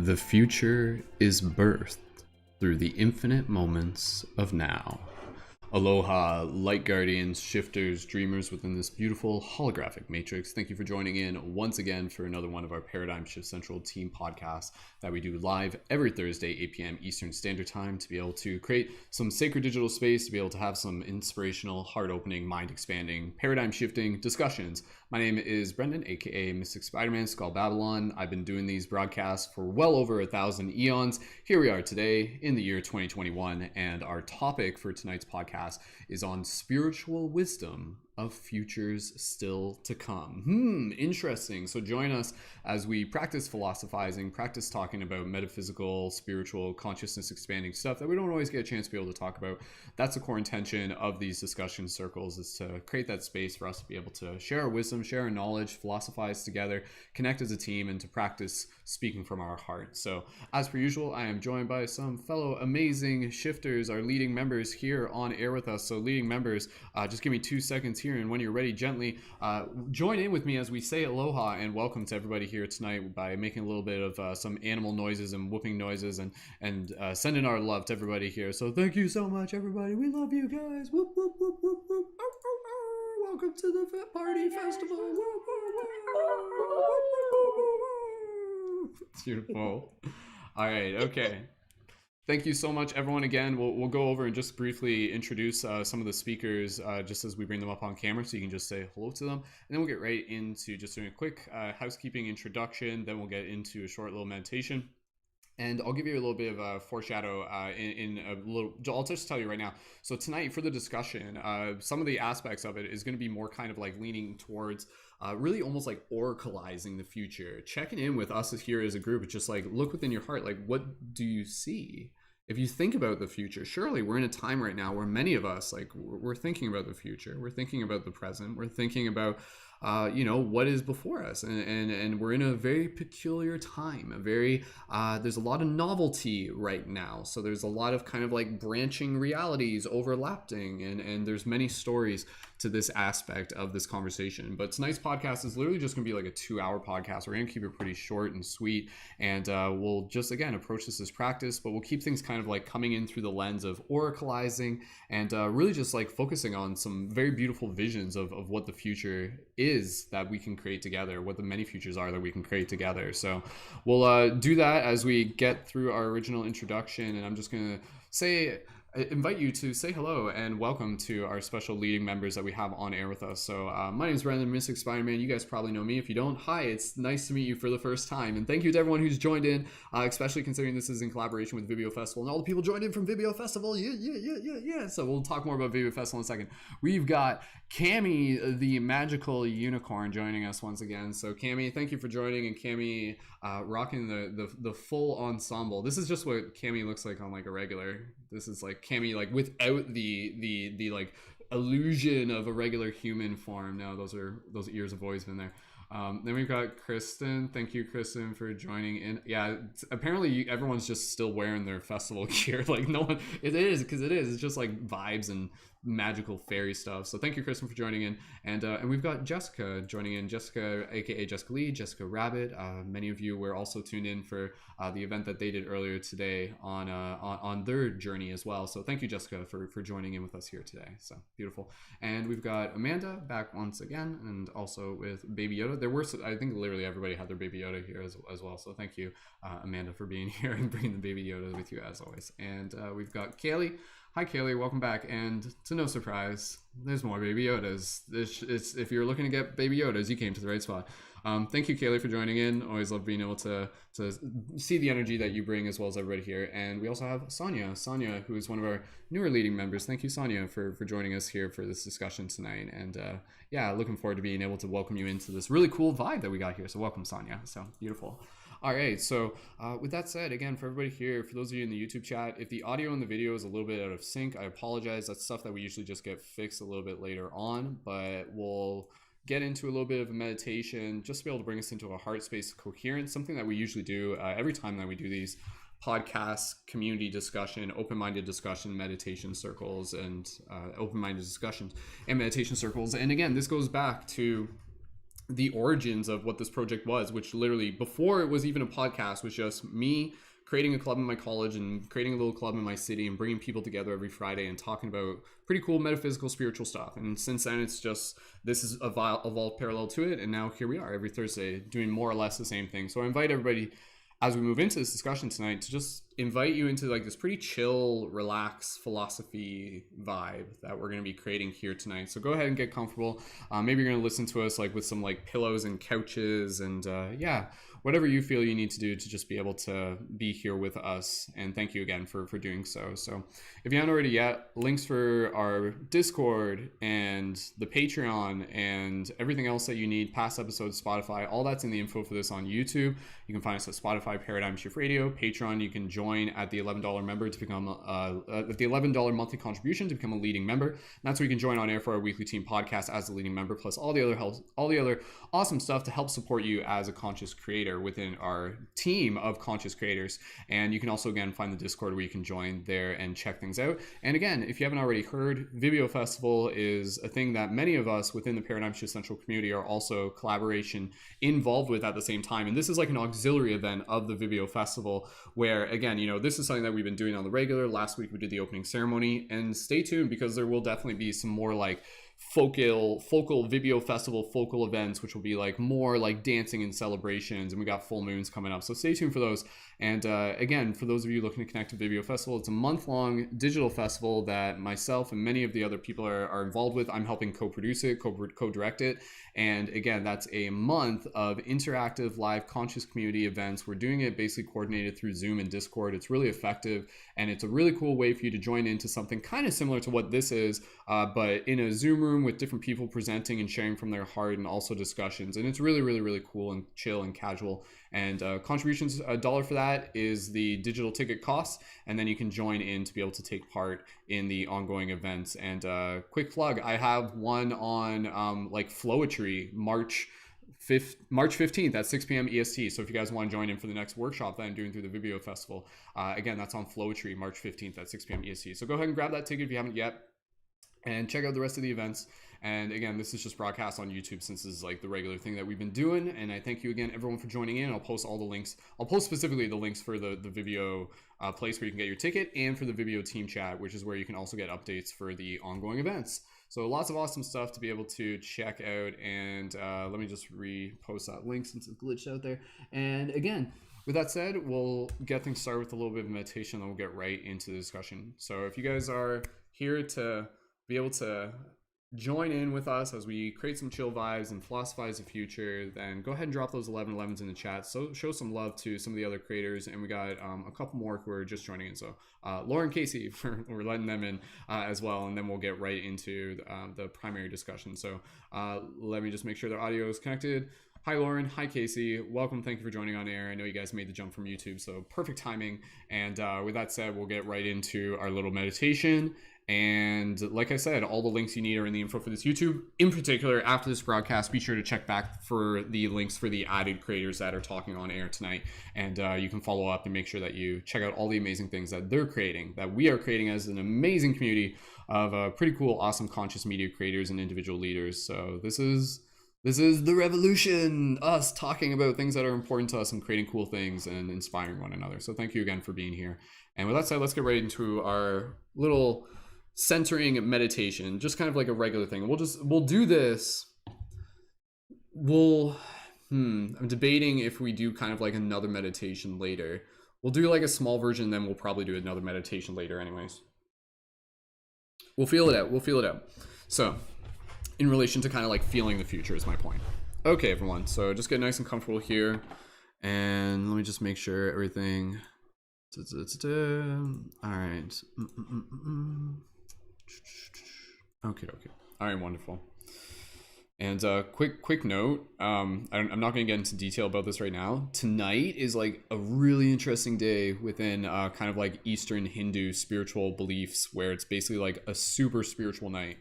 The future is birthed through the infinite moments of now. Aloha, light guardians, shifters, dreamers within this beautiful holographic matrix. Thank you for joining in once again for another one of our Paradigm Shift Central team podcasts that we do live every Thursday, 8 p.m. Eastern Standard Time, to be able to create some sacred digital space, to be able to have some inspirational, heart-opening, mind-expanding, paradigm-shifting discussions. My name is Brendon, aka Mystic Spider-Man, Skull Babylon. I've been doing these broadcasts for well over 1,000 eons. Here we are today in the year 2021, and our topic for tonight's podcast is on spiritual wisdom of futures still to come. Interesting. So join us as we practice philosophizing, practice talking about metaphysical, spiritual, consciousness expanding stuff that we don't always get a chance to be able to talk about. That's the core intention of these discussion circles, is to create that space for us to be able to share our wisdom, share our knowledge, philosophize together, connect as a team, and to practice speaking from our heart. So as per usual, I am joined by some fellow amazing shifters, our leading members here on air with us. So leading members, just give me 2 seconds here, and when you're ready, gently join in with me as we say aloha and welcome to everybody here tonight by making a little bit of some animal noises and whooping noises and sending our love to everybody here. So thank you so much, everybody. We love you guys. Whoop, whoop, whoop, whoop, whoop. Welcome to the party festival. Whoop, whoop, whoop. It's beautiful. All right. Okay. Thank you so much, everyone. Again, we'll go over and just briefly introduce some of the speakers just as we bring them up on camera, so you can just say hello to them. And then we'll get right into just doing a quick housekeeping introduction. Then we'll get into a short little meditation. And I'll give you a little bit of a foreshadow in a little, I'll just tell you right now. So tonight for the discussion, some of the aspects of it is going to be more kind of like leaning towards really almost like oracleizing the future, checking in with us here as a group. It's just like, look within your heart, like, what do you see? If you think about the future, surely we're in a time right now where many of us, like, we're thinking about the future, we're thinking about the present, we're thinking about what is before us, and we're in a very peculiar time, there's a lot of novelty right now, so there's a lot of kind of like branching realities overlapping, and there's many stories to this aspect of this conversation. But tonight's podcast is literally just gonna be like a 2-hour podcast. We're gonna keep it pretty short and sweet, and we'll just again approach this as practice, but we'll keep things kind of like coming in through the lens of oracleizing and really just like focusing on some very beautiful visions of what the future is that we can create together, what the many futures are that we can create together. So we'll do that as we get through our original introduction, and I'm just gonna invite you to say hello and welcome to our special leading members that we have on air with us. So my name is Brendon, Mystic Spider-Man. You guys probably know me. If you don't, hi, it's nice to meet you for the first time. And thank you to everyone who's joined in, especially considering this is in collaboration with Vibio Festival and all the people joined in from Vibio Festival. Yeah. So we'll talk more about Vibio Festival in a second. We've got Cami, the magical unicorn, joining us once again. So Cami, thank you for joining, and Cami rocking the full ensemble. This is just what Cami looks like on like a regular. This is like Cami like without the like illusion of a regular human form. No, those ears have always been there. Then we've got Kristen. Thank you, Kristen, for joining in. Yeah, apparently everyone's just still wearing their festival gear. Like no one, it is because it is. It's just like vibes and magical fairy stuff. So thank you, Kristen, for joining in. And we've got Jessica joining in. Jessica, aka Jessica Lee, Jessica Rabbit. Many of you were also tuned in for the event that they did earlier today on their journey as well. So thank you, Jessica, for joining in with us here today. So beautiful. And we've got Amanda back once again, and also with Baby Yoda. There were, I think, literally everybody had their Baby Yoda here as well. So thank you, Amanda, for being here and bringing the Baby Yoda with you as always. And we've got Kailey. Hi, Kailey. Welcome back. And to no surprise, there's more Baby Yodas. If you're looking to get Baby Yodas, you came to the right spot. Thank you, Kailey, for joining in. Always love being able to see the energy that you bring, as well as everybody here. And we also have Sonya, who is one of our newer leading members. Thank you, Sonya, for joining us here for this discussion tonight. And yeah, looking forward to being able to welcome you into this really cool vibe that we got here. So welcome, Sonya. So beautiful. All right, so with that said, again, for everybody here, for those of you in the YouTube chat, if the audio and the video is a little bit out of sync, I apologize. That's stuff that we usually just get fixed a little bit later on, but we'll get into a little bit of a meditation just to be able to bring us into a heart space of coherence, something that we usually do every time that we do these podcasts, community discussion, open-minded discussion, meditation circles, and open-minded discussions and meditation circles. And again, this goes back to the origins of what this project was, which literally before it was even a podcast was just me creating a club in my college and creating a little club in my city and bringing people together every Friday and talking about pretty cool metaphysical spiritual stuff. And since then it's just, this is evolved parallel to it, and now here we are every Thursday doing more or less the same thing. So I invite everybody, as we move into this discussion tonight, to just invite you into like this pretty chill, relaxed philosophy vibe that we're going to be creating here tonight. So go ahead and get comfortable. Maybe you're going to listen to us like with some like pillows and couches and yeah, whatever you feel you need to do to just be able to be here with us. And thank you again for doing so. So if you haven't already yet, links for our Discord and the Patreon and everything else that you need, past episodes, Spotify, all that's in the info for this on YouTube. You can find us at Spotify, Paradigm Shift Radio, Patreon. You can join at the $11 member to become at the $11 monthly contribution to become a leading member. And that's where you can join on air for our weekly team podcast as a leading member, plus all the other awesome stuff to help support you as a conscious creator within our team of conscious creators. And you can also again find the Discord where you can join there and check things out. And again, if you haven't already heard, Vibio Festival is a thing that many of us within the Paradigm Shift Central community are also collaboration involved with at the same time. And this is like an auxiliary event of the Vibio Festival where, again, you know, this is something that we've been doing on the regular. Last week we did the opening ceremony, and stay tuned because there will definitely be some more like focal Vibio Festival focal events, which will be like more like dancing and celebrations, and we got full moons coming up, so stay tuned for those. And again, for those of you looking to connect to Vibio Festival, it's a month-long digital festival that myself and many of the other people are involved with. I'm helping co-produce it, co-direct it, and again, that's a month of interactive live conscious community events. We're doing it basically coordinated through Zoom and Discord. It's really effective, and it's a really cool way for you to join into something kind of similar to what this is, but in a Zoom room with different people presenting and sharing from their heart, and also discussions. And it's really, really, really cool and chill and casual. And contributions, $1 for that is the digital ticket cost, and then you can join in to be able to take part in the ongoing events. And quick plug, I have one on like Flowetry March 15th at 6 p.m. EST. So if you guys want to join in for the next workshop that I'm doing through the Vibio Festival, again, that's on Flowetry March 15th at 6 p.m. EST. So go ahead and grab that ticket if you haven't yet, and check out the rest of the events. And again, this is just broadcast on YouTube since this is like the regular thing that we've been doing. And I thank you again, everyone, for joining in. I'll post all the links. I'll post specifically the links for the Vibio place where you can get your ticket, and for the Vibio team chat, which is where you can also get updates for the ongoing events. So lots of awesome stuff to be able to check out. And let me just repost that link since it's glitched out there. And again, with that said, we'll get things started with a little bit of meditation, and we'll get right into the discussion. So if you guys are here to be able to join in with us as we create some chill vibes and philosophize the future, then go ahead and drop those 1111s in the chat. So show some love to some of the other creators, and we got a couple more who are just joining in. So Lauren, Kaci, we're letting them in as well, and then we'll get right into the primary discussion. So let me just make sure their audio is connected. Hi Lauren, hi Kaci, welcome, thank you for joining on air. I know you guys made the jump from YouTube, so perfect timing. And with that said, we'll get right into our little meditation. And like I said, all the links you need are in the info for this YouTube. In particular, after this broadcast, be sure to check back for the links for the added creators that are talking on air tonight. And you can follow up and make sure that you check out all the amazing things that they're creating, that we are creating as an amazing community of pretty cool, awesome conscious media creators and individual leaders. So this is the revolution, us talking about things that are important to us and creating cool things and inspiring one another. So thank you again for being here. And with that said, let's get right into our little centering meditation, just kind of like a regular thing. We'll do this. I'm debating if we do kind of like another meditation later. We'll do like a small version, then we'll probably do another meditation later anyways. We'll feel it out. So in relation to kind of like feeling the future is my point. Okay, everyone. So just get nice and comfortable here. And let me just make sure everything. All right. Okay. All right, wonderful. And quick note, I'm not going to get into detail about this right now. Tonight is like a really interesting day within kind of like Eastern Hindu spiritual beliefs, where it's basically like a super spiritual night.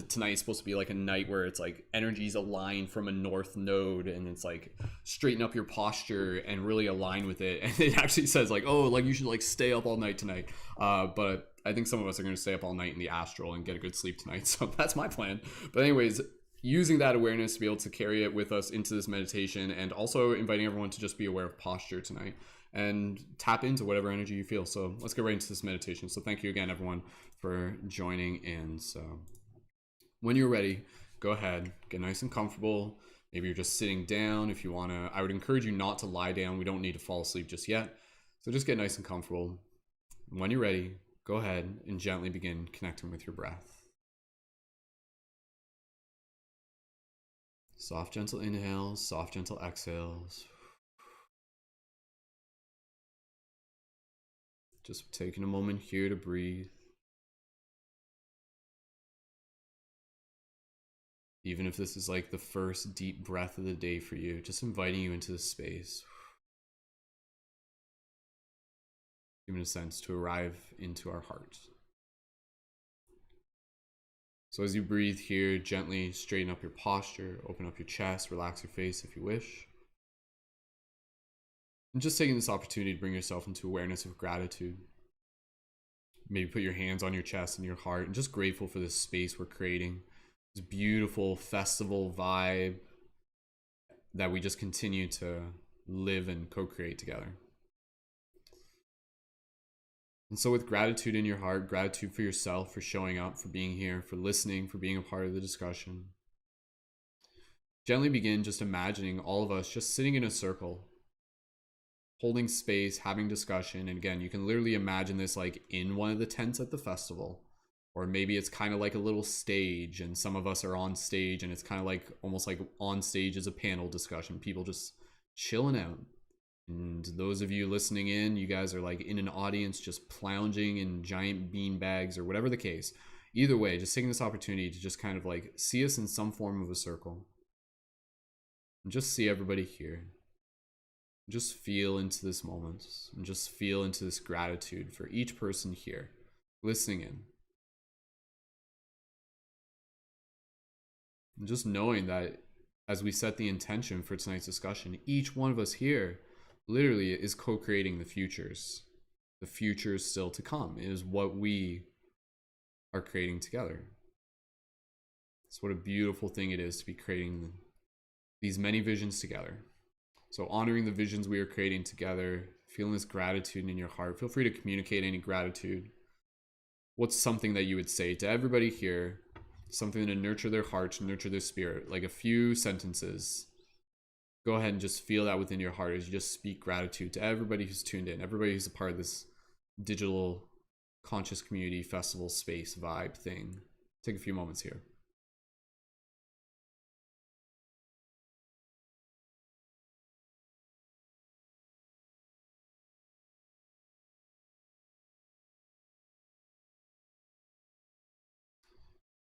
Tonight is supposed to be like a night where it's like energies align from a north node, and it's like straighten up your posture and really align with it. And it actually says like, oh, like you should like stay up all night tonight. But I think some of us are going to stay up all night in the astral and get a good sleep tonight. So that's my plan. But anyways, using that awareness to be able to carry it with us into this meditation, and also inviting everyone to just be aware of posture tonight and tap into whatever energy you feel. So let's get right into this meditation. So thank you again, everyone, for joining in. So when you're ready, go ahead, get nice and comfortable. Maybe you're just sitting down. If you want to, I would encourage you not to lie down. We don't need to fall asleep just yet. So just get nice and comfortable. And when you're ready, go ahead and gently begin connecting with your breath. Soft, gentle inhales, soft, gentle exhales. Just taking a moment here to breathe. Even if this is like the first deep breath of the day for you, just inviting you into this space. Giving a sense to arrive into our heart. So as you breathe here, gently straighten up your posture, open up your chest, relax your face if you wish. And just taking this opportunity to bring yourself into awareness of gratitude. Maybe put your hands on your chest and your heart, and just grateful for this space we're creating. This beautiful festival vibe that we just continue to live and co-create together. And so with gratitude in your heart, gratitude for yourself, for showing up, for being here, for listening, for being a part of the discussion, gently begin just imagining all of us just sitting in a circle, holding space, having discussion. And again, you can literally imagine this like in one of the tents at the festival, or maybe it's kind of like a little stage and some of us are on stage and it's kind of like almost like on stage as a panel discussion, people just chilling out. And those of you listening in, you guys are like in an audience just plunging in giant bean bags or whatever the case. Either way, just taking this opportunity to just kind of like see us in some form of a circle. And just see everybody here. Just feel into this moment and just feel into this gratitude for each person here listening in. And just knowing that as we set the intention for tonight's discussion, each one of us here literally is co-creating the futures still to come. It is what we are creating together. It's what a beautiful thing it is to be creating these many visions together. So honoring the visions we are creating together, feeling this gratitude in your heart. Feel free to communicate any gratitude. What's something that you would say to everybody here, something to nurture their heart, to nurture their spirit, like a few sentences. Go ahead and just feel that within your heart as you just speak gratitude to everybody who's tuned in, everybody who's a part of this digital conscious community festival space vibe thing. Take a few moments here.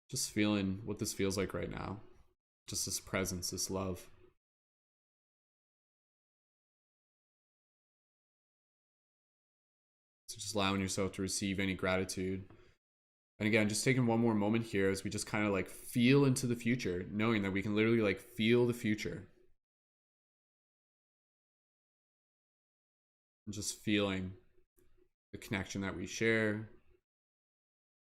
Just feeling what this feels like right now. Just this presence, this love. So just allowing yourself to receive any gratitude. And again, just taking one more moment here as we just kind of like feel into the future, knowing that we can literally like feel the future. And just feeling the connection that we share.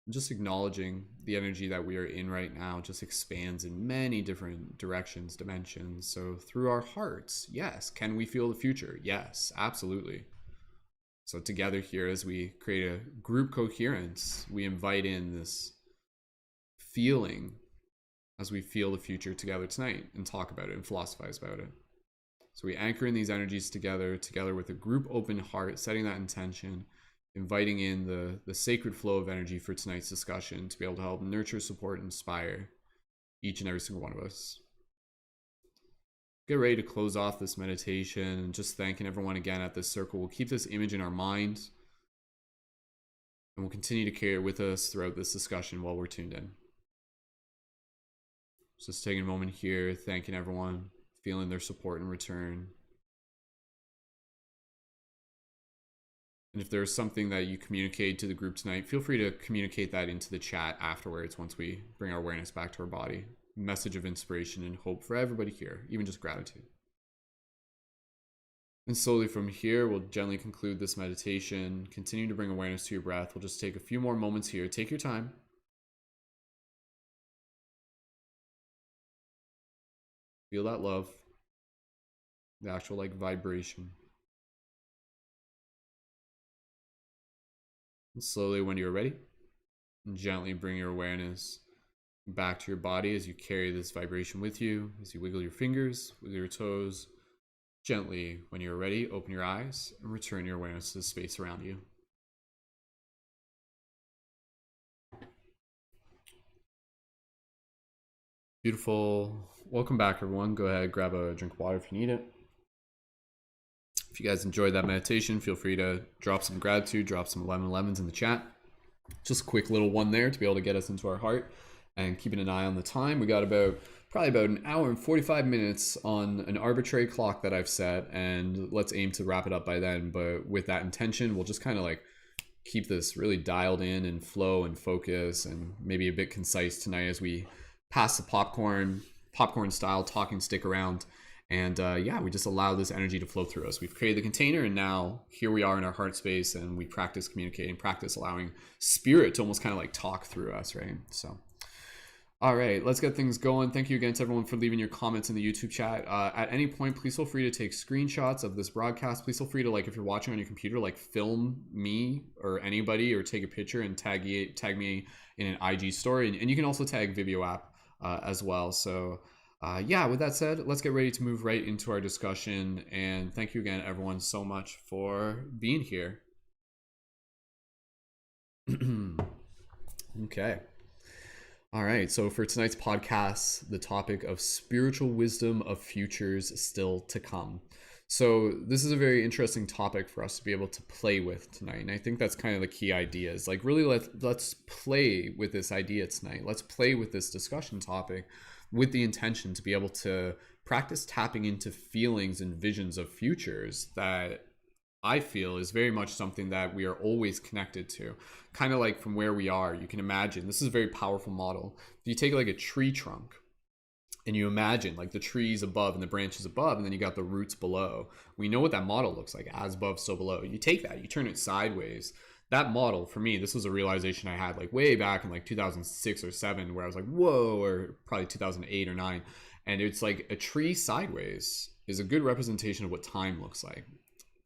And just acknowledging the energy that we are in right now just expands in many different directions, dimensions. So through our hearts, yes. Can we feel the future? Yes, absolutely. So together here, as we create a group coherence, we invite in this feeling as we feel the future together tonight and talk about it and philosophize about it. So we anchor in these energies together with a group open heart, setting that intention, inviting in the sacred flow of energy for tonight's discussion to be able to help nurture, support, inspire each and every single one of us. Get ready to close off this meditation and just thanking everyone again at this circle. We'll keep this image in our mind and we'll continue to carry it with us throughout this discussion while we're tuned in. Just taking a moment here, thanking everyone, feeling their support in return. And if there's something that you communicate to the group tonight, feel free to communicate that into the chat afterwards once we bring our awareness back to our body. Message of inspiration and hope for everybody here, even just gratitude. And slowly from here, we'll gently conclude this meditation. Continue to bring awareness to your breath. We'll just take a few more moments here. Take your time. Feel that love, the actual like vibration. And slowly, when you're ready, gently bring your awareness back to your body as you carry this vibration with you, as you wiggle your fingers, wiggle your toes. Gently, when you're ready, open your eyes and return your awareness to the space around you. Beautiful. Welcome back, everyone. Go ahead, grab a drink of water if you need it. If you guys enjoyed that meditation, feel free to drop some gratitude, drop some 1111s in the chat. Just a quick little one there to be able to get us into our heart. And keeping an eye on the time, we got probably about an hour and 45 minutes on an arbitrary clock that I've set, and let's aim to wrap it up by then. But with that intention, we'll just kind of like keep this really dialed in and flow and focus, and maybe a bit concise tonight as we pass the popcorn style talking stick around. And yeah, we just allow this energy to flow through us. We've created the container, and now here we are in our heart space, and we practice communicating, practice allowing spirit to almost kind of like talk through us, right? So all right, let's get things going. Thank you again to everyone for leaving your comments in the YouTube chat. At any point, please feel free to take screenshots of this broadcast. Please feel free to, like, if you're watching on your computer, like film me or anybody, or take a picture and tag me in an IG story. And you can also tag Vimeo app as well. So yeah, with that said, let's get ready to move right into our discussion. And thank you again, everyone, so much for being here. Okay. All right, so for tonight's podcast, the topic of spiritual wisdom of futures still to come. So this is a very interesting topic for us to be able to play with tonight. And I think that's kind of the key idea, is like really let's play with this idea tonight. Let's play with this discussion topic with the intention to be able to practice tapping into feelings and visions of futures that I feel is very much something that we are always connected to. Kind of like from where we are, you can imagine, this is a very powerful model. If you take like a tree trunk and you imagine like the trees above and the branches above, and then you got the roots below, we know what that model looks like, as above, so below. You take that, you turn it sideways. That model, for me, this was a realization I had like way back in like 2006 or 7, where I was like, whoa, or probably 2008 or 9. And it's like a tree sideways is a good representation of what time looks like.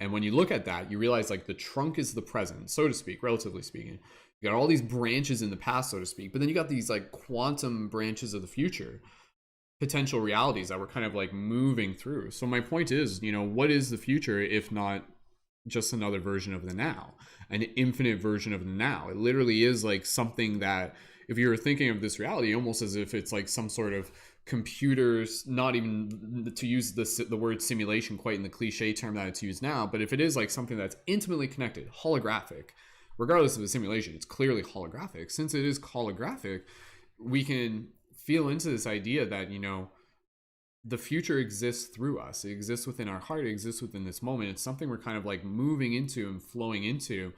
And when you look at that, you realize like the trunk is the present, so to speak, relatively speaking. You got all these branches in the past, so to speak, but then you got these like quantum branches of the future, potential realities that we're kind of like moving through. So my point is, you know, what is the future if not just another version of the now, an infinite version of the now? It literally is like something that, if you were thinking of this reality almost as if it's like some sort of computers, not even to use the word simulation quite in the cliche term that it's used now, but if it is like something that's intimately connected, holographic, regardless of the simulation, it's clearly holographic. Since it is holographic, we can feel into this idea that, you know, the future exists through us. It exists within our heart. It exists within this moment. It's something we're kind of like moving into and flowing into.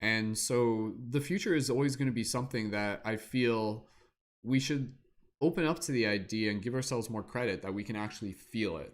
And so the future is always going to be something that I feel we should open up to the idea and give ourselves more credit that we can actually feel it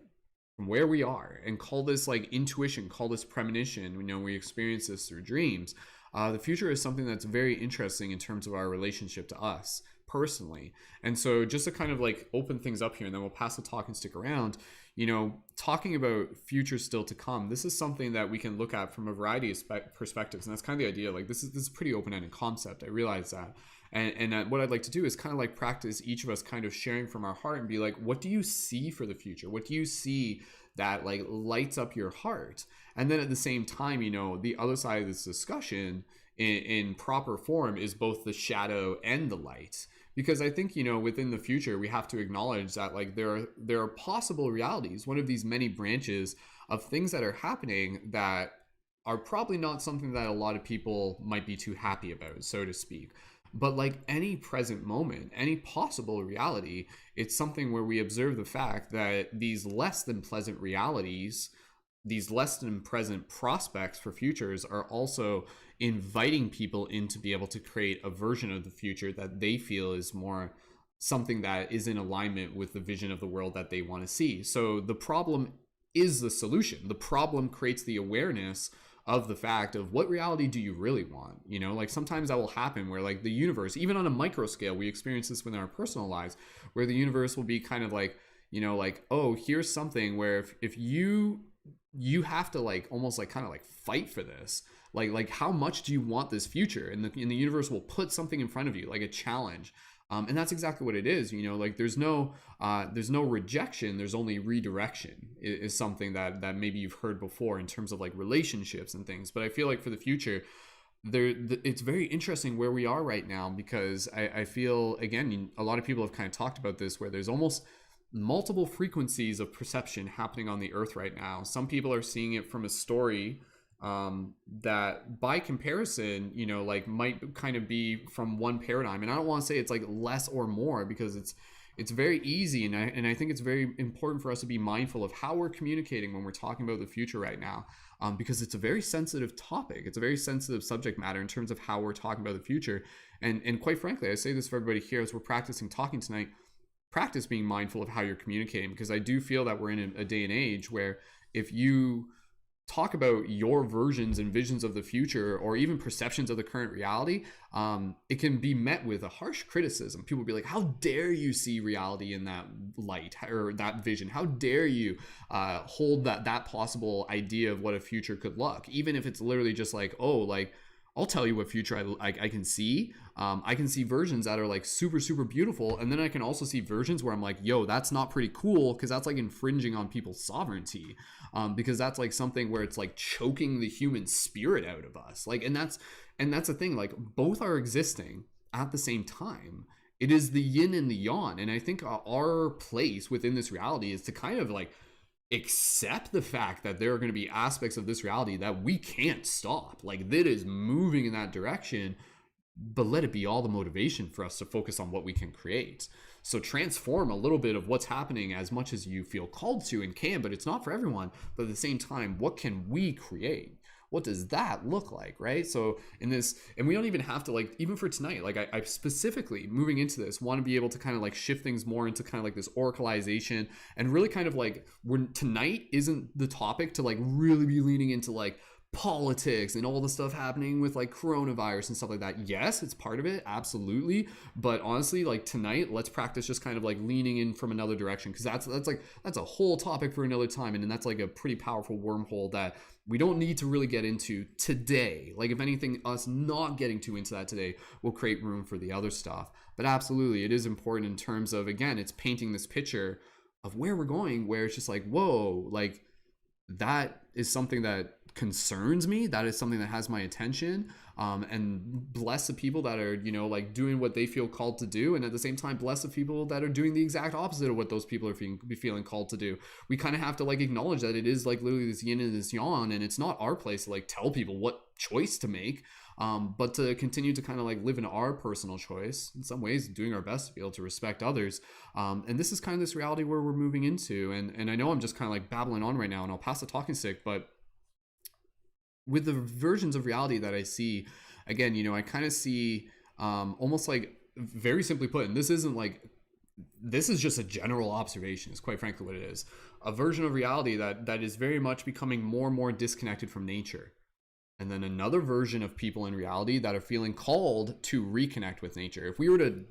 from where we are, and call this like intuition, call this premonition. You know, we experience this through dreams. The future is something that's very interesting in terms of our relationship to us personally. And so just to kind of like open things up here, and then we'll pass the talk and stick around, you know, talking about future still to come, this is something that we can look at from a variety of perspectives. And that's kind of the idea. Like this is pretty open-ended concept. I realize that. And what I'd like to do is kind of like practice each of us kind of sharing from our heart and be like, what do you see for the future? What do you see that like lights up your heart? And then at the same time, you know, the other side of this discussion in proper form is both the shadow and the light. Because I think, you know, within the future, we have to acknowledge that like there are possible realities, one of these many branches of things that are happening that are probably not something that a lot of people might be too happy about, so to speak. But like any present moment, any possible reality, it's something where we observe the fact that these less than pleasant realities, these less than present prospects for futures, are also inviting people in to be able to create a version of the future that they feel is more something that is in alignment with the vision of the world that they want to see. So the problem is the solution. The problem creates the awareness of the fact of what reality do you really want. You know, like sometimes that will happen where like the universe, even on a micro scale, we experience this within our personal lives, where the universe will be kind of like, you know, like, oh, here's something where if you have to like almost like kind of like fight for this, like how much do you want this future, and the universe will put something in front of you like a challenge. And that's exactly what it is, you know, like there's no rejection, there's only redirection is something that maybe you've heard before in terms of like relationships and things. But I feel like for the future, it's very interesting where we are right now, because I feel, again, a lot of people have kind of talked about this, where there's almost multiple frequencies of perception happening on the earth right now. Some people are seeing it from a story that by comparison, you know, like might kind of be from one paradigm. And I don't want to say it's like less or more, because it's very easy, and I think it's very important for us to be mindful of how we're communicating when we're talking about the future right now, because it's a very sensitive topic. It's a very sensitive subject matter in terms of how we're talking about the future. And quite frankly, I say this for everybody here as we're practicing talking tonight, practice being mindful of how you're communicating, because I do feel that we're in a day and age where if you talk about your versions and visions of the future, or even perceptions of the current reality, it can be met with a harsh criticism. People will be like, how dare you see reality in that light or that vision? How dare you hold that possible idea of what a future could look, even if it's literally just like, oh, like, I'll tell you what future I can see. I can see versions that are like super, super beautiful. And then I can also see versions where I'm like, yo, that's not pretty cool, because that's like infringing on people's sovereignty. Because that's like something where it's like choking the human spirit out of us. Like, and that's the thing, like both are existing at the same time. It is the yin and the yang. And I think our place within this reality is to kind of like accept the fact that there are going to be aspects of this reality that we can't stop, like that is moving in that direction, but let it be all the motivation for us to focus on what we can create. So transform a little bit of what's happening as much as you feel called to and can, but it's not for everyone. But at the same time, what can we create? What does that look like, right? So in this, and we don't even have to, like, even for tonight, like I specifically moving into this want to be able to kind of like shift things more into kind of like this oracleization, and really kind of like, when tonight isn't the topic to like really be leaning into like politics and all the stuff happening with like coronavirus and stuff like that. Yes, it's part of it, absolutely, but honestly, like tonight, let's practice just kind of like leaning in from another direction, because that's a whole topic for another time, and that's like a pretty powerful wormhole that we don't need to really get into today. Like, if anything, us not getting too into that today will create room for the other stuff. But absolutely, it is important in terms of, again, it's painting this picture of where we're going, where it's just like, whoa, like that is something that concerns me, that is something that has my attention, and bless the people that are, you know, like doing what they feel called to do, and at the same time bless the people that are doing the exact opposite of what those people are feeling called to do. We kind of have to like acknowledge that it is like literally this yin and this yang, and it's not our place to like tell people what choice to make, but to continue to kind of like live in our personal choice, in some ways doing our best to be able to respect others. And this is kind of this reality where we're moving into, and I know I'm just kind of like babbling on right now, and I'll pass the talking stick, but with the versions of reality that I see, again, you know, I kind of see almost like, very simply put, and this isn't like, this is just a general observation, is quite frankly what it is, a version of reality that is very much becoming more and more disconnected from nature. And then another version of people in reality that are feeling called to reconnect with nature. If we were to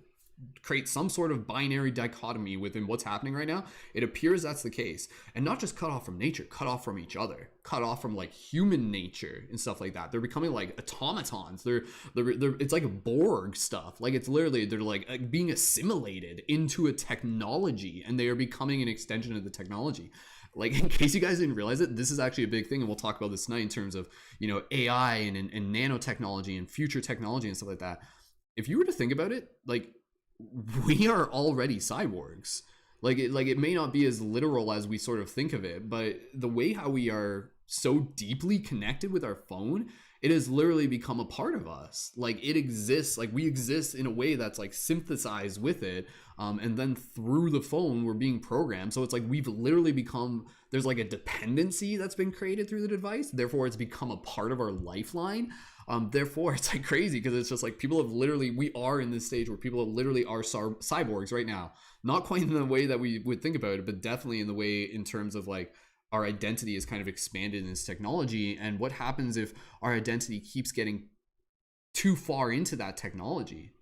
create some sort of binary dichotomy within what's happening right now, it appears that's the case. And not just cut off from nature, cut off from each other, cut off from like human nature and stuff like that. They're becoming like automatons. They're it's like Borg stuff. Like, it's literally, they're like being assimilated into a technology, and they are becoming an extension of the technology. Like, in case you guys didn't realize it, this is actually a big thing, and we'll talk about this tonight in terms of, you know, AI and nanotechnology and future technology and stuff like that. If you were to think about it, like, we are already cyborgs. Like it may not be as literal as we sort of think of it, but the way how we are so deeply connected with our phone, it has literally become a part of us. Like, it exists, like we exist in a way that's like synthesized with it, and then through the phone we're being programmed. So it's like we've literally become, there's like a dependency that's been created through the device, therefore it's become a part of our lifeline. Therefore it's like crazy, because it's just like people have literally, we are in this stage where people literally are cyborgs right now. Not quite in the way that we would think about it, but definitely in the way, in terms of like our identity is kind of expanded in this technology. And what happens if our identity keeps getting too far into that technology?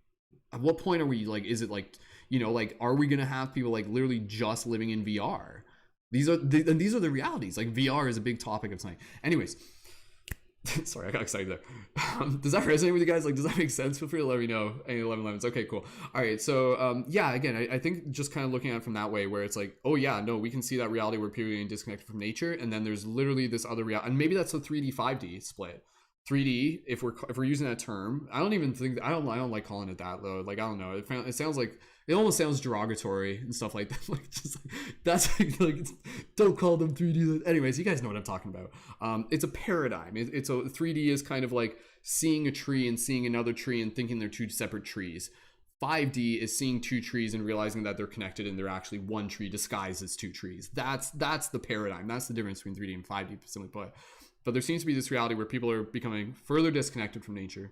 At what point are we like, is it like, You know, like, are we gonna have people like literally just living in VR? These are the realities. Like, VR is a big topic of tonight. Anyways, sorry, I got excited there. Does that resonate with you guys? Like, does that make sense? Feel free to let me know. Any 1111s. Okay, cool. All right, so yeah, again, I think just kind of looking at it from that way, where it's like, oh yeah, no, we can see that reality where people are getting disconnected from nature, and then there's literally this other reality, and maybe that's a 3D 5D split. 3D, if we're using that term, I don't even think I don't like calling it that though. Like, I don't know. It sounds like, it almost sounds derogatory and stuff like that. Like, just that's like don't call them 3D. Anyways, you guys know what I'm talking about. It's a paradigm. It's a 3D is kind of like seeing a tree and seeing another tree and thinking they're two separate trees. 5D is seeing two trees and realizing that they're connected and they're actually one tree disguised as two trees. That's the paradigm. That's the difference between 3D and 5D, simply put. But there seems to be this reality where people are becoming further disconnected from nature,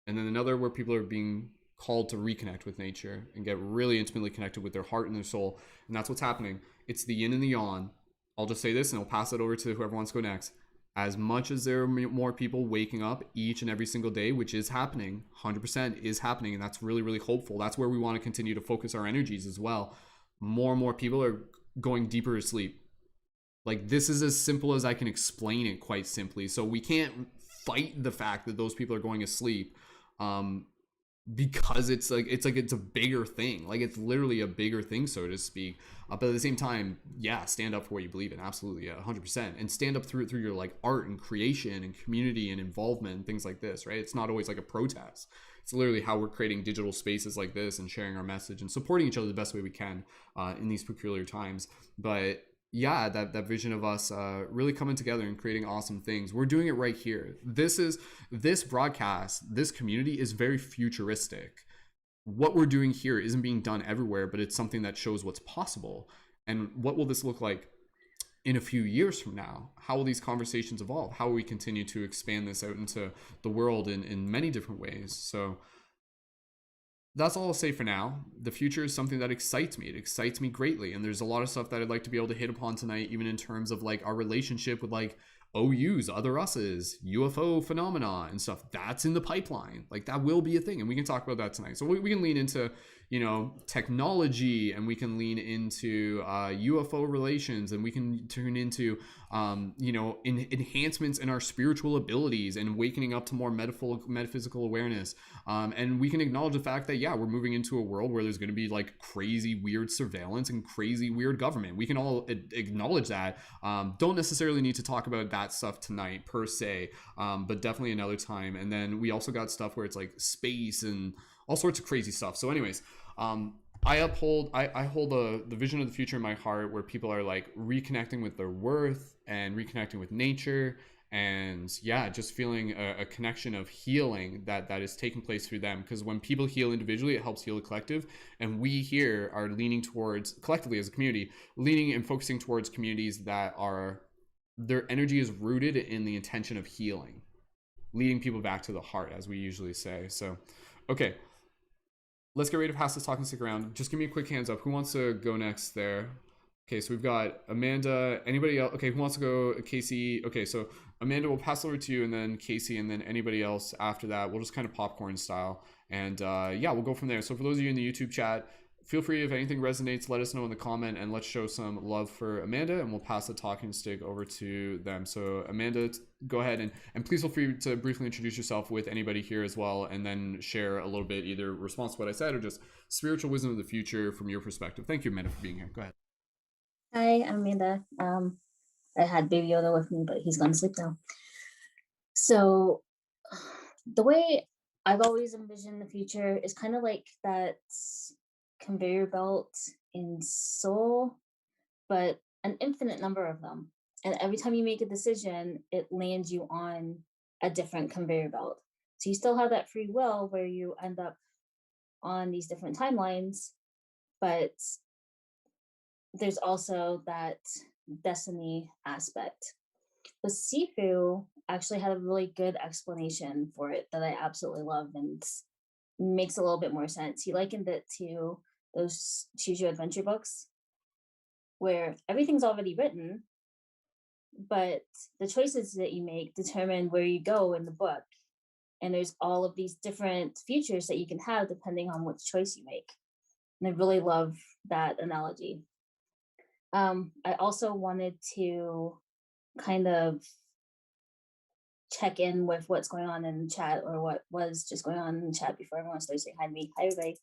and then another where people are being called to reconnect with nature and get really intimately connected with their heart and their soul. And that's what's happening. It's the yin and the yang. I'll just say this and I'll pass it over to whoever wants to go next. As much as there are more people waking up each and every single day, which is happening, 100% is happening, and that's really, really hopeful. That's where we want to continue to focus our energies as well. More and more people are going deeper asleep. Like, this is as simple as I can explain it, quite simply. So we can't fight the fact that those people are going asleep, because it's a bigger thing. Like, it's literally a bigger thing, so to speak. But at the same time, yeah, stand up for what you believe in. Absolutely, yeah, 100%. And stand up through your like art and creation and community and involvement and things like this, right? It's not always like a protest. It's literally how we're creating digital spaces like this and sharing our message and supporting each other the best way we can in these peculiar times. But yeah, that vision of us really coming together and creating awesome things. We're doing it right here. This broadcast, this community is very futuristic. What we're doing here isn't being done everywhere, but it's something that shows what's possible. And what will this look like in a few years from now? How will these conversations evolve? How will we continue to expand this out into the world in many different ways? So that's all I'll say for now. The future is something that excites me. It excites me greatly. And there's a lot of stuff that I'd like to be able to hit upon tonight, even in terms of like our relationship with like OUs, other us's, UFO phenomena and stuff. That's in the pipeline. Like, that will be a thing. And we can talk about that tonight. So we can lean into, you know, technology, and we can lean into UFO relations, and we can tune into, you know, enhancements in our spiritual abilities and wakening up to more metaphysical awareness. And we can acknowledge the fact that, yeah, we're moving into a world where there's going to be like crazy, weird surveillance and crazy, weird government. We can all acknowledge that. Don't necessarily need to talk about that stuff tonight per se, but definitely another time. And then we also got stuff where it's like space and all sorts of crazy stuff. So anyways, I hold the vision of the future in my heart, where people are like reconnecting with their worth and reconnecting with nature, and yeah, just feeling a connection of healing that is taking place through them. Because when people heal individually, it helps heal the collective, and we here are leaning towards, collectively as a community, leaning and focusing towards communities that are, their energy is rooted in the intention of healing, leading people back to the heart, as we usually say. So okay, let's get ready to pass this talking stick around. Just give me a quick hands up. Who wants to go next there? Okay, so we've got Amanda. Anybody else? Okay, who wants to go? Kaci. Okay, so Amanda, we'll pass over to you, and then Kaci, and then anybody else after that. We'll just kind of popcorn style. And yeah, we'll go from there. So for those of you in the YouTube chat, feel free, if anything resonates, let us know in the comment, and let's show some love for Amanda, and we'll pass the talking stick over to them. So Amanda, go ahead, and please feel free to briefly introduce yourself with anybody here as well, and then share a little bit, either response to what I said or just spiritual wisdom of the future from your perspective. Thank you, Amanda, for being here. Go ahead. Hi, I'm Amanda. I had Baby Yoda with me, but he's gone to sleep now. So the way I've always envisioned the future is kind of like that conveyor belt in Soul, but an infinite number of them. And every time you make a decision, it lands you on a different conveyor belt. So you still have that free will where you end up on these different timelines, but there's also that destiny aspect. But Sifu actually had a really good explanation for it that I absolutely love, and makes a little bit more sense. He likened it to those choose your adventure books where everything's already written, but the choices that you make determine where you go in the book. And there's all of these different futures that you can have depending on which choice you make. And I really love that analogy. I also wanted to kind of check in with what's going on in the chat, or what was just going on in the chat before everyone starts saying hi to me. Hi, everybody.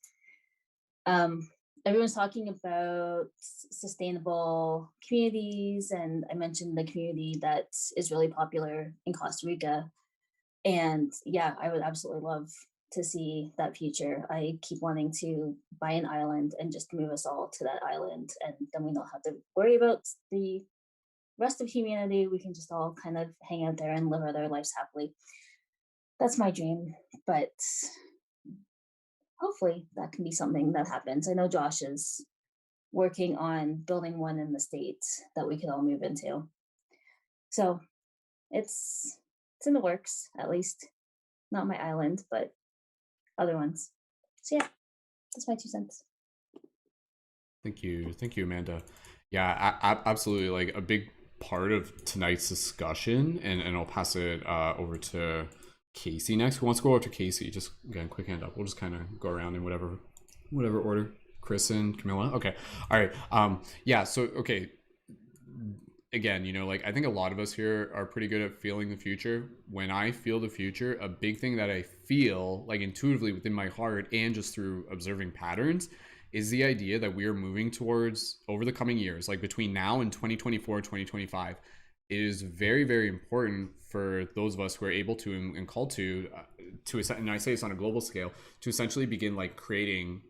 Everyone's talking about sustainable communities, and I mentioned the community that is really popular in Costa Rica. And yeah, I would absolutely love to see that future. I keep wanting to buy an island and just move us all to that island, and then we don't have to worry about the rest of humanity. We can just all kind of hang out there and live our lives happily. That's my dream, but hopefully that can be something that happens. I know Josh is working on building one in the States that we could all move into. So it's in the works, at least. Not my island, but other ones. So yeah, that's my 2 cents. Thank you, Amanda. Yeah, absolutely. Like a big part of tonight's discussion, and I'll pass it over to Kaci next. Who wants to go over to Kaci? Just again, quick hand up. We'll just kind of go around in whatever order. Kristen, Camilla. Okay. All right. Yeah. So okay. Again, like I think a lot of us here are pretty good at feeling the future. When I feel the future, a big thing that I feel like intuitively within my heart and just through observing patterns is the idea that we are moving towards, over the coming years, like between now and 2024, 2025, it is very, very important for those of us who are able to and called to, and I say this on a global scale, to essentially begin like creating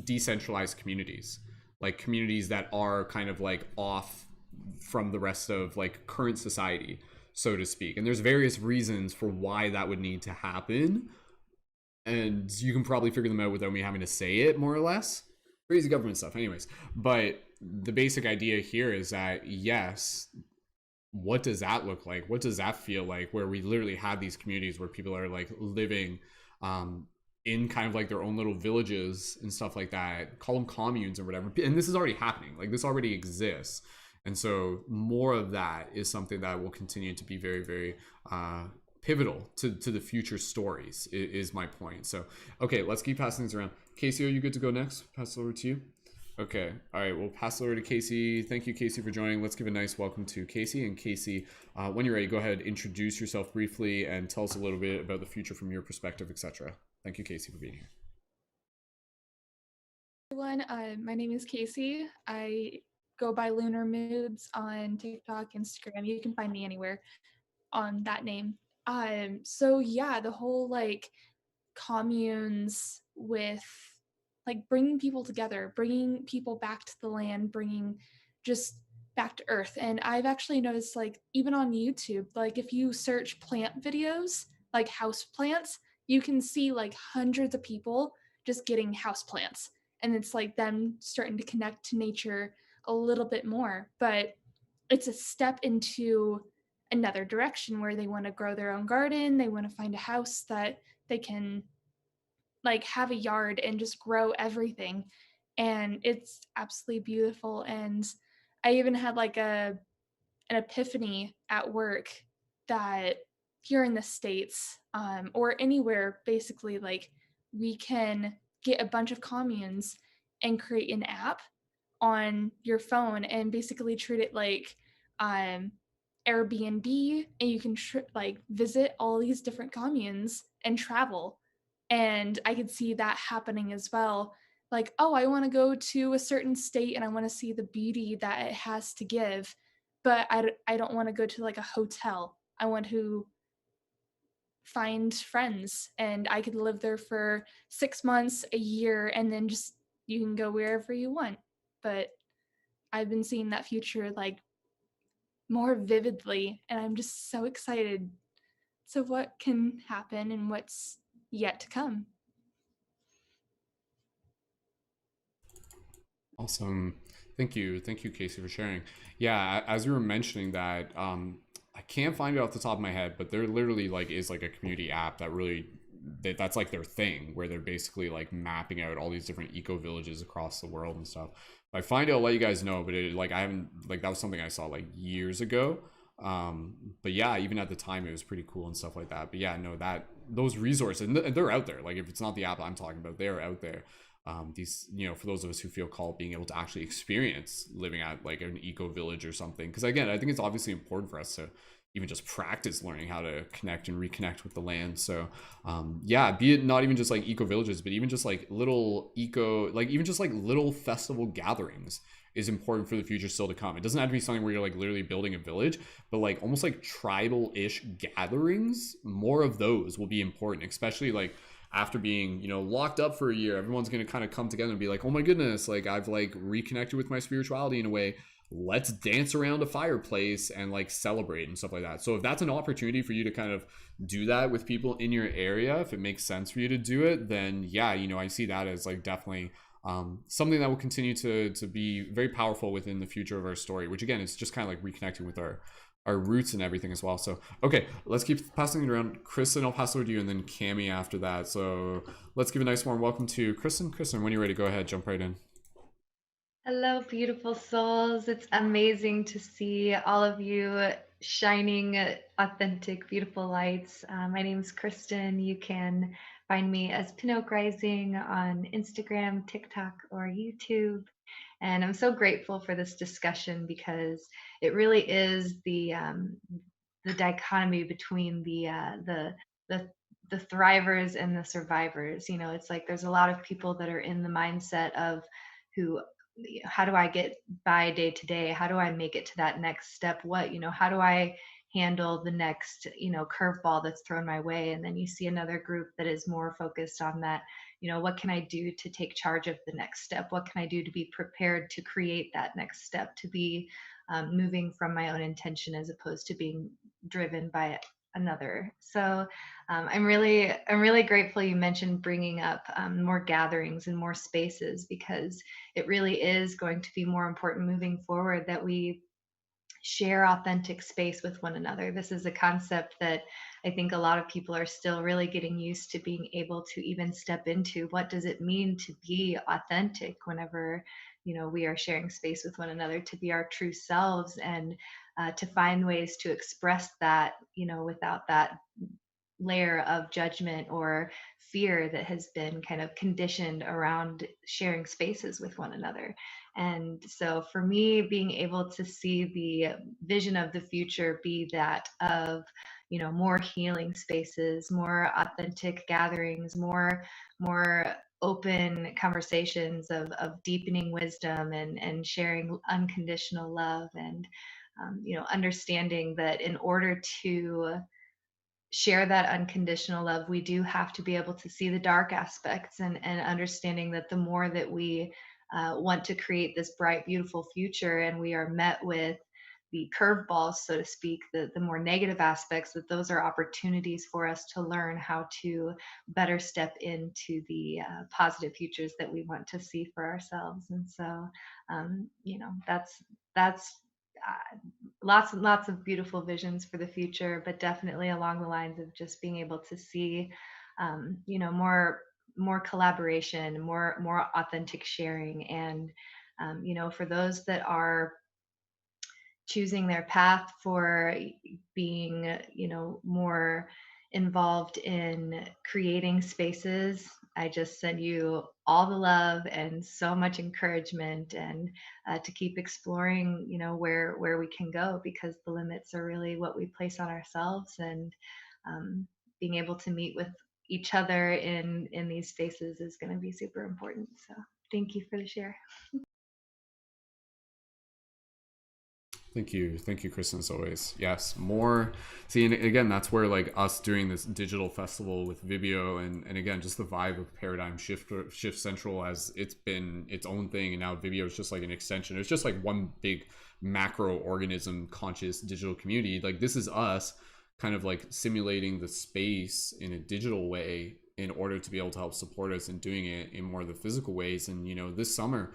decentralized communities, like communities that are kind of like off from the rest of like current society, so to speak. And there's various reasons for why that would need to happen, and you can probably figure them out without me having to say it, more or less. Crazy government stuff anyways. But the basic idea here is that, yes, what does that look like? What does that feel like, where we literally have these communities where people are like living in kind of like their own little villages and stuff like that, call them communes or whatever. And this is already happening, like this already exists. And so more of that is something that will continue to be very, very pivotal to the future stories, is my point. So, okay, let's keep passing things around. Kaci, are you good to go next? Pass it over to you. Okay, all right, we'll pass it over to Kaci. Thank you, Kaci, for joining. Let's give a nice welcome to Kaci. And Kaci, when you're ready, go ahead, introduce yourself briefly and tell us a little bit about the future from your perspective, etc. Thank you, Kaci, for being here. Everyone, my name is Kaci. I go by Lunar Moods on TikTok, Instagram. You can find me anywhere on that name. So yeah, the whole like communes with like bringing people together, bringing people back to the land, bringing just back to earth. And I've actually noticed, like, even on YouTube, like if you search plant videos, like house plants, you can see like hundreds of people just getting house plants, and it's like them starting to connect to nature a little bit more. But it's a step into another direction where they want to grow their own garden. They want to find a house that they can like have a yard and just grow everything. And it's absolutely beautiful. And I even had like an epiphany at work that here in the States, or anywhere, basically, like we can get a bunch of communes and create an app on your phone and basically treat it like Airbnb, and you can like visit all these different communes and travel. And I could see that happening as well. Like, oh, I want to go to a certain state and I want to see the beauty that it has to give, but I don't want to go to like a hotel. I want to find friends, and I could live there for 6 months, a year, and then just you can go wherever you want. But I've been seeing that future like more vividly, and I'm just so excited. So what can happen and what's yet to come? Awesome. Thank you, Kaci, for sharing. Yeah, as you were mentioning that, I can't find it off the top of my head, but there literally like is like a community app that really that's like their thing, where they're basically like mapping out all these different eco villages across the world and stuff. If I find it, I'll let you guys know. But it like I haven't like that was something I saw like years ago. But yeah, even at the time it was pretty cool and stuff like that. But yeah, no, that those resources, and they're out there. Like if it's not the app I'm talking about, they're out there. these, for those of us who feel called, being able to actually experience living at like an eco village or something. Because again, I think it's obviously important for us to even just practice learning how to connect and reconnect with the land. So yeah, be it not even just like eco villages, but even just like little eco, like even just like little festival gatherings is important for the future still to come. It doesn't have to be something where you're like literally building a village, but like almost like tribal-ish gatherings, more of those will be important, especially like after being, locked up for a year. Everyone's going to kind of come together and be like, oh my goodness, like I've like reconnected with my spirituality in a way. Let's dance around a fireplace and like celebrate and stuff like that. So if that's an opportunity for you to kind of do that with people in your area, if it makes sense for you to do it, then yeah, I see that as like definitely something that will continue to be very powerful within the future of our story, which again is just kind of like reconnecting with our roots and everything as well. So okay, let's keep passing it around. Kristen, I'll pass it over to you, and then Cami after that. So let's give a nice warm welcome to Kristen. Kristen, when you're ready, go ahead, jump right in. Hello, beautiful souls. It's amazing to see all of you shining authentic, beautiful lights. My name is Kristen. You can find me as Pinoak Rising on Instagram, TikTok, or YouTube. And I'm so grateful for this discussion because it really is the dichotomy between the the thrivers and the survivors. It's like there's a lot of people that are in the mindset of who, how do I get by day to day? How do I make it to that next step? How do I handle the next, curveball that's thrown my way? And then you see another group that is more focused on that, what can I do to take charge of the next step? What can I do to be prepared to create that next step, to be moving from my own intention as opposed to being driven by another? So I'm really grateful you mentioned bringing up more gatherings and more spaces, because it really is going to be more important moving forward that we share authentic space with one another. This is a concept that I think a lot of people are still really getting used to being able to even step into. What does it mean to be authentic whenever, we are sharing space with one another, to be our true selves, and to find ways to express that, without that layer of judgment or fear that has been kind of conditioned around sharing spaces with one another. And so for me, being able to see the vision of the future be that of, more healing spaces, more authentic gatherings, more open conversations of deepening wisdom and sharing unconditional love, and understanding that in order to share that unconditional love, we do have to be able to see the dark aspects, and understanding that the more that we want to create this bright, beautiful future, and we are met with the curveballs, so to speak, the more negative aspects, that those are opportunities for us to learn how to better step into the positive futures that we want to see for ourselves. And so, that's lots and lots of beautiful visions for the future, but definitely along the lines of just being able to see, more collaboration, more authentic sharing, and for those that are choosing their path for being, more involved in creating spaces, I just send you all the love and so much encouragement, and to keep exploring, where we can go, because the limits are really what we place on ourselves. And being able to meet with each other in these spaces is going to be super important. So thank you for the share. Thank you, Kristen, as always. Yes, more. See, and again, that's where like us doing this digital festival with Vibio, and again, just the vibe of Paradigm Shift Central, as it's been its own thing, and now Vibio is just like an extension. It's just like one big macro organism, conscious digital community. Like this is us kind of like simulating the space in a digital way in order to be able to help support us in doing it in more of the physical ways. And this summer,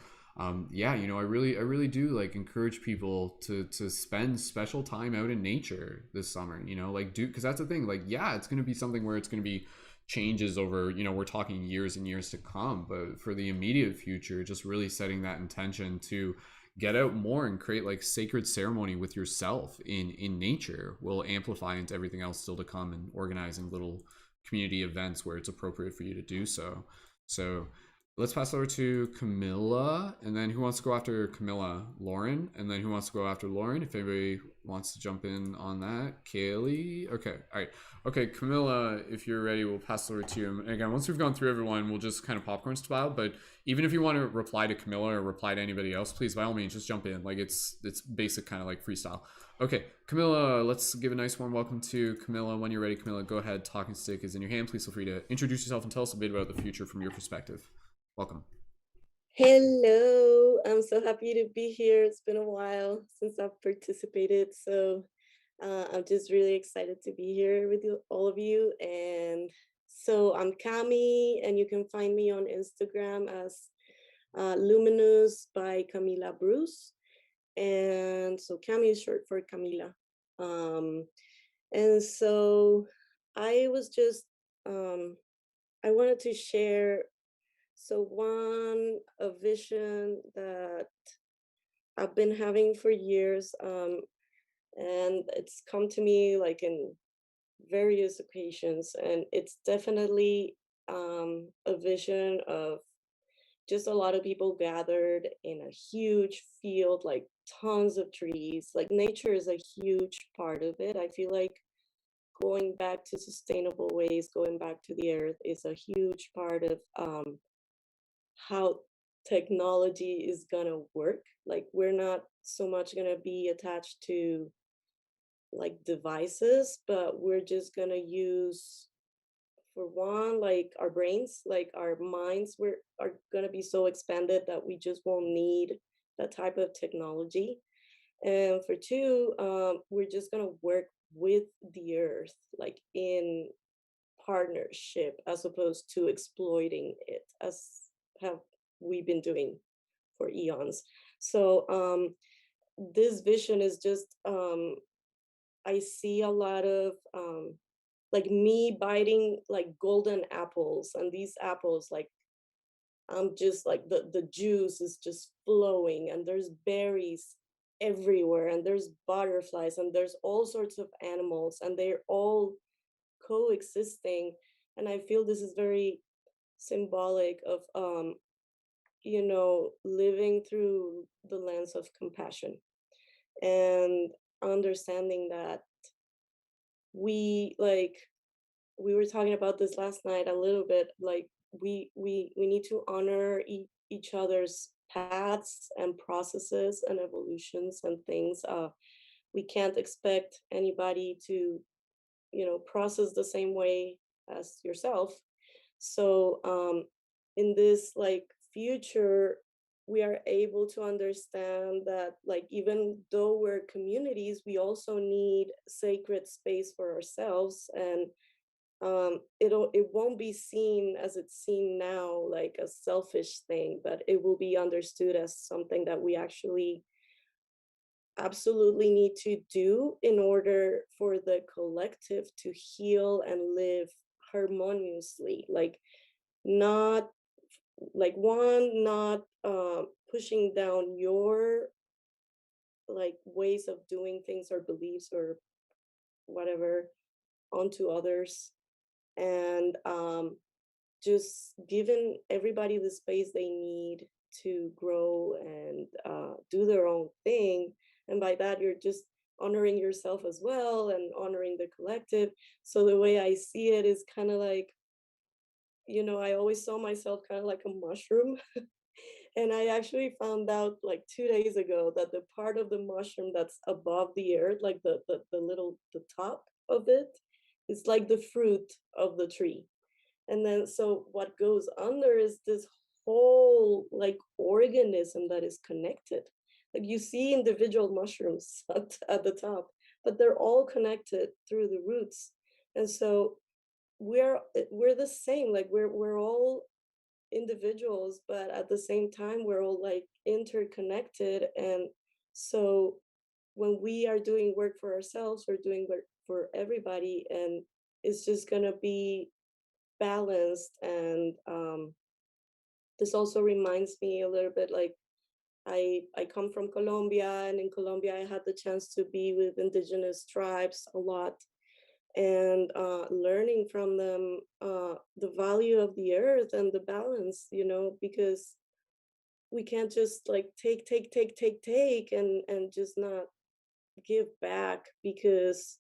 yeah, I really do like encourage people to spend special time out in nature this summer, like because that's the thing, like, yeah, it's going to be something where it's going to be changes over, we're talking years and years to come, but for the immediate future, just really setting that intention to get out more and create like sacred ceremony with yourself in nature will amplify into everything else still to come, and organizing little community events where it's appropriate for you to do so. So Let's pass over to Camilla, and then who wants to go after Camilla? Lauren, and then who wants to go after Lauren? If anybody wants to jump in on that, Kailey. Okay, all right. Okay, Camilla, if you're ready, we'll pass it over to you. And again, once we've gone through everyone, we'll just kind of popcorn style. But even if you want to reply to Camilla or reply to anybody else, please by all means just jump in. Like it's basic kind of like freestyle. Okay, Camilla, let's give a nice warm welcome to Camilla. When you're ready, Camilla, go ahead. Talking stick is in your hand. Please feel free to introduce yourself and tell us a bit about the future from your perspective. Welcome. Hello, I'm so happy to be here. It's been a while since I've participated, so I'm just really excited to be here with you, all of you. And so I'm Cami, and you can find me on Instagram as Luminous by Camila Bruce. And so Cami is short for Camila. And so I was just, I wanted to share a vision that I've been having for years, and it's come to me like in various occasions, and it's definitely a vision of just a lot of people gathered in a huge field, like tons of trees. Like nature is a huge part of it. I feel like going back to sustainable ways, going back to the earth is a huge part of how technology is gonna work. Like we're not so much gonna be attached to like devices, but we're just gonna use, for one, like our brains, like our minds are gonna be so expanded that we just won't need that type of technology. And for two, we're just gonna work with the earth, like in partnership, as opposed to exploiting it, as have we been doing for eons. So this vision is just, I see a lot of like me biting like golden apples, and these apples, like I'm just like the juice is just flowing, and there's berries everywhere, and there's butterflies, and there's all sorts of animals, and they're all coexisting. And I feel this is very symbolic of living through the lens of compassion, and understanding that we like we were talking about this last night a little bit, like we need to honor each other's paths and processes and evolutions and things. We can't expect anybody to process the same way as yourself. So in this like future, we are able to understand that, like, even though we're communities, we also need sacred space for ourselves. And it won't be seen as it's seen now, like a selfish thing, but it will be understood as something that we actually absolutely need to do in order for the collective to heal and live harmoniously. Like, not like one, not pushing down your like ways of doing things or beliefs or whatever onto others, and just giving everybody the space they need to grow and do their own thing. And by that, you're just honoring yourself as well and honoring the collective. So the way I see it is kind of like, I always saw myself kind of like a mushroom. And I actually found out like 2 days ago that the part of the mushroom that's above the earth, like the top of it, is like the fruit of the tree. And then so what goes under is this whole like organism that is connected. Like you see individual mushrooms at the top, but they're all connected through the roots. And so we're the same. Like we're all individuals, but at the same time we're all like interconnected. And so when we are doing work for ourselves, we're doing work for everybody, and it's just gonna be balanced. And this also reminds me a little bit, like I come from Colombia, and in Colombia I had the chance to be with indigenous tribes a lot. and learning from them the value of the earth and the balance, because we can't just like take and just not give back, because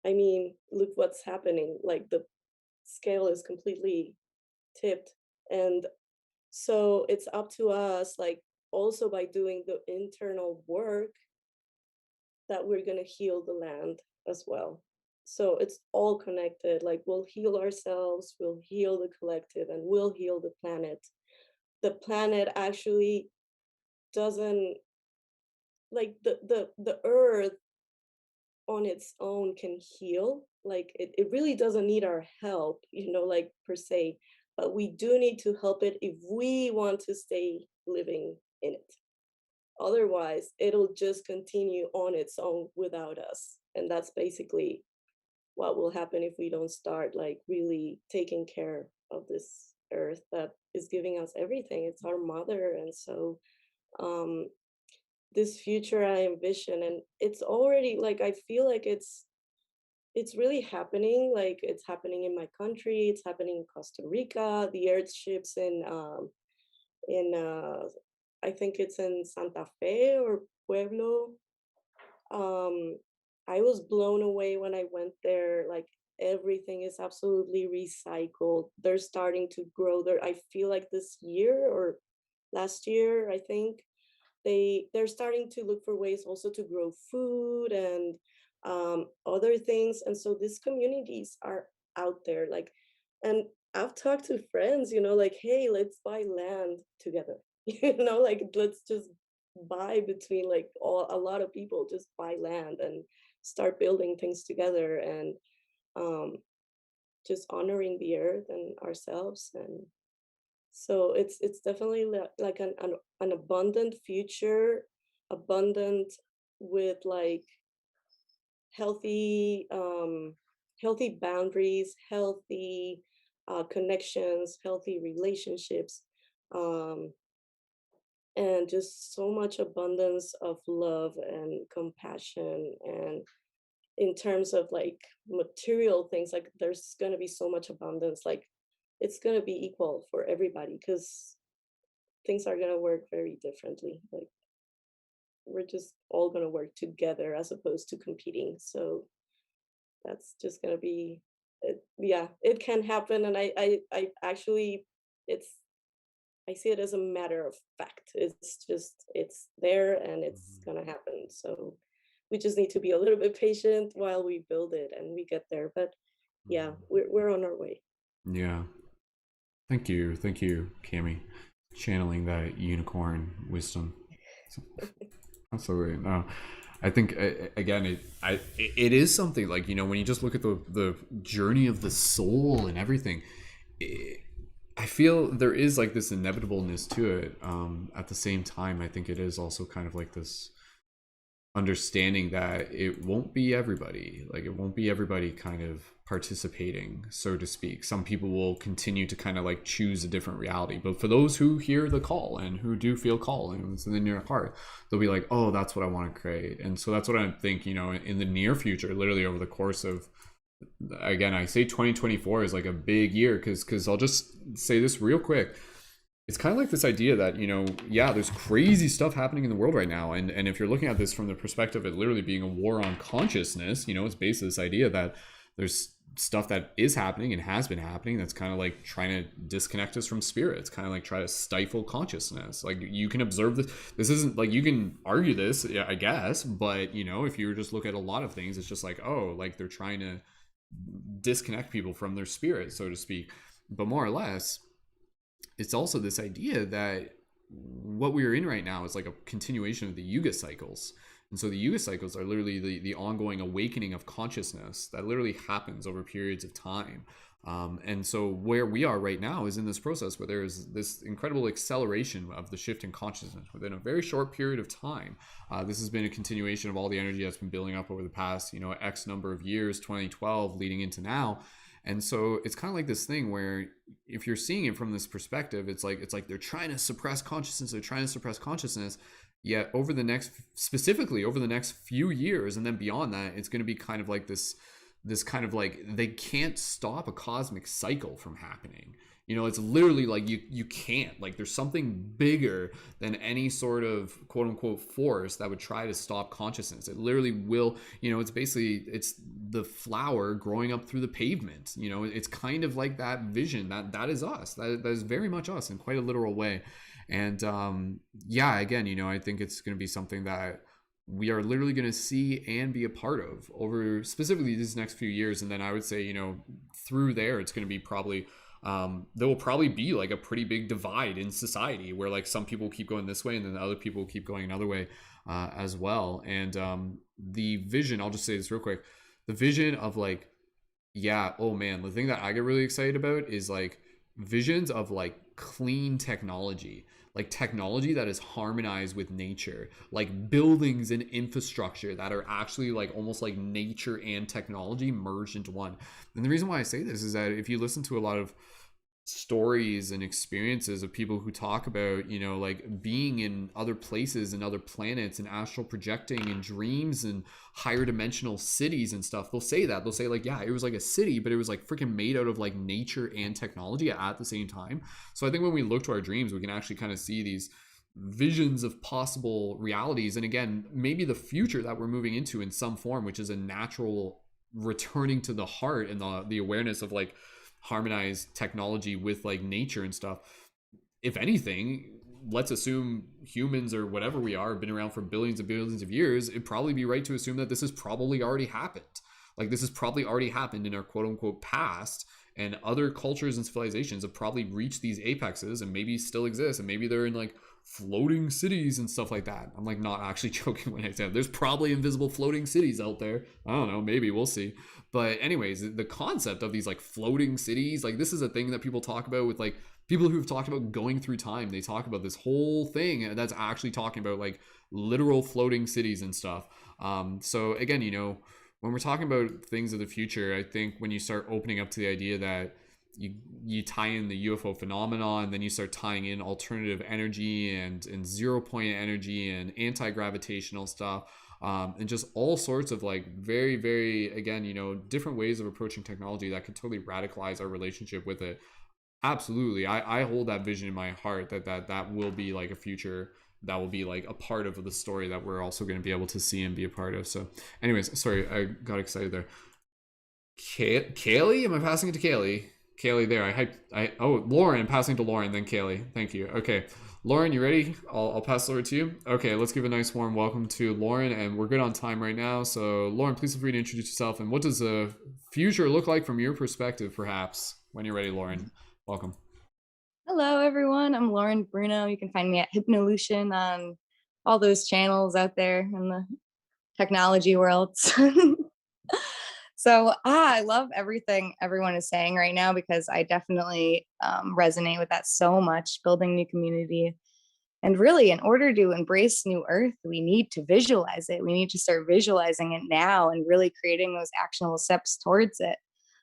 I mean, look what's happening. Like the scale is completely tipped. And so it's up to us, like also by doing the internal work, that we're going to heal the land as well. So it's all connected. Like we'll heal ourselves, we'll heal the collective, and we'll heal the planet. The planet actually doesn't, like the earth on its own can heal. Like it really doesn't need our help, like per se, but we do need to help it if we want to stay living in it. Otherwise, it'll just continue on its own without us. And that's basically what will happen if we don't start like really taking care of this earth that is giving us everything. It's our mother. And so um this future I envision, and it's already like I feel like it's really happening. Like it's happening in my country, it's happening in Costa Rica. The earth ships in I think it's in Santa Fe or Pueblo. um I was blown away when I went there. Like everything is absolutely recycled. They're starting to grow there. I feel like this year or last year, I think they're starting to look for ways also to grow food and other things. And so these communities are out there, like, and I've talked to friends, like, hey, let's buy land together. Like let's just buy between like a lot of people, just buy land and start building things together, and um, just honoring the earth and ourselves. And so it's definitely like an abundant future, abundant with like healthy healthy boundaries, healthy connections, healthy relationships, um, and just so much abundance of love and compassion. And in terms of like material things, like there's going to be so much abundance. Like it's going to be equal for everybody, because things are going to work very differently. Like we're just all going to work together as opposed to competing. So that's just going to be it. Yeah, it can happen. And I actually, it's, I see it as a matter of fact. It's just, it's there and it's going to happen. So we just need to be a little bit patient while we build it and we get there. But yeah, we're on our way. Yeah. Thank you, Cami, channeling that unicorn wisdom. Absolutely. No, I think again, it is something like, when you just look at the journey of the soul and everything. I feel there is like this inevitableness to it. At the same time, I think it is also kind of like this understanding that it won't be everybody. Like it won't be everybody kind of participating, so to speak. Some people will continue to kind of like choose a different reality, but for those who hear the call and who do feel call and it's in their heart, they'll be like, oh, that's what I want to create. And so that's what I think, in the near future, literally over the course of, again, I say 2024 is like a big year, because I'll just say this real quick. It's kind of like this idea that, yeah, there's crazy stuff happening in the world right now. And if you're looking at this from the perspective of literally being a war on consciousness, it's based on this idea that there's stuff that is happening and has been happening that's kind of like trying to disconnect us from spirit. It's kind of like try to stifle consciousness. Like you can observe this. This isn't like, you can argue this, I guess, but if you just look at a lot of things, it's just like, oh, like they're trying to disconnect people from their spirit, so to speak. But more or less, it's also this idea that what we are in right now is like a continuation of the yuga cycles. And so the yuga cycles are literally the ongoing awakening of consciousness that literally happens over periods of time. And so where we are right now is in this process where there is this incredible acceleration of the shift in consciousness within a very short period of time. This has been a continuation of all the energy that's been building up over the past, X number of years, 2012 leading into now. And so it's kind of like this thing where if you're seeing it from this perspective, it's like they're trying to suppress consciousness. Yet specifically over the next few years and then beyond that, it's going to be kind of like this this kind of like, they can't stop a cosmic cycle from happening. You know, it's literally like you can't, like, there's something bigger than any sort of quote unquote force that would try to stop consciousness. It literally will, you know, it's basically, it's the flower growing up through the pavement. You know, it's kind of like that vision that is us. That is very much us in quite a literal way. And yeah, again, you know, I think it's going to be something that we are literally going to see and be a part of over specifically these next few years. And then I would say, you know, through there, it's going to be probably, there will probably be like a pretty big divide in society where like some people keep going this way and then other people keep going another way as well. And the vision, I'll just say this real quick, the vision of like, yeah, oh man, the thing that I get really excited about is like visions of like clean technology, like technology that is harmonized with nature, like buildings and infrastructure that are actually like almost like nature and technology merged into one. And the reason why I say this is that if you listen to a lot of stories and experiences of people who talk about, you know, like being in other places and other planets and astral projecting and dreams and higher dimensional cities and stuff, they'll say like, yeah, it was like a city, but it was like freaking made out of like nature and technology at the same time. So I think when we look to our dreams, we can actually kind of see these visions of possible realities, and again, maybe the future that we're moving into in some form, which is a natural returning to the heart and the awareness of like harmonized technology with like nature and stuff. If anything, let's assume humans or whatever we are have been around for billions and billions of years. It'd probably be right to assume that this has probably already happened. Like this has probably already happened in our quote unquote past, and other cultures and civilizations have probably reached these apexes and maybe still exist, and maybe they're in like floating cities and stuff like that. I'm like not actually joking when I say there's probably invisible floating cities out there. I don't know, maybe we'll see. But anyways, the concept of these like floating cities, like this is a thing that people talk about with like people who've talked about going through time. They talk about this whole thing that's actually talking about like literal floating cities and stuff. So again, you know, when we're talking about things of the future, I think when you start opening up to the idea that you tie in the UFO phenomenon, and then you start tying in alternative energy and 0 point energy and anti-gravitational stuff, and just all sorts of like very, very, again, you know, different ways of approaching technology that can totally radicalize our relationship with it. Absolutely. I hold that vision in my heart that will be like a future that will be like a part of the story that we're also going to be able to see and be a part of. So anyways, sorry, I got excited there. Kailey? Am I passing it to Kailey? Kailey there. Oh, Lauren, passing to Lauren, then Kailey. Thank you. Okay. Lauren, you ready? I'll pass it over to you. Okay, let's give a nice warm welcome to Lauren, and we're good on time right now. So Lauren, please feel free to introduce yourself, and what does the future look like from your perspective, perhaps? When you're ready, Lauren. Welcome. Hello, everyone. I'm Lauren Bruno. You can find me at Hypnolution on all those channels out there in the technology world. So I love everything everyone is saying right now, because I definitely resonate with that so much, building new community. And really, in order to embrace New Earth, we need to visualize it. We need to start visualizing it now and really creating those actionable steps towards it.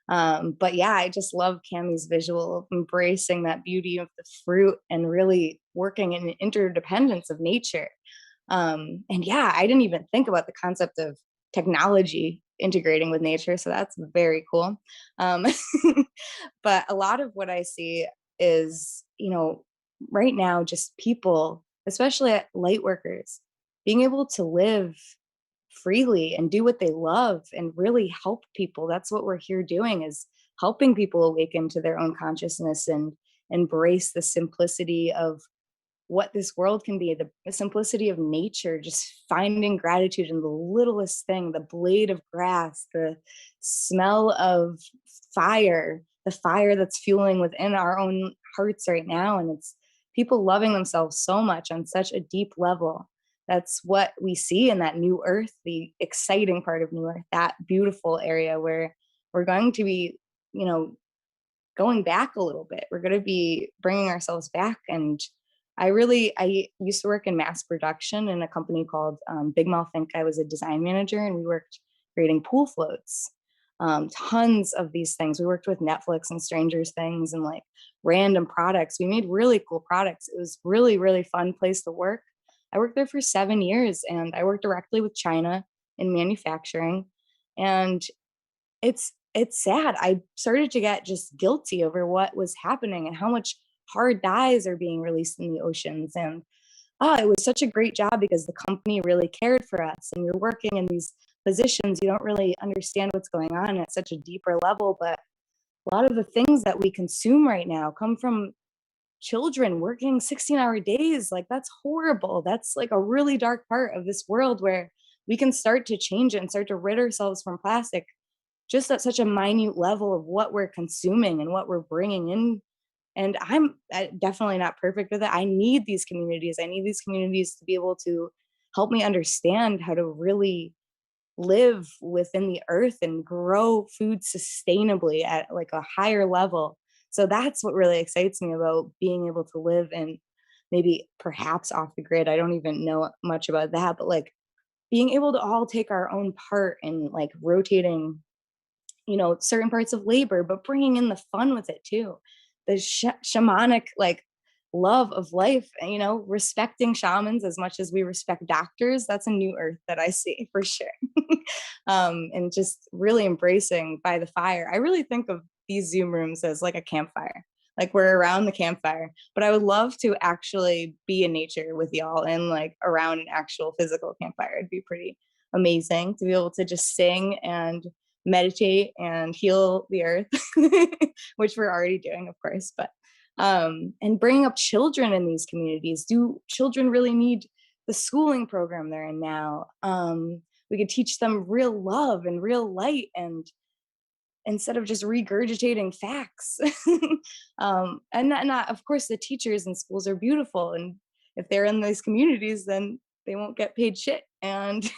But yeah, I just love Cami's visual of embracing that beauty of the fruit and really working in interdependence of nature. And yeah, I didn't even think about the concept of technology integrating with nature, so that's very cool. Um, but a lot of what I see is, you know, right now, just people, especially light workers, being able to live freely and do what they love and really help people. That's what we're here doing, is helping people awaken to their own consciousness and embrace the simplicity of what this world can be, the simplicity of nature, just finding gratitude in the littlest thing, the blade of grass, the smell of fire, the fire that's fueling within our own hearts right now. And it's people loving themselves so much on such a deep level. That's what we see in that new earth, the exciting part of new earth, that beautiful area where we're going to be, you know, going back a little bit. We're going to be bringing ourselves back. And I used to work in mass production in a company called Big Mouth Inc. I was a design manager, and we worked creating pool floats, tons of these things. We worked with Netflix and Stranger Things and like random products. We made really cool products. It was really, really fun place to work. I worked there for 7 years, and I worked directly with China in manufacturing. And it's sad. I started to get just guilty over what was happening and how much hard dyes are being released in the oceans. And it was such a great job because the company really cared for us. And you're working in these positions, you don't really understand what's going on at such a deeper level. But a lot of the things that we consume right now come from children working 16-hour days. Like, that's horrible. That's like a really dark part of this world where we can start to change it and start to rid ourselves from plastic just at such a minute level of what we're consuming and what we're bringing in. And I'm definitely not perfect with it. I need these communities. I need these communities to be able to help me understand how to really live within the earth and grow food sustainably at like a higher level. So that's what really excites me about being able to live in, maybe perhaps off the grid. I don't even know much about that, but like being able to all take our own part in like rotating, certain parts of labor, but bringing in the fun with it too. The shamanic like love of life, respecting shamans as much as we respect doctors. That's a new earth that I see for sure. And just really embracing by the fire. I really think of these Zoom rooms as like a campfire. Like, we're around the campfire, but I would love to actually be in nature with y'all and like around an actual physical campfire. It'd be pretty amazing to be able to just sing and meditate and heal the earth, which we're already doing, of course, but and bringing up children in these communities. Do children really need the schooling program they're in now? We could teach them real love and real light, and instead of just regurgitating facts. And not, of course, the teachers in schools are beautiful, and if they're in these communities, then they won't get paid shit. And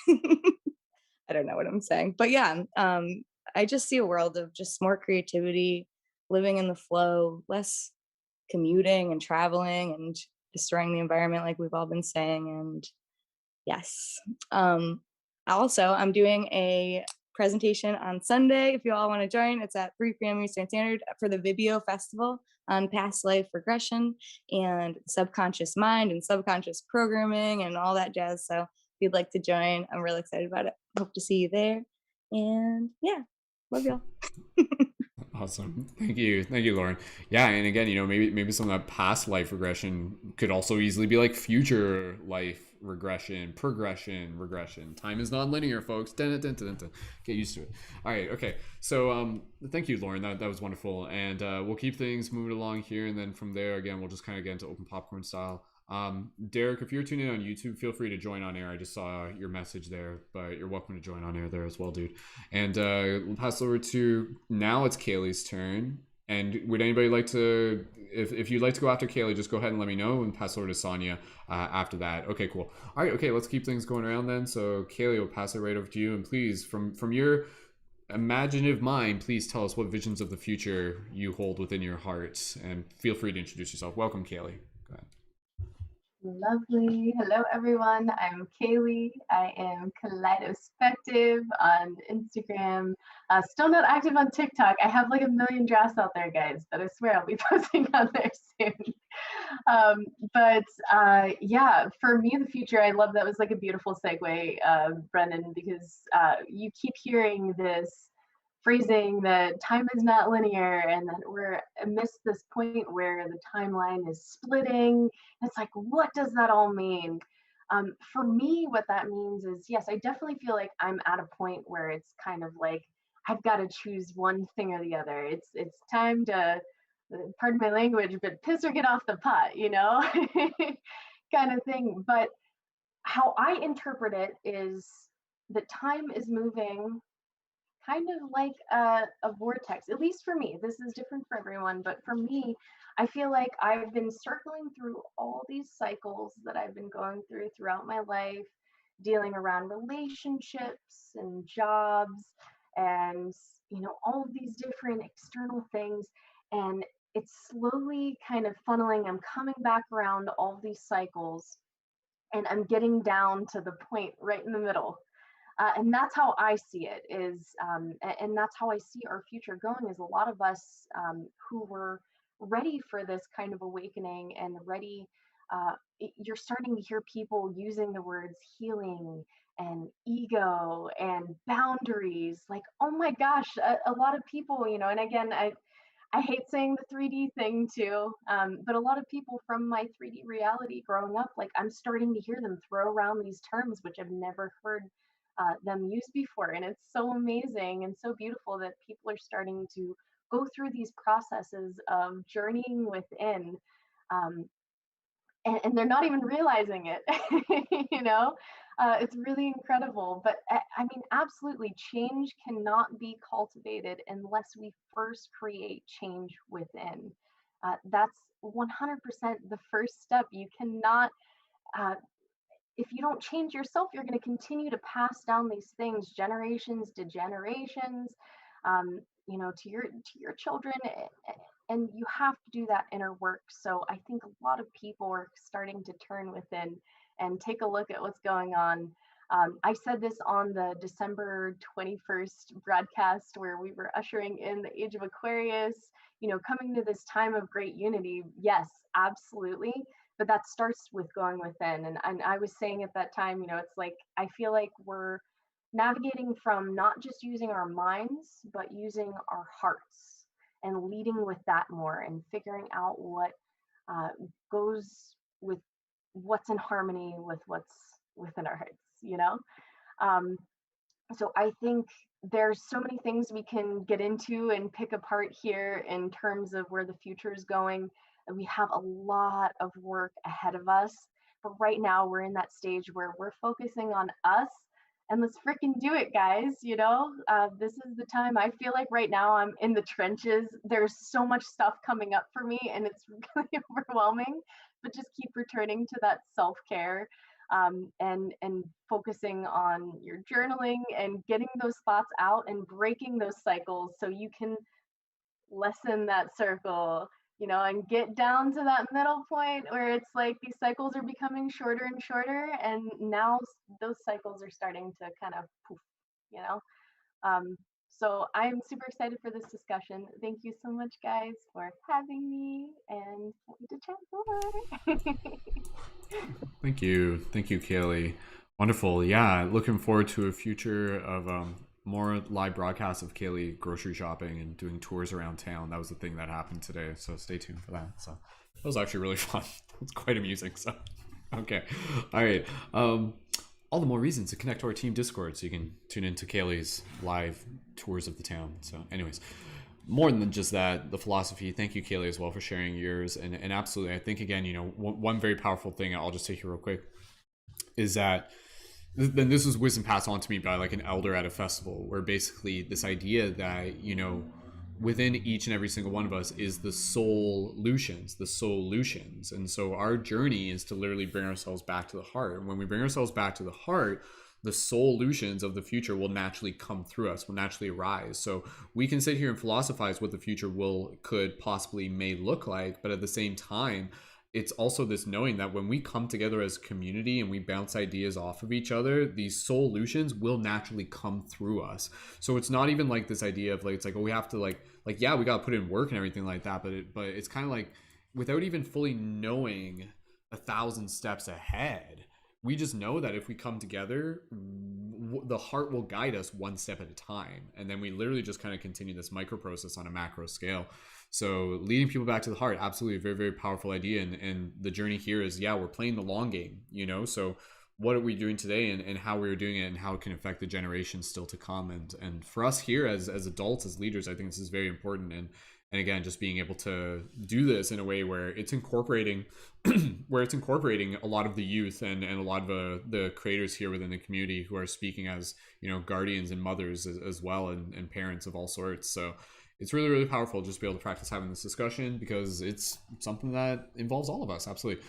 I don't know what I'm saying, but yeah, I just see a world of just more creativity, living in the flow, less commuting and traveling and destroying the environment like we've all been saying. And yes, also I'm doing a presentation on Sunday if you all want to join. It's at 3 p.m. Eastern Standard for the Vibio Festival on past life regression and subconscious mind and subconscious programming and all that jazz. So if you'd like to join, I'm really excited about it. Hope to see you there. And yeah, love y'all. Awesome. Thank you, Lauren. Yeah, and again, maybe some of that past life regression could also easily be like future life regression, progression, regression. Time is non-linear, folks. Dun, dun, dun, dun, dun. Get used to it. All right, okay. So thank you, Lauren. That was wonderful. And we'll keep things moving along here, and then from there, again, we'll just kind of get into open popcorn style. Derek, if you're tuning in on YouTube, feel free to join on air. I just saw your message there, but you're welcome to join on air there as well, dude. And we'll pass over to, now it's Kailey's turn. And would anybody like to, if you'd like to go after Kailey, just go ahead and let me know, and pass over to Sonya after that. Okay, cool. All right, okay, let's keep things going around then. So Kailey, will pass it right over to you, and please, from your imaginative mind, please tell us what visions of the future you hold within your heart, and feel free to introduce yourself. Welcome, Kailey. Go ahead. Lovely. Hello, everyone. I'm Kailey. I am Kaleidospective on Instagram. Still not active on TikTok. I have like 1 million drafts out there, guys, but I swear I'll be posting on there soon. Yeah, for me in the future, I love that was like a beautiful segue, Brendon, because you keep hearing this phrasing that time is not linear and that we're amidst this point where the timeline is splitting. It's like, what does that all mean? For me, what that means is, yes, I definitely feel like I'm at a point where it's kind of like I've got to choose one thing or the other. It's time to, pardon my language, but piss or get off the pot, kind of thing. But how I interpret it is that time is moving kind of like a vortex, at least for me. This is different for everyone, but for me, I feel like I've been circling through all these cycles that I've been going through throughout my life, dealing around relationships and jobs and, all of these different external things. And it's slowly kind of funneling. I'm coming back around all these cycles, and I'm getting down to the point right in the middle. And that's how I see it is, and that's how I see our future going, is a lot of us who were ready for this kind of awakening and ready, you're starting to hear people using the words healing and ego and boundaries. Like, oh my gosh, a lot of people, and again, I hate saying the 3D thing too, but a lot of people from my 3D reality growing up, like I'm starting to hear them throw around these terms, which I've never heard them use before. And it's so amazing and so beautiful that people are starting to go through these processes of journeying within. Um, and they're not even realizing it. It's really incredible. But I mean, absolutely, change cannot be cultivated unless we first create change within. That's 100% the first step. You cannot, if you don't change yourself, you're going to continue to pass down these things generations to generations, to your children, and you have to do that inner work. So I think a lot of people are starting to turn within and take a look at what's going on. I said this on the December 21st broadcast where we were ushering in the age of Aquarius, coming to this time of great unity. Yes, absolutely. But that starts with going within. And I was saying at that time, it's like, I feel like we're navigating from not just using our minds, but using our hearts and leading with that more and figuring out what goes with what's in harmony with what's within our hearts. So I think there's so many things we can get into and pick apart here in terms of where the future is going. And we have a lot of work ahead of us. But right now we're in that stage where we're focusing on us, and let's freaking do it, guys. This is the time. I feel like right now I'm in the trenches. There's so much stuff coming up for me and it's really overwhelming, but just keep returning to that self-care. And focusing on your journaling and getting those thoughts out and breaking those cycles so you can lessen that circle, and get down to that middle point where it's like these cycles are becoming shorter and shorter, and now those cycles are starting to kind of poof. So I'm super excited for this discussion. Thank you so much, guys, for having me and to chat more. Thank you, Kailey. Wonderful. Yeah, looking forward to a future of more live broadcasts of Kailey grocery shopping and doing tours around town. That was the thing that happened today, so stay tuned for that. So that was actually really fun. It's quite amusing. So okay, all right. All the more reasons to connect to our team Discord so you can tune into Kailey's live tours of the town. So anyways, more than just that, the philosophy. Thank you, Kailey, as well, for sharing yours. And absolutely, I think, again, one very powerful thing I'll just say here real quick is that then this was wisdom passed on to me by like an elder at a festival, where basically this idea that, within each and every single one of us is the solutions. And so our journey is to literally bring ourselves back to the heart. And when we bring ourselves back to the heart, the solutions of the future will naturally come through us, will naturally arise. So we can sit here and philosophize what the future could possibly may look like, but at the same time, it's also this knowing that when we come together as a community and we bounce ideas off of each other, these solutions will naturally come through us. So it's not even like this idea of like, it's like, oh, we have to like, yeah, we got to put in work and everything like that. But it's kind of like, without even fully knowing 1,000 steps ahead, we just know that if we come together, the heart will guide us one step at a time. And then we literally just kind of continue this micro process on a macro scale. So leading people back to the heart, absolutely a very, very powerful idea. And the journey here is, yeah, we're playing the long game, so what are we doing today and how we're doing it and how it can affect the generations still to come. And for us here as adults, as leaders, I think this is very important. And again, just being able to do this in a way where it's incorporating a lot of the youth and a lot of the creators here within the community who are speaking as, guardians and mothers as well, and parents of all sorts. So it's really, really powerful just to be able to practice having this discussion, because it's something that involves all of us. Absolutely.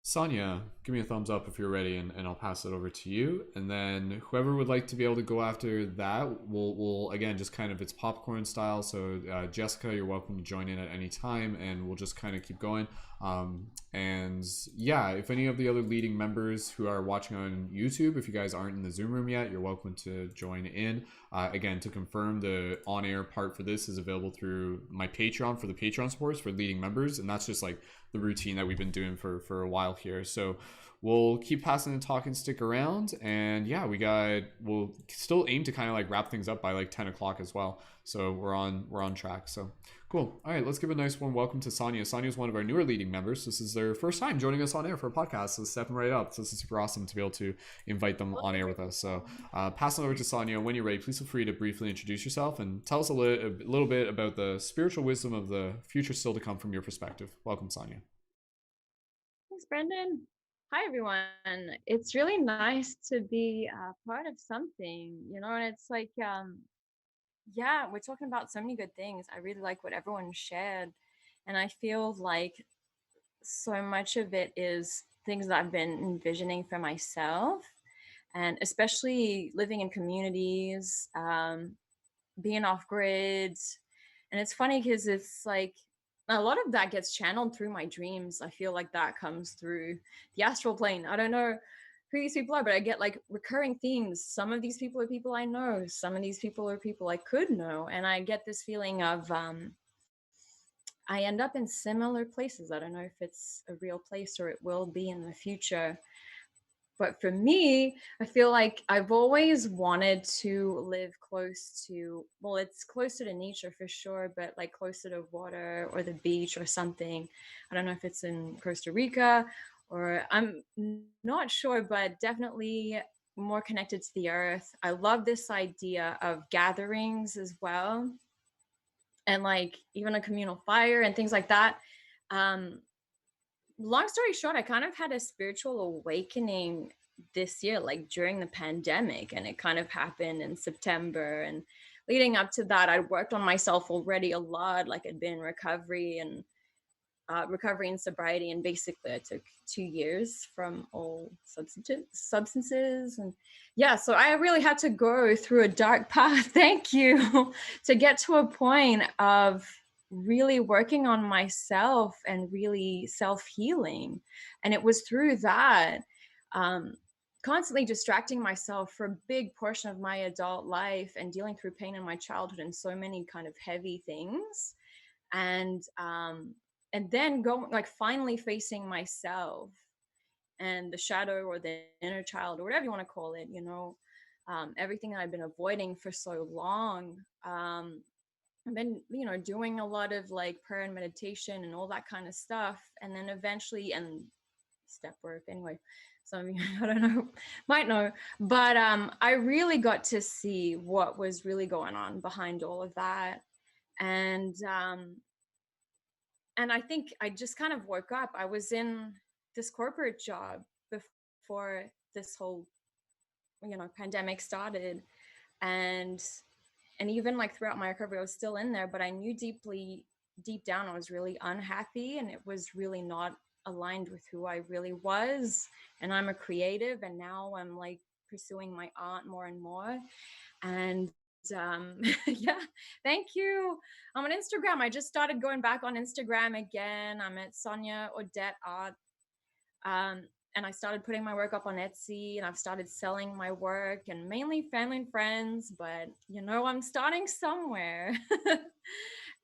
Sonya, give me a thumbs up if you're ready, and I'll pass it over to you. And then whoever would like to be able to go after that, we'll again, just kind of, it's popcorn style. So Jessica, you're welcome to join in at any time, and we'll just kind of keep going. And yeah, if any of the other leading members who are watching on YouTube, if you guys aren't in the Zoom room yet, you're welcome to join in. Again, to confirm, the on-air part for this is available through my Patreon for the Patreon supporters for leading members, and that's just like the routine that we've been doing for a while here. So we'll keep passing the talk and stick around. And yeah, we'll still aim to kind of like wrap things up by like 10 o'clock as well. So we're on track. So cool. All right, let's give a nice warm welcome to Sonya. Sonya is one of our newer leading members. This is their first time joining us on air for a podcast, so stepping right up. So this is super awesome to be able to invite them on air with us. So passing over to Sonya. When you're ready, please feel free to briefly introduce yourself and tell us a little bit about the spiritual wisdom of the future still to come from your perspective. Welcome, Sonya. Thanks, Brendon. Hi, everyone. It's really nice to be part of something, and it's like, yeah, we're talking about so many good things. I really like what everyone shared. And I feel like so much of it is things that I've been envisioning for myself, and especially living in communities, being off grid. And it's funny because it's like a lot of that gets channeled through my dreams. I feel like that comes through the astral plane. I don't know who these people are, but I get like recurring themes. Some of these people are people I know. Some of these people are people I could know. And I get this feeling of I end up in similar places. I don't know if it's a real place or it will be in the future. But for me, I feel like I've always wanted to live close to, well, it's closer to nature for sure, but like closer to water or the beach or something. I don't know if it's in Costa Rica or I'm not sure, but definitely more connected to the earth. I love this idea of gatherings as well. And like even a communal fire and things like that. Long story short, I kind of had a spiritual awakening this year, like during the pandemic, and it kind of happened in September. And leading up to that, I'd worked on myself already a lot, like I'd been in recovery and sobriety, and basically I took 2 years from all substances. And yeah, so I really had to go through a dark path, thank you, to get to a point of really working on myself and really self-healing. And it was through that, constantly distracting myself for a big portion of my adult life and dealing through pain in my childhood and so many kind of heavy things. And then going, like, finally facing myself and the shadow or the inner child or whatever you want to call it, everything that I've been avoiding for so long. I've been, doing a lot of like prayer and meditation and all that kind of stuff. And then eventually, and step work anyway. Some of you, I don't know, might know, but I really got to see what was really going on behind all of that. And I think I just kind of woke up. I was in this corporate job before this whole, pandemic started. And even like throughout my recovery, I was still in there, but I knew deep down, I was really unhappy, and it was really not aligned with who I really was. And I'm a creative, and now I'm like pursuing my art more and more. And yeah, thank you. I'm on Instagram. I just started going back on Instagram again. I'm at Sonya Odette Art. And I started putting my work up on Etsy, and I've started selling my work, and mainly family and friends, but I'm starting somewhere.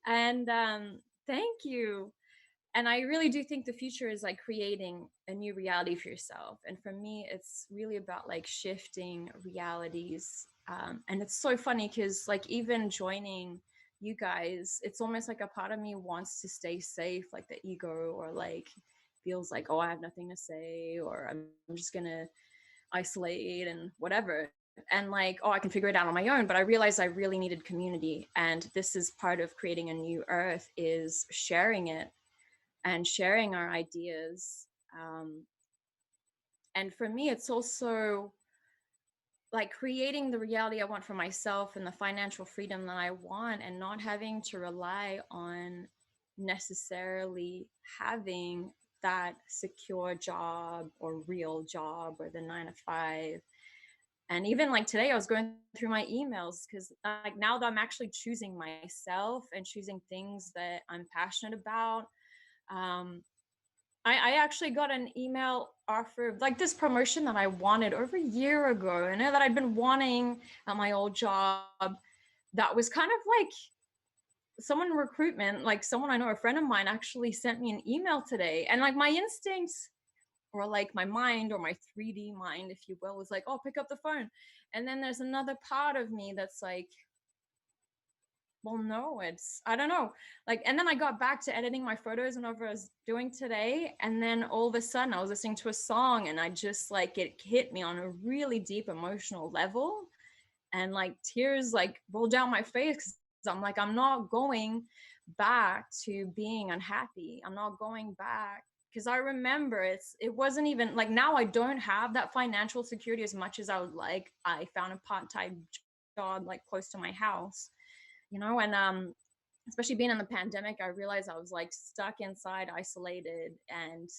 And thank you. And I really do think the future is like creating a new reality for yourself. And for me, it's really about like shifting realities. And it's so funny because like even joining you guys, it's almost like a part of me wants to stay safe, like the ego, or like feels like, oh, I have nothing to say, or I'm just gonna isolate and whatever. And like, oh, I can figure it out on my own. But I realized I really needed community. And this is part of creating a new earth, is sharing it and sharing our ideas. And for me, it's also like creating the reality I want for myself and the financial freedom that I want, and not having to rely on necessarily having that secure job or real job or the 9 to 5. And even like today, I was going through my emails because like now that I'm actually choosing myself and choosing things that I'm passionate about, I actually got an email offer, like this promotion that I wanted over a year ago, and that I'd been wanting at my old job. That was kind of like someone in recruitment, like someone I know, a friend of mine, actually sent me an email today. And like my instincts or like my mind, or my 3D mind, if you will, was like, oh, pick up the phone. And then there's another part of me that's like, well, no, it's, I don't know. Like, and then I got back to editing my photos and whatever I was doing today. And then all of a sudden I was listening to a song, and I just like, it hit me on a really deep emotional level. And like tears like rolled down my face, because I'm like, I'm not going back to being unhappy. I'm not going back, because I remember it wasn't even like, now I don't have that financial security as much as I would like. I found a part-time job like close to my house, you know, and especially being in the pandemic, I realized I was like stuck inside, isolated, and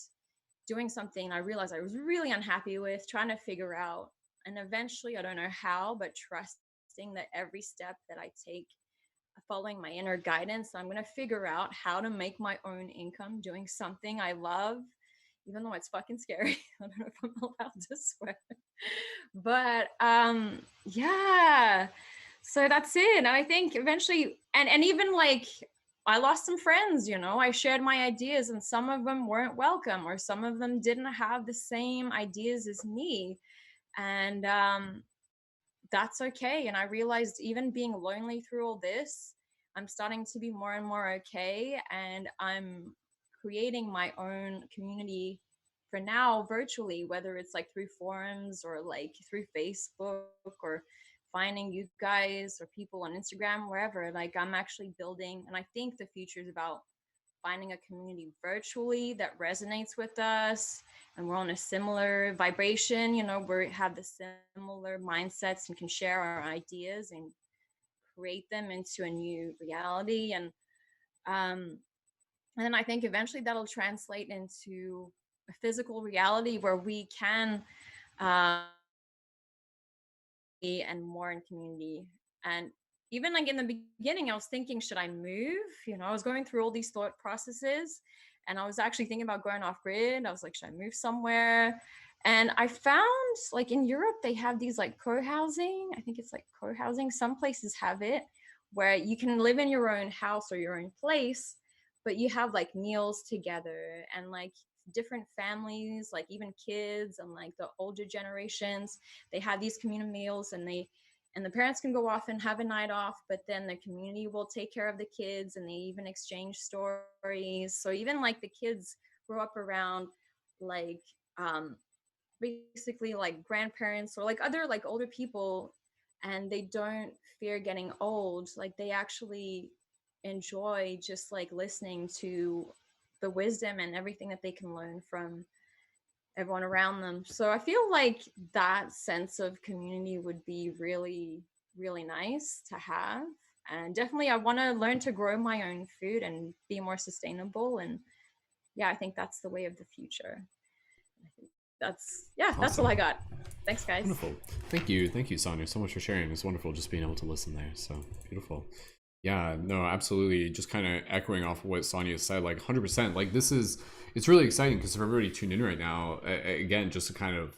doing something I realized I was really unhappy with, trying to figure out. And eventually, I don't know how, but trusting that every step that I take, following my inner guidance, I'm going to figure out how to make my own income doing something I love, even though it's fucking scary. I don't know if I'm allowed to swear. But yeah. So that's it. And I think eventually, and even like, I lost some friends, you know, I shared my ideas and some of them weren't welcome, or some of them didn't have the same ideas as me. And that's okay. And I realized even being lonely through all this, I'm starting to be more and more okay. And I'm creating my own community for now virtually, whether it's like through forums or like through Facebook, or finding you guys or people on Instagram, wherever. Like, I'm actually building, and I think the future is about finding a community virtually that resonates with us, and we're on a similar vibration, you know, we have the similar mindsets and can share our ideas and create them into a new reality. And then I think eventually that'll translate into a physical reality where we can be and more in community. And even like in the beginning, I was thinking, should I move? You know, I was going through all these thought processes, and I was actually thinking about going off grid. I was like, should I move somewhere? And I found like in Europe, they have these like co-housing. I think it's like co-housing. Some places have it where you can live in your own house or your own place, but you have like meals together, and like different families, like even kids and like the older generations, they have these communal meals, and the parents can go off and have a night off, but then the community will take care of the kids, and they even exchange stories. So even like the kids grow up around like basically like grandparents or like other like older people, and they don't fear getting old. Like, they actually enjoy just like listening to the wisdom and everything that they can learn from everyone around them. So I feel like that sense of community would be really, really nice to have. And definitely I want to learn to grow my own food and be more sustainable. And yeah, I think that's the way of the future. That's all I got. Thanks, guys. Wonderful. Thank you, Sonya, so much for sharing. It's wonderful just being able to listen there. So beautiful. Yeah, no, absolutely. Just kind of echoing off of what Sonya said, like 100%. Like, it's really exciting, because for everybody tuned in right now, again, just to kind of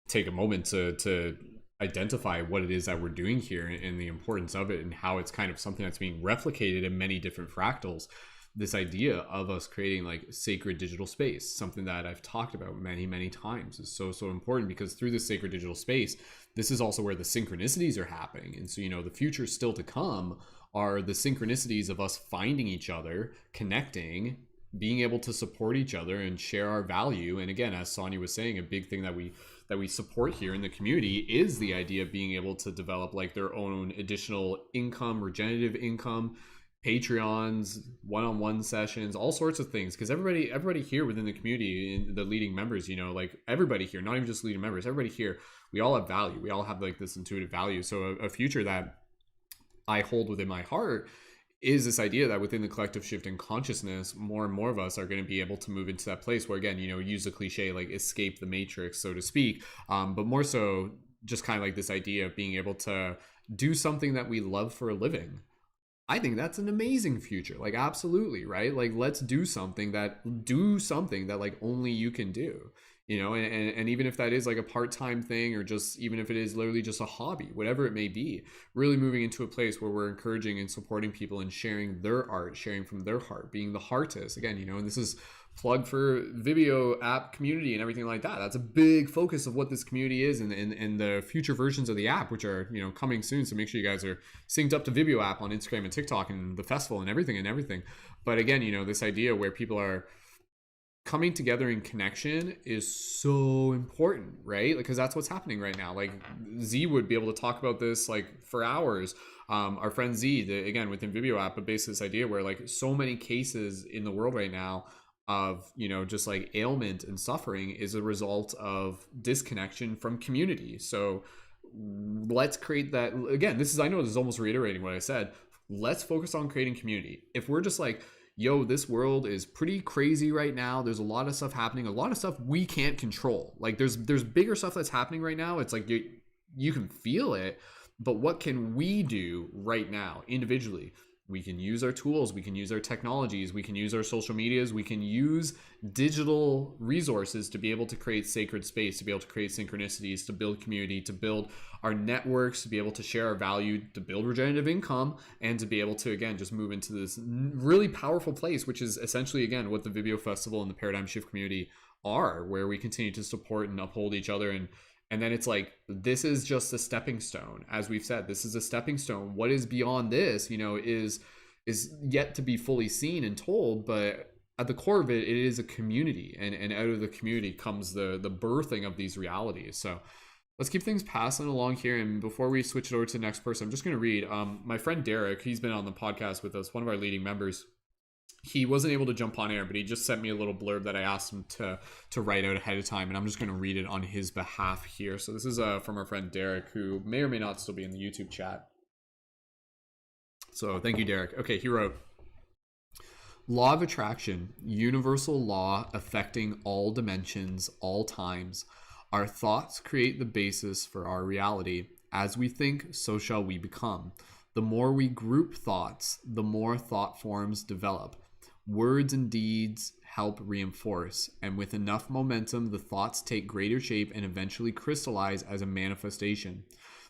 take a moment to identify what it is that we're doing here and the importance of it, and how it's kind of something that's being replicated in many different fractals. This idea of us creating like sacred digital space, something that I've talked about many times, is so important, because through this sacred digital space, this is also where the synchronicities are happening. And so, you know, the future still to come are the synchronicities of us finding each other, connecting, being able to support each other and share our value. And again, as Sonya was saying, a big thing that we support here in the community is the idea of being able to develop like their own additional income, regenerative income, Patreons, one-on-one sessions, all sorts of things. Because everybody here within the community, in the leading members, you know, like everybody here, not even just leading members, everybody here, we all have value. We all have like this intuitive value. So a future that I hold within my heart is this idea that within the collective shift in consciousness, more and more of us are going to be able to move into that place where, again, you know, use the cliche, like escape the matrix, so to speak. But more so just kind of like this idea of being able to do something that we love for a living. I think that's an amazing future. Like, absolutely, right? Like, let's do something that like only you can do, you know, and even if that is like a part-time thing, or just even if it is literally just a hobby, whatever it may be, really moving into a place where we're encouraging and supporting people and sharing their art, sharing from their heart, being the heartist again, you know. And this is plug for Vimeo app community and everything like that. That's a big focus of what this community is, and the future versions of the app, which are, you know, coming soon. So make sure you guys are synced up to Vimeo app on Instagram and TikTok and the festival and everything. But again, you know, this idea where people are coming together in connection is so important, right? Because that's what's happening right now. Like Z would be able to talk about this like for hours. Our friend Z, again within Vimeo app, but basically this idea where like so many cases in the world right now of, you know, just like ailment and suffering is a result of disconnection from community. So let's create that. Again, this is, I know this is almost reiterating what I said. Let's focus on creating community. If we're just like, yo, this world is pretty crazy right now, there's a lot of stuff happening, a lot of stuff we can't control. Like there's bigger stuff that's happening right now. It's like you can feel it, but what can we do right now individually? We can use our tools, we can use our technologies, we can use our social medias, we can use digital resources to be able to create sacred space, to be able to create synchronicities, to build community, to build our networks, to be able to share our value, to build regenerative income, and to be able to, again, just move into this really powerful place, which is essentially, again, what the Vimeo Festival and the Paradigm Shift community are, where we continue to support and uphold each other. And then it's like, this is just a stepping stone. As we've said, this is a stepping stone. What is beyond this, you know, is yet to be fully seen and told, but at the core of it, it is a community. And out of the community comes the birthing of these realities. So let's keep things passing along here. And before we switch it over to the next person, I'm just going to read my friend Derek. He's been on the podcast with us, one of our leading members. He wasn't able to jump on air, but he just sent me a little blurb that I asked him to write out ahead of time, and I'm just going to read it on his behalf here. So this is from our friend Derek, who may or may not still be in the YouTube chat. So thank you, Derek. Okay, he wrote, law of attraction, universal law affecting all dimensions, all times. Our thoughts create the basis for our reality. As we think, so shall we become. The more we group thoughts, the more thought forms develop. Words and deeds help reinforce, and with enough momentum, the thoughts take greater shape and eventually crystallize as a manifestation.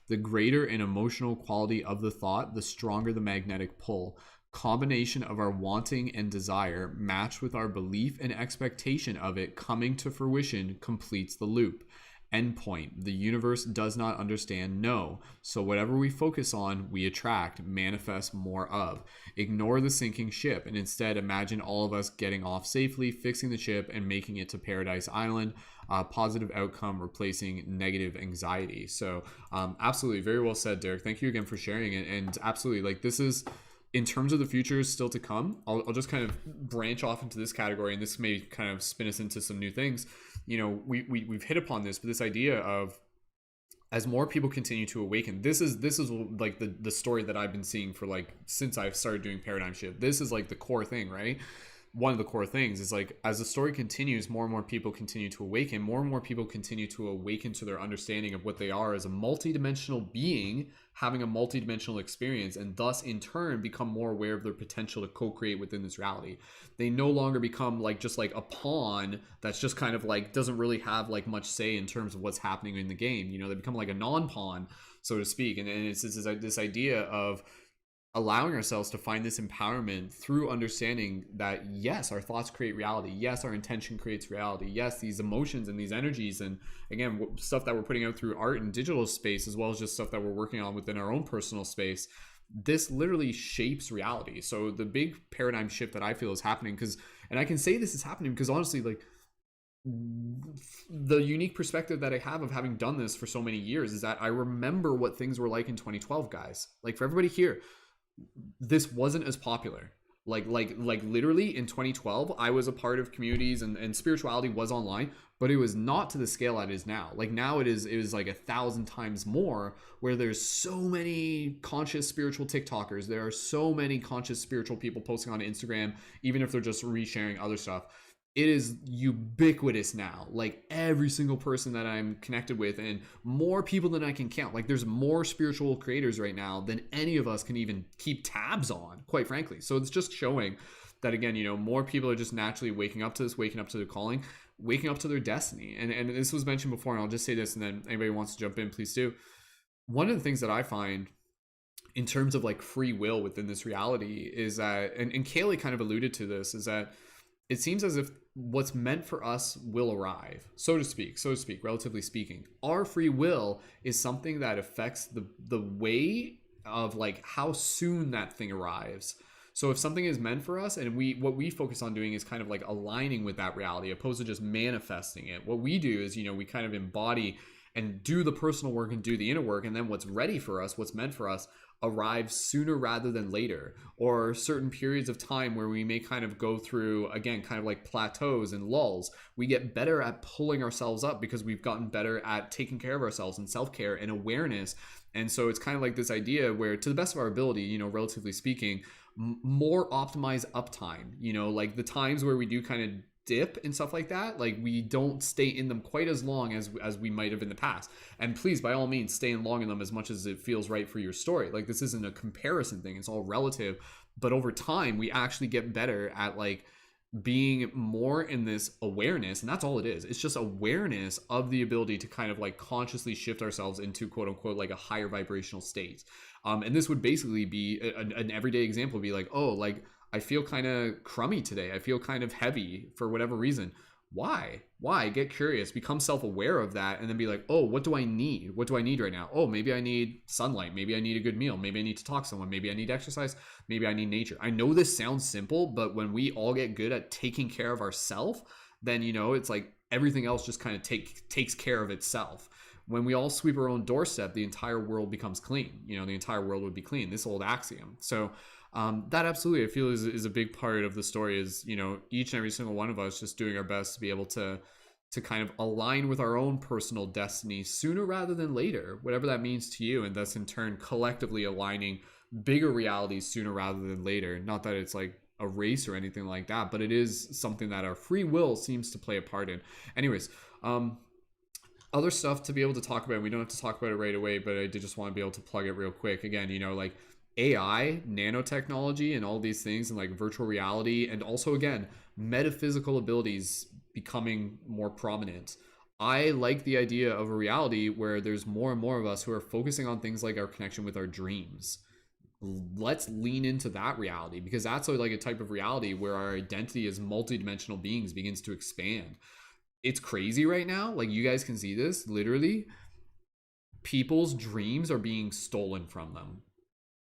The greater an emotional quality of the thought, the stronger the magnetic pull. Combination of our wanting and desire matched with our belief and expectation of it coming to fruition completes the loop. Endpoint. The universe does not understand no. So whatever we focus on, we attract, manifest more of. Ignore the sinking ship and instead imagine all of us getting off safely, fixing the ship, and making it to Paradise Island. Positive outcome replacing negative anxiety. So absolutely, very well said, Derek. Thank you again for sharing it. And absolutely, like, this is, in terms of the future still to come, I'll just kind of branch off into this category, and this may kind of spin us into some new things. You know, we've hit upon this, but this idea of, as more people continue to awaken, this is like the story that I've been seeing for like since I've started doing Paradigm Shift. This is like the core thing, right? One of the core things is like, as the story continues, more and more people continue to awaken, more and more people continue to awaken to their understanding of what they are as a multidimensional being having a multidimensional experience, and thus in turn become more aware of their potential to co-create within this reality. They no longer become like just like a pawn that's just kind of like doesn't really have like much say in terms of what's happening in the game. You know, they become like a non-pawn, so to speak. And it's this idea of allowing ourselves to find this empowerment through understanding that yes, our thoughts create reality. Yes, our intention creates reality. Yes, these emotions and these energies, and again, stuff that we're putting out through art and digital space, as well as just stuff that we're working on within our own personal space, this literally shapes reality. So the big paradigm shift that I feel is happening, and I can say this is happening because honestly, like, the unique perspective that I have of having done this for so many years is that I remember what things were like in 2012, guys. Like, for everybody here, this wasn't as popular. Like literally in 2012, I was a part of communities and spirituality was online, but it was not to the scale it is now. Like now it is like 1,000 times more, where there's so many conscious spiritual TikTokers. There are so many conscious spiritual people posting on Instagram, even if they're just resharing other stuff. It is ubiquitous now. Like every single person that I'm connected with, and more people than I can count. Like there's more spiritual creators right now than any of us can even keep tabs on, quite frankly. So it's just showing that, again, you know, more people are just naturally waking up to this, waking up to their calling, waking up to their destiny. And this was mentioned before, and I'll just say this, and then anybody wants to jump in, please do. One of the things that I find in terms of like free will within this reality is that, and Kailey kind of alluded to this, is that it seems as if what's meant for us will arrive, so to speak, relatively speaking. Our free will is something that affects the way of like how soon that thing arrives. So if something is meant for us, and what we focus on doing is kind of like aligning with that reality opposed to just manifesting it. What we do is, we kind of embody and do the personal work and do the inner work, and then what's ready for us, what's meant for us, arrives sooner rather than later. Or certain periods of time where we may kind of go through, again, kind of like plateaus and lulls. We get better at pulling ourselves up because we've gotten better at taking care of ourselves and self-care and awareness. And so it's kind of like this idea where, to the best of our ability, relatively speaking, more optimized uptime, like the times where we do kind of dip and stuff like that, like we don't stay in them quite as long as we might have in the past. And please, by all means, stay in long in them as much as it feels right for your story. Like, this isn't a comparison thing, it's all relative. But over time, we actually get better at like being more in this awareness, and that's all it is. It's just awareness of the ability to kind of like consciously shift ourselves into quote unquote like a higher vibrational state. And this would basically be an everyday example, be like, oh, like I feel kind of crummy today. I feel kind of heavy for whatever reason. Why? Get curious, become self-aware of that, and then be like, oh, what do I need? What do I need right now? Oh, maybe I need sunlight. Maybe I need a good meal. Maybe I need to talk to someone. Maybe I need exercise. Maybe I need nature. I know this sounds simple, but when we all get good at taking care of ourselves, then, it's like everything else just kind of takes care of itself. When we all sweep our own doorstep, the entire world becomes clean. The entire world would be clean. This old axiom. So that absolutely, I feel, is a big part of the story, is, each and every single one of us just doing our best to be able to kind of align with our own personal destiny sooner rather than later, whatever that means to you. And thus in turn, collectively aligning bigger realities sooner rather than later. Not that it's like a race or anything like that, but it is something that our free will seems to play a part in. Anyways, other stuff to be able to talk about, we don't have to talk about it right away, but I did just want to be able to plug it real quick. Again, like AI, nanotechnology, and all these things, and like virtual reality, and also, again, metaphysical abilities becoming more prominent. I like the idea of a reality where there's more and more of us who are focusing on things like our connection with our dreams. Let's lean into that reality, because that's like a type of reality where our identity as multidimensional beings begins to expand. It's crazy right now. Like, you guys can see this, literally people's dreams are being stolen from them.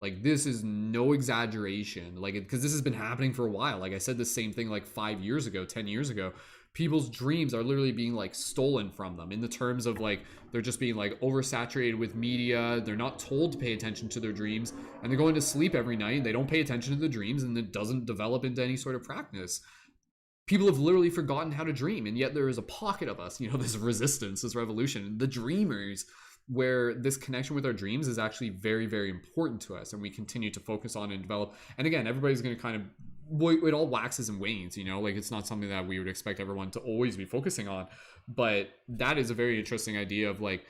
Like, this is no exaggeration, like, because this has been happening for a while. Like I said, the same thing like 5 years ago, 10 years ago. People's dreams are literally being like stolen from them, in the terms of like they're just being like oversaturated with media. They're not told to pay attention to their dreams, and they're going to sleep every night and they don't pay attention to the dreams, and it doesn't develop into any sort of practice. People have literally forgotten how to dream, and yet there is a pocket of us, this resistance, this revolution, the dreamers, where this connection with our dreams is actually very, very important to us, and we continue to focus on and develop. And again, everybody's going to kind of, it all waxes and wanes, like it's not something that we would expect everyone to always be focusing on. But that is a very interesting idea of like,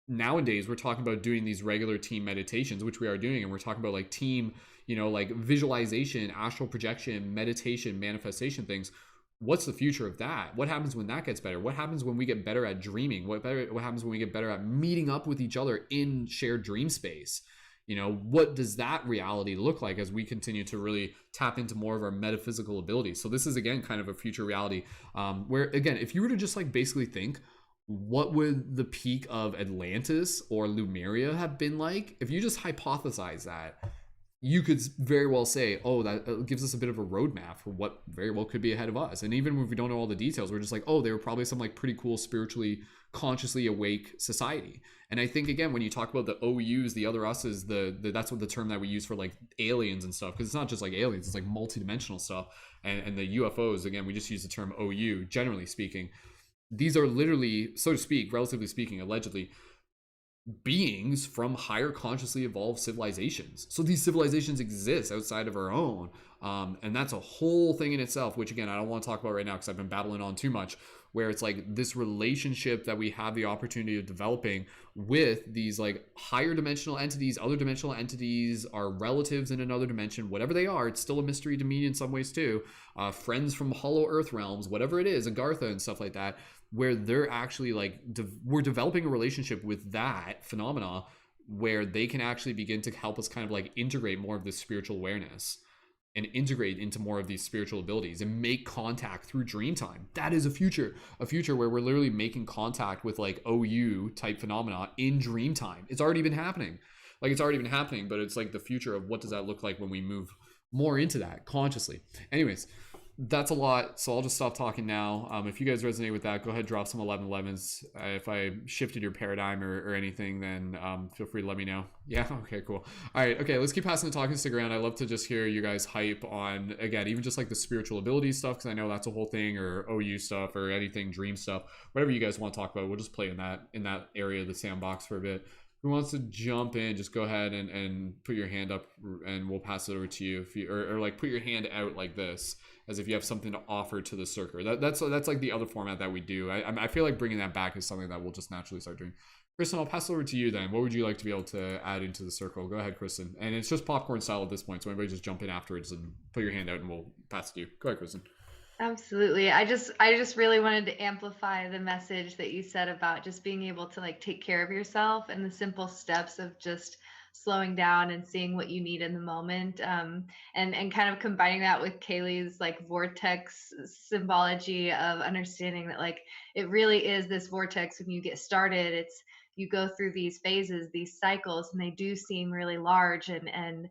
nowadays we're talking about doing these regular team meditations, which we are doing, and we're talking about like team, like visualization, astral projection, meditation, manifestation things. What's the future of that? What happens when that gets better? What happens when we get better at dreaming? What happens when we get better at meeting up with each other in shared dream space? What does that reality look like as we continue to really tap into more of our metaphysical abilities? So this is, again, kind of a future reality, where, again, if you were to just like basically think, what would the peak of Atlantis or Lemuria have been like? If you just hypothesize that, you could very well say, oh, that gives us a bit of a roadmap for what very well could be ahead of us. And even if we don't know all the details, we're just like, oh, they were probably some like pretty cool, spiritually, consciously awake society. And I think, again, when you talk about the OUs, the other us's, that's what the term that we use for like aliens and stuff, because it's not just like aliens, it's like multidimensional stuff. And the UFOs, again, we just use the term OU, generally speaking. These are literally, so to speak, relatively speaking, allegedly, beings from higher consciously evolved civilizations. So these civilizations exist outside of our own, and that's a whole thing in itself, which, again, I don't want to talk about right now because I've been battling on too much, where it's like this relationship that we have the opportunity of developing with these like higher dimensional entities, other dimensional entities, our relatives in another dimension, whatever they are. It's still a mystery to me in some ways too. Friends from hollow earth realms, whatever it is, Agartha and stuff like that, where they're actually like, we're developing a relationship with that phenomena where they can actually begin to help us kind of like integrate more of this spiritual awareness. and integrate into more of these spiritual abilities and make contact through dream time. That is a future where we're literally making contact with like OU type phenomena in dream time. It's already been happening. But it's like the future of what does that look like when we move more into that consciously. Anyways, that's a lot, so I'll just stop talking now. If you guys resonate with that, go ahead, drop some 1111s. If I shifted your paradigm or anything, then feel free to let me know. Yeah, okay, cool. All right, okay, let's keep passing the talking stick around. I love to just hear you guys hype on, again, even just like the spiritual abilities stuff, because I know that's a whole thing, or OU stuff, or anything, dream stuff, whatever you guys want to talk about. We'll just play in that area of the sandbox for a bit. Who wants to jump in, just go ahead and put your hand up, and we'll pass it over to you. If you or like put your hand out like this, as if you have something to offer to the circle. That's like the other format that we do. I feel like bringing that back is something that we'll just naturally start doing. Kristen, I'll pass it over to you then. What would you like to be able to add into the circle? Go ahead, Kristen. And it's just popcorn style at this point, so everybody just jump in afterwards and put your hand out, and we'll pass it to you. Go ahead, Kristen. Absolutely. I just really wanted to amplify the message that you said about just being able to like take care of yourself and the simple steps of just slowing down and seeing what you need in the moment. And kind of combining that with Kailey's like vortex symbology of understanding that like it really is this vortex. When you get started, it's you go through these phases, these cycles, and they do seem really large and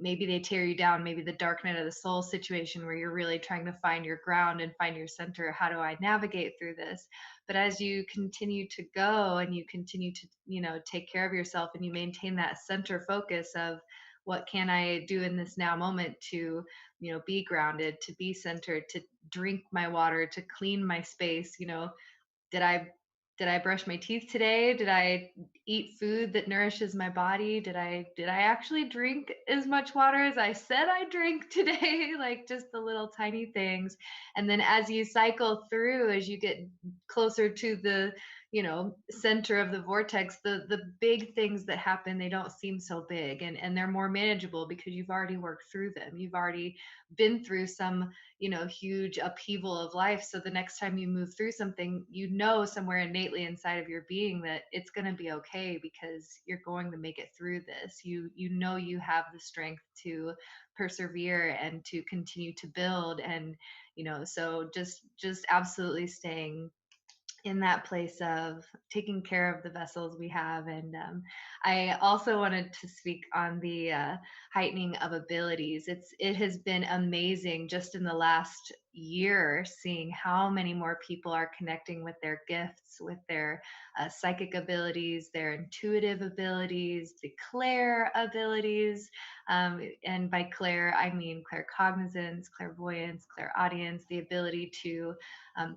maybe they tear you down, maybe the dark night of the soul situation where you're really trying to find your ground and find your center. How do I navigate through this? But as you continue to go and you continue to, take care of yourself and you maintain that center focus of what can I do in this now moment to, be grounded, to be centered, to drink my water, to clean my space, did I brush my teeth today? Did I eat food that nourishes my body? Did I actually drink as much water as I said I drink today? Like just the little tiny things. And then as you cycle through, as you get closer to the, center of the vortex, the big things that happen, they don't seem so big, and they're more manageable because you've already worked through them. You've already been through some huge upheaval of life. So the next time you move through something, somewhere innately inside of your being that it's going to be okay because you're going to make it through this. You have the strength to persevere and to continue to build. And, so just absolutely staying in that place of taking care of the vessels we have. And I also wanted to speak on the heightening of abilities. It has been amazing just in the last year seeing how many more people are connecting with their gifts, with their psychic abilities, their intuitive abilities, the clair abilities. And by clair, I mean claircognizance, clairvoyance, clairaudience, the ability to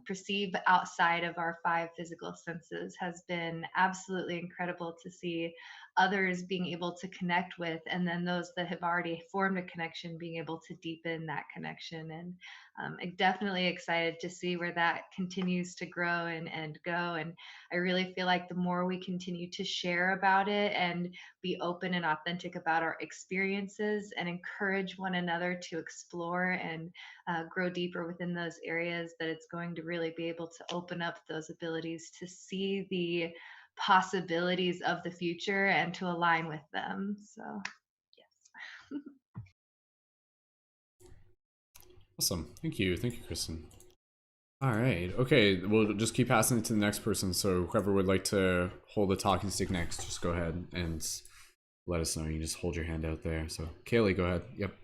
perceive outside of our 5 physical senses has been absolutely incredible to see others being able to connect with, and then those that have already formed a connection being able to deepen that connection. And I'm definitely excited to see where that continues to grow and go. And I really feel like the more we continue to share about it and be open and authentic about our experiences and encourage one another to explore and grow deeper within those areas, that it's going to really be able to open up those abilities to see the possibilities of the future and to align with them. So yes. Awesome. Thank you, Kristen. All right, okay, we'll just keep passing it to the next person. So whoever would like to hold the talking stick next, just go ahead and let us know. You can just hold your hand out there. So Kailey, go ahead. Yep.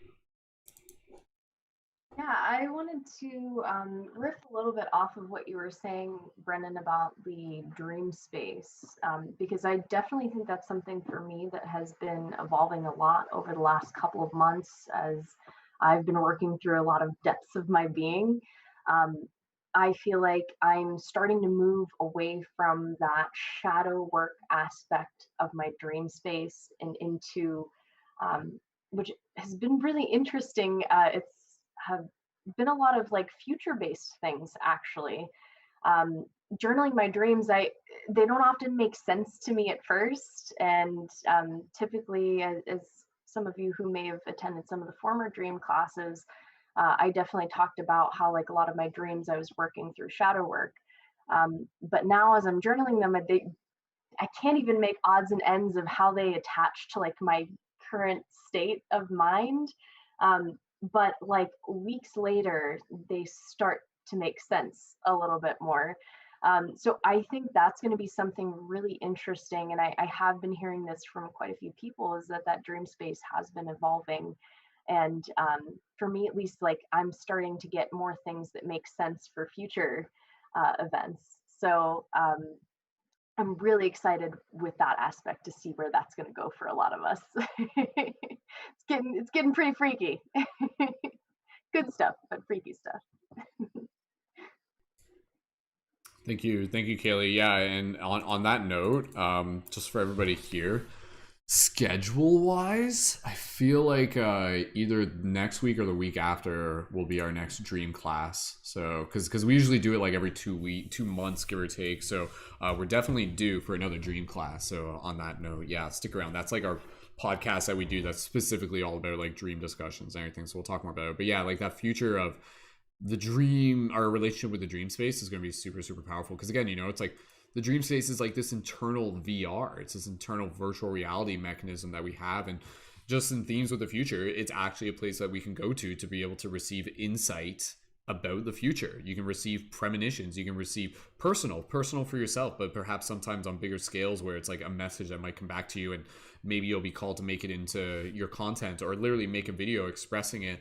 Yeah, I wanted to riff a little bit off of what you were saying, Brendon, about the dream space, because I definitely think that's something for me that has been evolving a lot over the last couple of months as I've been working through a lot of depths of my being. I feel like I'm starting to move away from that shadow work aspect of my dream space and into, which has been really interesting. It's have been a lot of like future-based things actually. Journaling my dreams, they don't often make sense to me at first, and typically, as some of you who may have attended some of the former dream classes, I definitely talked about how like a lot of my dreams I was working through shadow work. But now as I'm journaling them, I can't even make odds and ends of how they attach to like my current state of mind. but like weeks later, they start to make sense a little bit more. So I think that's going to be something really interesting. And I have been hearing this from quite a few people, is that dream space has been evolving. And for me, at least, like I'm starting to get more things that make sense for future events. So I'm really excited with that aspect to see where that's going to go for a lot of us. It's getting pretty freaky. Good stuff, but freaky stuff. Thank you, Kailey. Yeah, and on that note, just for everybody here, schedule wise, I feel like either next week or the week after will be our next dream class. So because we usually do it like every 2 months, give or take. So we're definitely due for another dream class. So on that note, yeah, stick around. That's like our podcast that we do that's specifically all about like dream discussions and everything. So we'll talk more about it. But yeah, like that future of the dream, our relationship with the dream space is going to be super, super powerful. Because again, it's like the dream space is like this internal VR. It's this internal virtual reality mechanism that we have. And just in themes with the future, it's actually a place that we can go to be able to receive insight about the future. You can receive premonitions, you can receive personal for yourself, but perhaps sometimes on bigger scales where it's like a message that might come back to you and maybe you'll be called to make it into your content or literally make a video expressing it.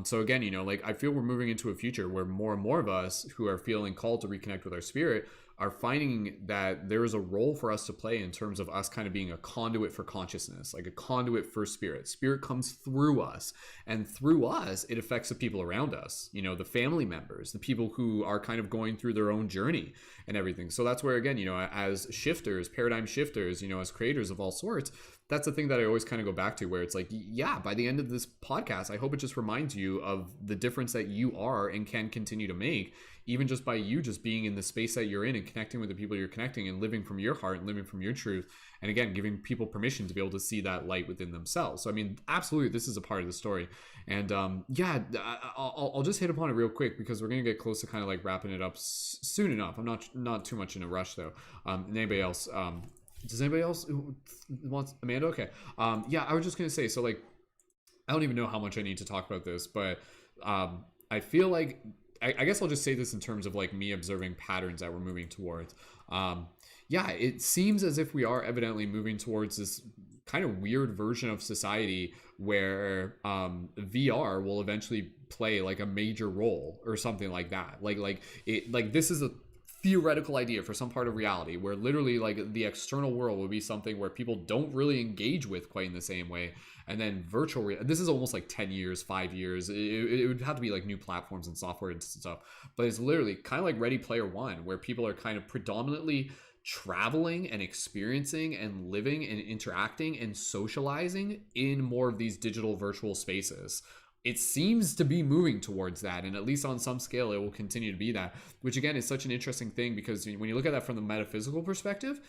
So again, like I feel we're moving into a future where more and more of us who are feeling called to reconnect with our spirit are finding that there is a role for us to play in terms of us kind of being a conduit for consciousness, like a conduit for spirit. Spirit comes through us, and through us, it affects the people around us, the family members, the people who are kind of going through their own journey and everything. So that's where, again, as shifters, paradigm shifters, as creators of all sorts, that's the thing that I always kind of go back to, where it's like, yeah, by the end of this podcast, I hope it just reminds you of the difference that you are and can continue to make, even just by you just being in the space that you're in and connecting with the people you're connecting and living from your heart and living from your truth. And again, giving people permission to be able to see that light within themselves. So, I mean, absolutely, this is a part of the story. And yeah, I'll just hit upon it real quick because we're going to get close to kind of like wrapping it up soon enough. I'm not too much in a rush though. Anybody else? Does anybody else who wants Amanda? Okay. Yeah, I was just going to say, so like, I don't even know how much I need to talk about this, but I feel like, I guess I'll just say this in terms of like me observing patterns that we're moving towards. Yeah, it seems as if we are evidently moving towards this kind of weird version of society where VR will eventually play like a major role or something like that. Like this is a theoretical idea for some part of reality where literally like the external world will be something where people don't really engage with quite in the same way. And then this is almost like 10 years, 5 years. It would have to be like new platforms and software and stuff. But it's literally kind of like Ready Player One, where people are kind of predominantly traveling and experiencing and living and interacting and socializing in more of these digital virtual spaces. It seems to be moving towards that, and at least on some scale it will continue to be that, which again is such an interesting thing because when you look at that from the metaphysical perspective,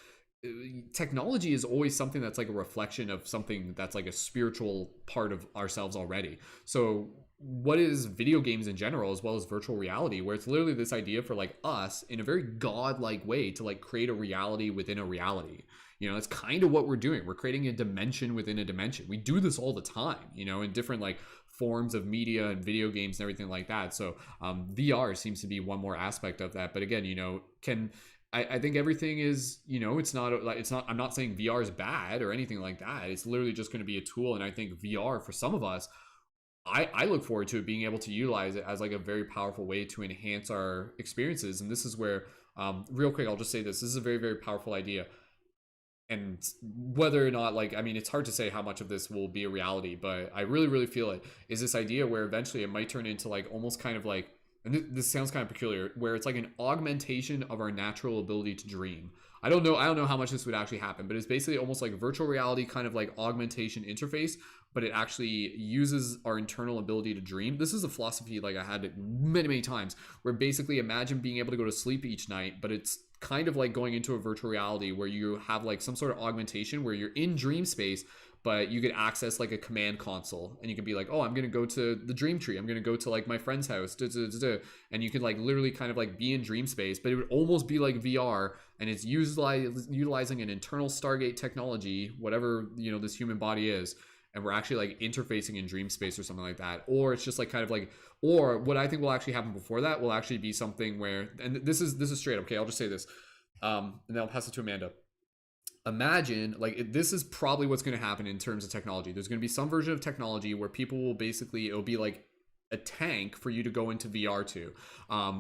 technology is always something that's like a reflection of something that's like a spiritual part of ourselves already. So what is video games in general, as well as virtual reality, where it's literally this idea for like us in a very godlike way to like create a reality within a reality. That's kind of what we're doing. We're creating a dimension within a dimension. We do this all the time, in different like forms of media and video games and everything like that. So VR seems to be one more aspect of that. But again, I think everything is, it's not, I'm not saying VR is bad or anything like that. It's literally just going to be a tool. And I think VR for some of us, I look forward to it being able to utilize it as like a very powerful way to enhance our experiences. And this is where, real quick, I'll just say this is a very, very powerful idea. And whether or not, like, I mean, it's hard to say how much of this will be a reality, but I really, really feel it is this idea where eventually it might turn into like almost kind of like, and this sounds kind of peculiar, where it's like an augmentation of our natural ability to dream. I don't know how much this would actually happen, but it's basically almost like a virtual reality kind of like augmentation interface, but it actually uses our internal ability to dream. This is a philosophy like I had many, many times, where basically imagine being able to go to sleep each night, but it's kind of like going into a virtual reality where you have like some sort of augmentation where you're in dream space, but you could access like a command console and you can be like, oh, I'm going to go to the dream tree. I'm going to go to like my friend's house. And you can like literally kind of like be in dream space, but it would almost be like VR, and it's utilizing an internal Stargate technology, whatever, this human body is. and we're actually like interfacing in dream space or something like that, or it's just like kind of like, or what I think will actually happen before that will actually be something where, and this is straight up, okay, I'll just say this, and then I'll pass it to Amanda. Imagine like this is probably what's going to happen in terms of technology. There's going to be some version of technology where people will basically, it'll be like a tank for you to go into VR to,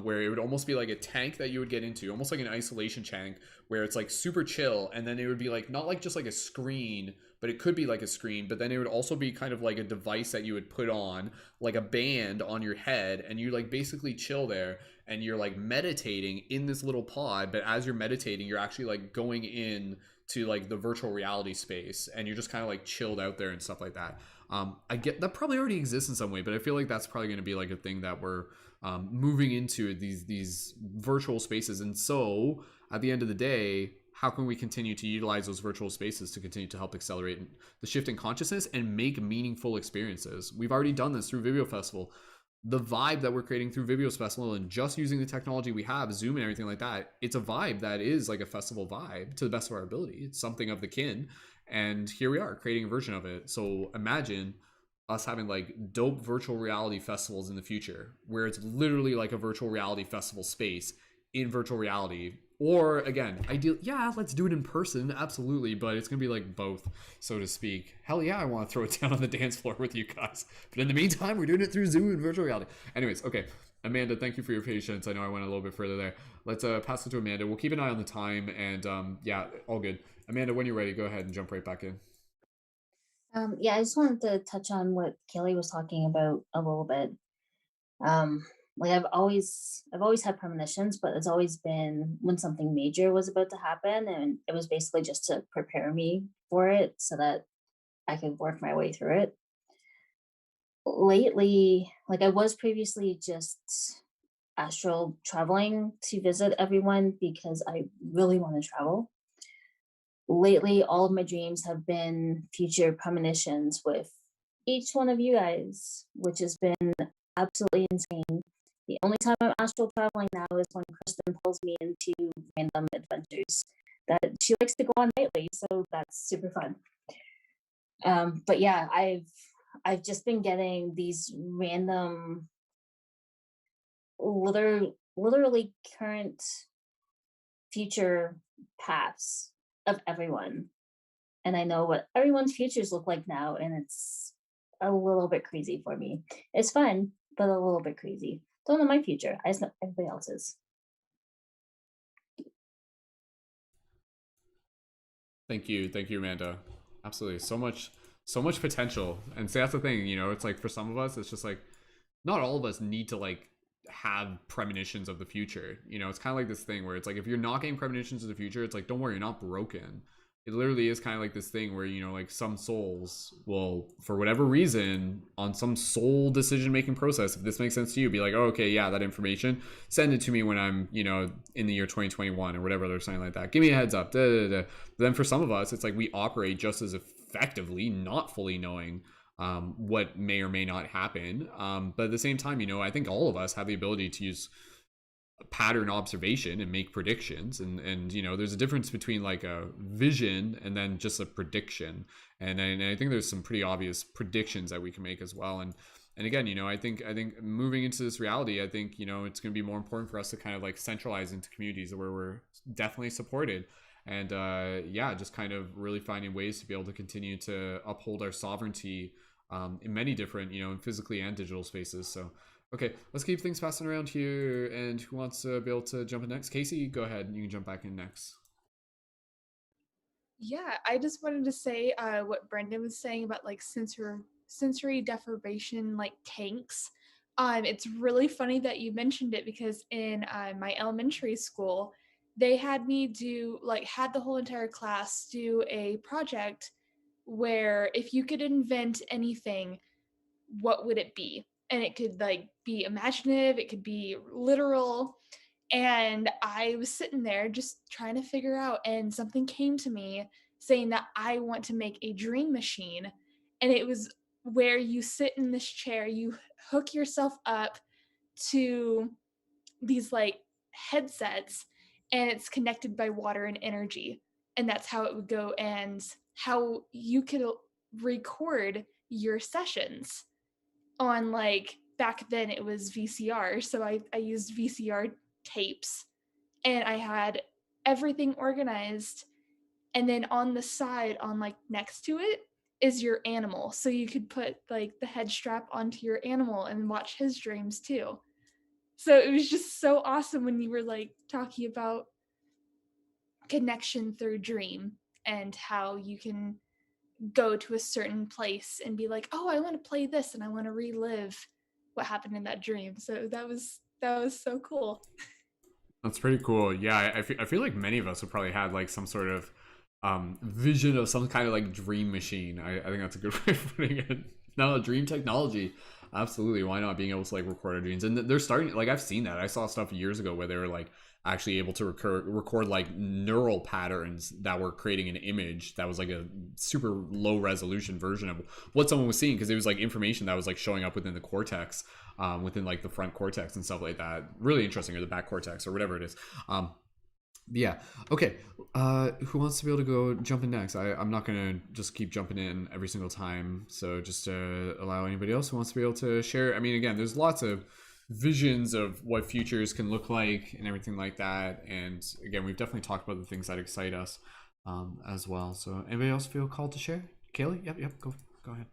where it would almost be like a tank that you would get into, almost like an isolation tank, where it's like super chill, and then it would be like not like just like a screen, but it could be like a screen, but then it would also be kind of like a device that you would put on, like a band on your head, and you like basically chill there, and you're like meditating in this little pod, but as you're meditating, you're actually like going in to like the virtual reality space, and you're just kind of like chilled out there and stuff like that. I get that probably already exists in some way, but I feel like that's probably going to be like a thing that we're moving into these virtual spaces. And so at the end of the day, how can we continue to utilize those virtual spaces to continue to help accelerate the shift in consciousness and make meaningful experiences? We've already done this through Vivio Festival. The vibe that we're creating through Vivio Festival, and just using the technology we have, Zoom and everything like that, it's a vibe that is like a festival vibe to the best of our ability. It's something of the kin. And here we are creating a version of it. So imagine us having like dope virtual reality festivals in the future, where it's literally like a virtual reality festival space in virtual reality. Or again, ideal, yeah, let's do it in person, absolutely, but it's gonna be like both, so to speak. Hell yeah, I want to throw it down on the dance floor with you guys, but in the meantime, we're doing it through Zoom and virtual reality. Anyways, okay, Amanda, thank you for your patience. I know I went a little bit further there. Let's pass it to Amanda. We'll keep an eye on the time, and yeah, all good. Amanda, when you're ready, go ahead and jump right back in. Yeah, I just wanted to touch on what Kailey was talking about a little bit. Like I've always had premonitions, but it's always been when something major was about to happen, and it was basically just to prepare me for it so that I could work my way through it. Lately, like I was previously just astral traveling to visit everyone because I really want to travel. Lately, all of my dreams have been future premonitions with each one of you guys, which has been absolutely insane. The only time I'm astral traveling now is when Kristen pulls me into random adventures that she likes to go on nightly, so that's super fun. But yeah, I've just been getting these random, literally current future paths of everyone, and I know what everyone's futures look like now, and it's a little bit crazy for me. It's fun, but a little bit crazy. Don't know my future, I just know everybody else's. Thank you, Amanda. Absolutely, so much potential. And so that's the thing, you know, it's like for some of us, it's just like not all of us need to like have premonitions of the future. You know, it's kind of like this thing where it's like if you're not getting premonitions of the future, it's like don't worry, you're not broken. It literally is kind of like this thing where, you know, like some souls will, for whatever reason, on some soul decision making process, if this makes sense to you, be like, oh, okay, yeah, that information, send it to me when I'm, you know, in the year 2021 or whatever, or something like that. Give me a heads up. Da, da, da. But then for some of us, it's like we operate just as effectively, not fully knowing what may or may not happen. But at the same time, you know, I think all of us have the ability to use pattern observation and make predictions, and you know, there's a difference between like a vision and then just a prediction, and I think there's some pretty obvious predictions that we can make as well. And again, you know, I think moving into this reality, I think, you know, it's going to be more important for us to kind of like centralize into communities where we're definitely supported, and yeah, just kind of really finding ways to be able to continue to uphold our sovereignty in many different, you know, in physically and digital spaces. So okay, let's keep things passing around here. And who wants to be able to jump in next? Kaci, go ahead. You can jump back in next. Yeah, I just wanted to say what Brendon was saying about like sensory deprivation, like tanks. It's really funny that you mentioned it because in my elementary school, they had me had the whole entire class do a project where if you could invent anything, what would it be? And it could like be imaginative, it could be literal. And I was sitting there just trying to figure out, and something came to me saying that I want to make a dream machine. And it was where you sit in this chair, you hook yourself up to these like headsets, and it's connected by water and energy. And that's how it would go, and how you could record your sessions on, like, back then it was VCR. So I used VCR tapes, and I had everything organized. And then on the side, on like next to it, is your animal. So you could put like the head strap onto your animal and watch his dreams too. So it was just so awesome when you were like talking about connection through dream and how you can go to a certain place and be like, oh, I want to play this and I want to relive what happened in that dream. So that was so cool. That's pretty cool. Yeah, I feel like many of us have probably had like some sort of vision of some kind of like dream machine. I think that's a good way of putting it. No, dream technology. Absolutely. Why not being able to like record our dreams? And they're starting, like, I've seen that. I saw stuff years ago where they were like actually able to record like neural patterns that were creating an image that was like a super low resolution version of what someone was seeing, because it was like information that was like showing up within the cortex, within like the front cortex and stuff like that. Really interesting, or the back cortex or whatever it is. Yeah. Okay. Who wants to be able to go jump in next? I'm not gonna just keep jumping in every single time. So just to allow anybody else who wants to be able to share. I mean, again, there's lots of visions of what futures can look like and everything like that. And again, we've definitely talked about the things that excite us, as well. So anybody else feel called to share? Kailey? Yep. Go ahead.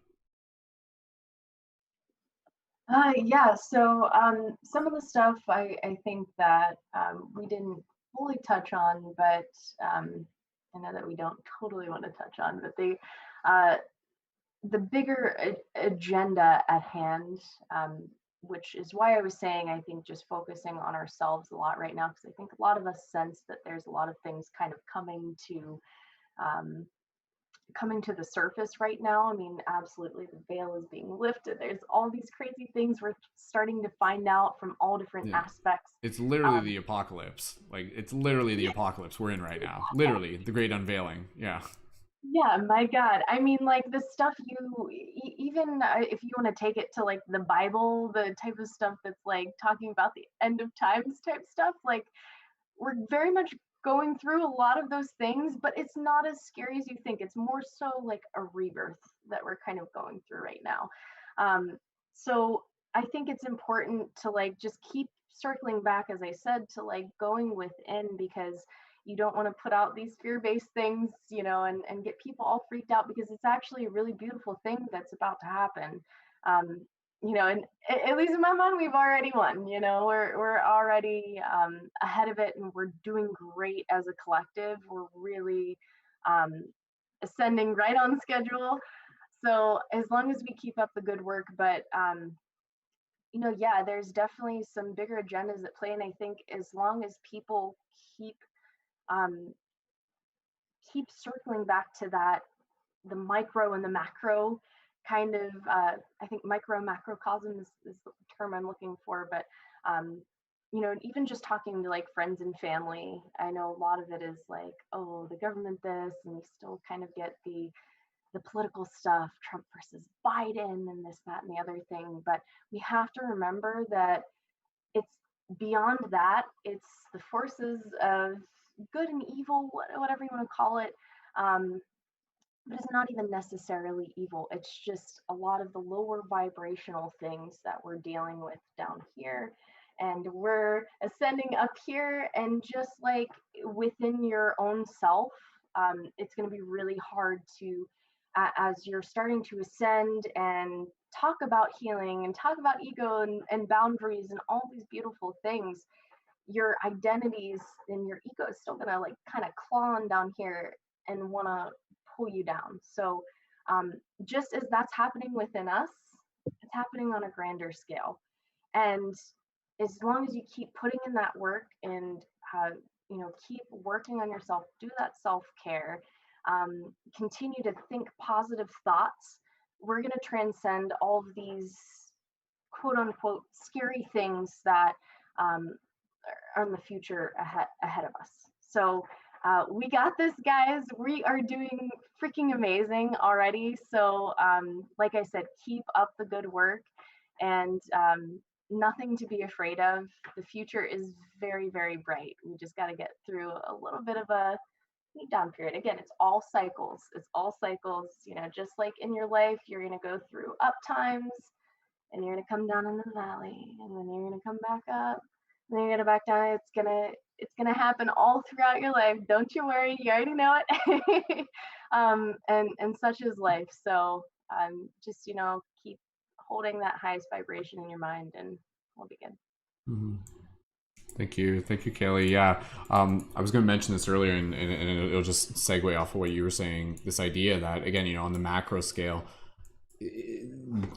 Yeah, so some of the stuff I think that we didn't fully touch on, but I know that we don't totally want to touch on, but the bigger agenda at hand, which is why I was saying I think just focusing on ourselves a lot right now, because I think a lot of us sense that there's a lot of things kind of coming to the surface right now. I mean, absolutely, the veil is being lifted. There's all these crazy things we're starting to find out from all different aspects. It's literally the apocalypse. Like, it's literally the apocalypse we're in right now. Literally, the great unveiling. Yeah. Yeah, my God. I mean, like the stuff even if you want to take it to like the Bible, the type of stuff that's like talking about the end of times type stuff, like we're very much going through a lot of those things, but it's not as scary as you think. It's more so like a rebirth that we're kind of going through right now. So I think it's important to like just keep circling back, as I said, to like going within, because you don't want to put out these fear-based things, and get people all freaked out, because it's actually a really beautiful thing that's about to happen. And at least in my mind, we've already won. We're already ahead of it, and we're doing great as a collective. We're really ascending right on schedule. So as long as we keep up the good work, but yeah, there's definitely some bigger agendas at play, and I think as long as people keep circling back to that, the micro and the macro kind of, I think micro macrocosm is the term I'm looking for, but even just talking to like friends and family, I know a lot of it is like, oh, the government this, and we still kind of get the political stuff, Trump versus Biden and this, that, and the other thing. But we have to remember that it's beyond that. It's the forces of good and evil, whatever you want to call it. But it's not even necessarily evil. It's just a lot of the lower vibrational things that we're dealing with down here. And we're ascending up here, and just like within your own self, it's going to be really hard to, as you're starting to ascend and talk about healing and talk about ego and boundaries and all these beautiful things, your identities and your ego is still going to like kind of claw on down here and want to pull you down. So just as that's happening within us, it's happening on a grander scale. And as long as you keep putting in that work and keep working on yourself, do that self-care, continue to think positive thoughts, we're going to transcend all of these quote unquote scary things that are in the future ahead of us. So we got this, guys. We are doing freaking amazing already. So like I said, keep up the good work, and nothing to be afraid of. The future is very, very bright. We just got to get through a little bit of a down period. Again, it's all cycles. It's all cycles. You know, just like in your life, you're going to go through up times, and you're going to come down in the valley, and then you're going to come back up, and then you're going to back down. It's gonna happen all throughout your life. Don't you worry, you already know it. And such is life. So just, you know, keep holding that highest vibration in your mind, and we'll begin. Mm-hmm. Thank you, Kailey. Yeah, I was going to mention this earlier, and it'll just segue off of what you were saying. This idea that, again, you know, on the macro scale,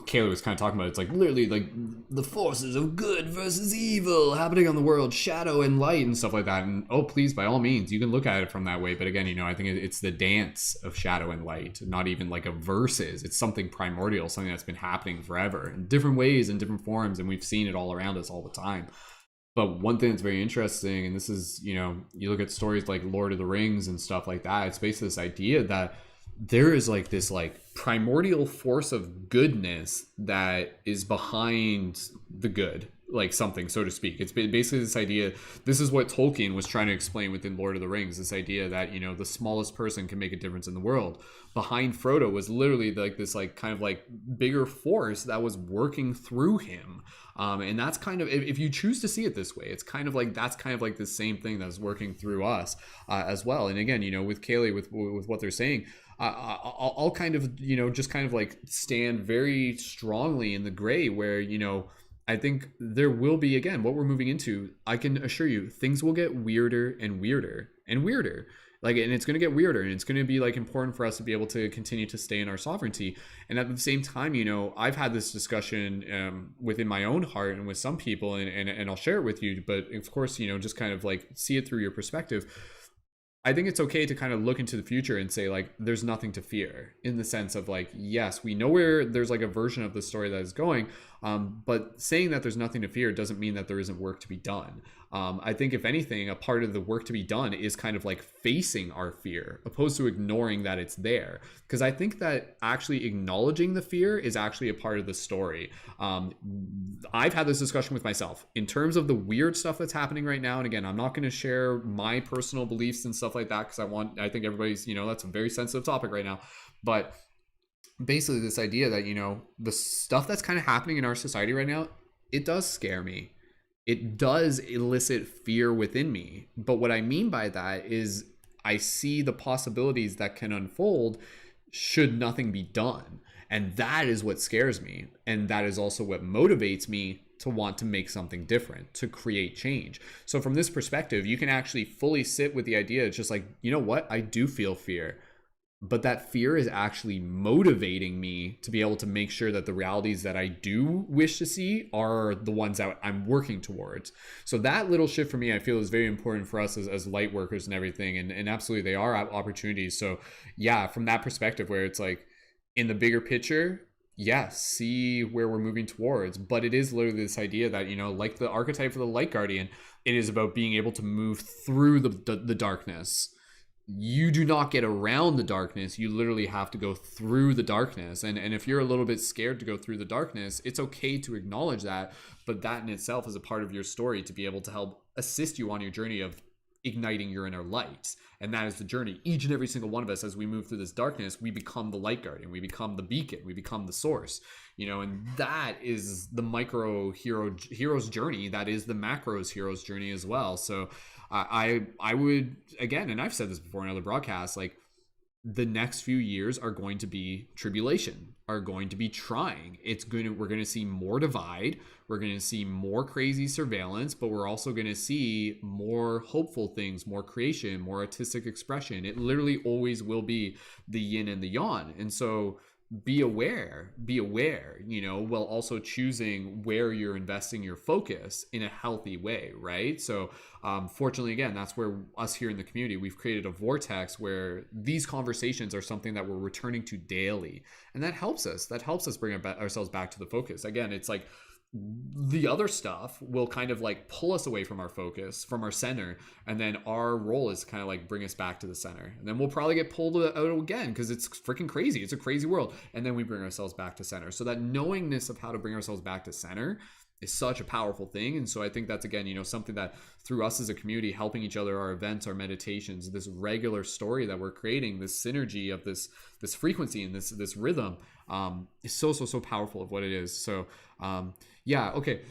Kailey was kind of talking about, it's like literally like the forces of good versus evil happening on the world, shadow and light and stuff like that. And oh, please, by all means, you can look at it from that way. But again, you know, I think it's the dance of shadow and light, not even like a versus. It's something primordial, something that's been happening forever in different ways and different forms, and we've seen it all around us all the time. But one thing that's very interesting, and this is, you know, you look at stories like Lord of the Rings and stuff like that, it's basically this idea that there is like this like primordial force of goodness that is behind the good, like something, so to speak. It's basically this idea, this is what Tolkien was trying to explain within Lord of the Rings, this idea that, you know, the smallest person can make a difference in the world. Behind Frodo was literally like this like kind of like bigger force that was working through him. And that's kind of, if you choose to see it this way, it's kind of like, that's kind of like the same thing that's working through us as well. And again, you know, with Kailey, with what they're saying, I'll kind of, you know, just kind of like stand very strongly in the gray where, you know, I think there will be, again, what we're moving into, I can assure you, things will get weirder and weirder and weirder. Like, and it's going to get weirder, and it's going to be like important for us to be able to continue to stay in our sovereignty. And at the same time, you know, I've had this discussion within my own heart and with some people, and I'll share it with you, but of course, you know, just kind of like see it through your perspective. I think it's okay to kind of look into the future and say, like, there's nothing to fear, in the sense of like, yes, we know where there's like a version of the story that is going, but saying that there's nothing to fear doesn't mean that there isn't work to be done. I think if anything, a part of the work to be done is kind of like facing our fear, opposed to ignoring that it's there. Because I think that actually acknowledging the fear is actually a part of the story. I've had this discussion with myself in terms of the weird stuff that's happening right now. And again, I'm not going to share my personal beliefs and stuff like that, because I think everybody's, you know, that's a very sensitive topic right now. But basically this idea that, you know, the stuff that's kind of happening in our society right now, it does scare me. It does elicit fear within me. But what I mean by that is I see the possibilities that can unfold should nothing be done. And that is what scares me. And that is also what motivates me to want to make something different, to create change. So from this perspective, you can actually fully sit with the idea. It's just like, you know what? I do feel fear. But that fear is actually motivating me to be able to make sure that the realities that I do wish to see are the ones that I'm working towards. So that little shift for me, I feel, is very important for us as light workers and everything. And absolutely, they are opportunities. So yeah, from that perspective, where it's like, in the bigger picture, yes, see where we're moving towards. But it is literally this idea that, you know, like the archetype for the light guardian, it is about being able to move through the darkness. You do not get around the darkness. You literally have to go through the darkness. And if you're a little bit scared to go through the darkness, it's okay to acknowledge that. But that in itself is a part of your story to be able to help assist you on your journey of igniting your inner light. And that is the journey. Each and every single one of us, as we move through this darkness, we become the light guardian, we become the beacon, we become the source, you know. And that is the micro hero's journey. That is the macro's hero's journey as well. So I would, again, and I've said this before in other broadcasts, like, the next few years are going to be tribulation, are going to be trying. We're going to see more divide. We're going to see more crazy surveillance, but we're also going to see more hopeful things, more creation, more artistic expression. It literally always will be the yin and the yang. And so be aware, you know, while also choosing where you're investing your focus in a healthy way, right? So fortunately, again, that's where us here in the community, we've created a vortex where these conversations are something that we're returning to daily. And that helps us bring ourselves back to the focus. Again, it's like, the other stuff will kind of like pull us away from our focus, from our center, and then our role is kind of like bring us back to the center, and then we'll probably get pulled out again because it's freaking crazy, it's a crazy world, and then we bring ourselves back to center. So that knowingness of how to bring ourselves back to center is such a powerful thing. And so I think that's, again, something that through us as a community, helping each other, our events, our meditations, this regular story that we're creating, this synergy of this frequency and this rhythm, is so powerful of what it is. So yeah, okay,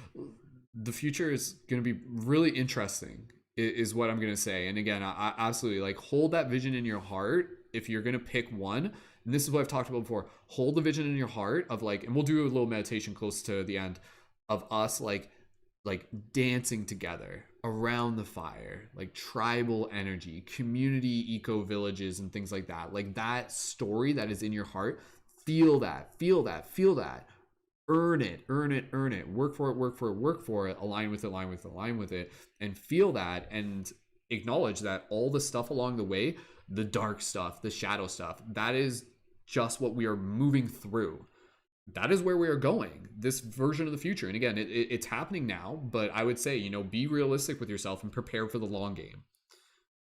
the future is going to be really interesting is what I'm going to say. And again, I absolutely like hold that vision in your heart. If you're going to pick one, and this is what I've talked about before, hold the vision in your heart of like, and we'll do a little meditation close to the end, of us like dancing together around the fire, like tribal energy, community eco villages and things like that. Like that story that is in your heart, feel that, earn it, work for it, align with it, and feel that, and acknowledge that all the stuff along the way, the dark stuff, the shadow stuff, that is just what we are moving through. That is where we are going, this version of the future. And again, it's happening now, but I would say, be realistic with yourself and prepare for the long game.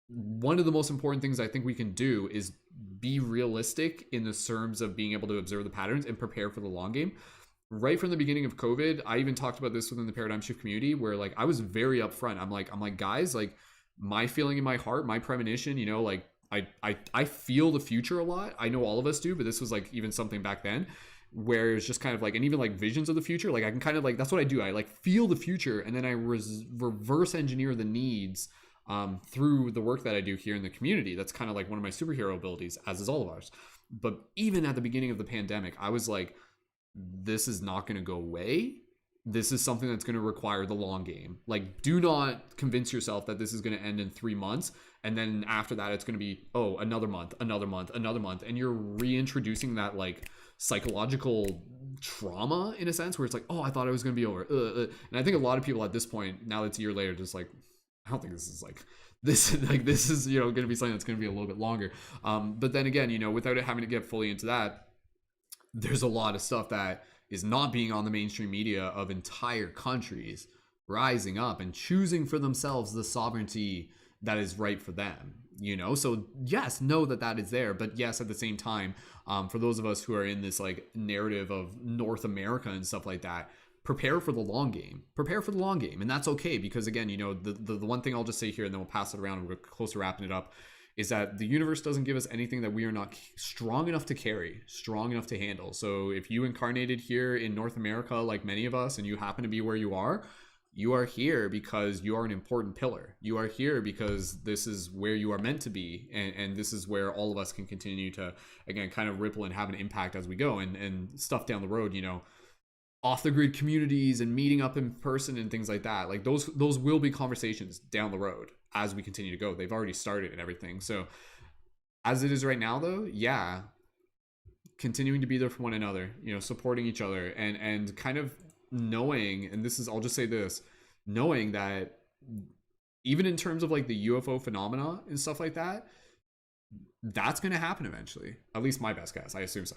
One of the most important things I think we can do is be realistic in the terms of being able to observe the patterns and prepare for the long game. Right from the beginning of COVID, I even talked about this within the Paradigm Shift community, where like I was very upfront. I'm like, guys, like my feeling in my heart, my premonition, like I feel the future a lot. I know all of us do, but this was like even something back then where it's just kind of like, and even like visions of the future, like I can kind of like, that's what I do. I like feel the future, and then I reverse engineer the needs through the work that I do here in the community. That's kind of like one of my superhero abilities, as is all of ours. But even at the beginning of the pandemic, I was like, this is not going to go away. This is something that's going to require the long game. Like, do not convince yourself that this is going to end in 3 months, and then after that it's going to be another month, and you're reintroducing that like psychological trauma in a sense, where it's like, I thought it was going to be over. And I think a lot of people at this point, now that it's a year later, just like, I don't think this is like this is going to be something that's going to be a little bit longer. But then again, without it having to get fully into that, there's a lot of stuff that is not being on the mainstream media of entire countries rising up and choosing for themselves the sovereignty that is right for them. So yes, know that is there, but yes, at the same time, for those of us who are in this like narrative of North America and stuff like that, prepare for the long game. And that's okay, because again, the one thing I'll just say here, and then we'll pass it around and we're close to wrapping it up, is that the universe doesn't give us anything that we are not strong enough to carry, strong enough to handle. So if you incarnated here in North America, like many of us, and you happen to be where you are here because you are an important pillar. You are here because this is where you are meant to be. And this is where all of us can continue to, again, kind of ripple and have an impact as we go, and stuff down the road, off the grid communities and meeting up in person and things like that. Like those will be conversations down the road as we continue to go. They've already started and everything. So as it is right now though, yeah, continuing to be there for one another, supporting each other, and kind of knowing, and this is, I'll just say this, knowing that even in terms of like the UFO phenomena and stuff like that, that's going to happen eventually. At least my best guess, I assume so.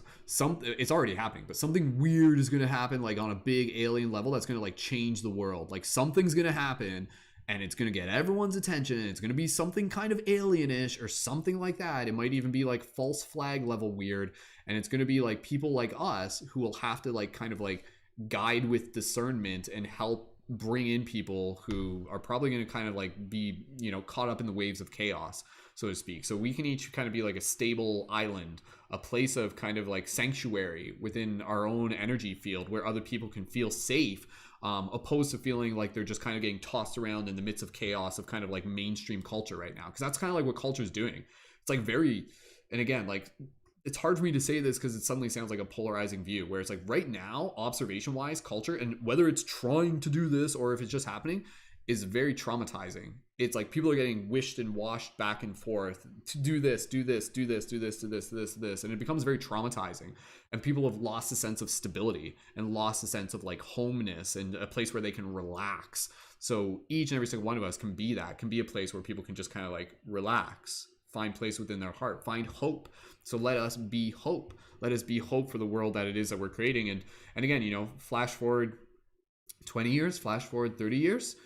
It's already happening, but something weird is going to happen, like on a big alien level, that's going to like change the world. Like something's going to happen, and it's going to get everyone's attention, and it's going to be something kind of alienish or something like that. It might even be like false flag level weird, and it's going to be like people like us who will have to like kind of like guide with discernment and help bring in people who are probably going to kind of like be, caught up in the waves of chaos, so to speak. So we can each kind of be like a stable island, a place of kind of like sanctuary within our own energy field where other people can feel safe, opposed to feeling like they're just kind of getting tossed around in the midst of chaos of kind of like mainstream culture right now. Because that's kind of like what culture is doing. It's like very, and again, like it's hard for me to say this because it suddenly sounds like a polarizing view, where it's like right now, observation wise, culture, and whether it's trying to do this or if it's just happening, is very traumatizing. It's like people are getting wished and washed back and forth to do this, and it becomes very traumatizing. And people have lost a sense of stability and lost a sense of like homeness and a place where they can relax. So each and every single one of us can be a place where people can just kind of like relax, find place within their heart, find hope. So let us be hope. Let us be hope for the world that it is that we're creating. And again, flash forward 20 years, flash forward 30 years,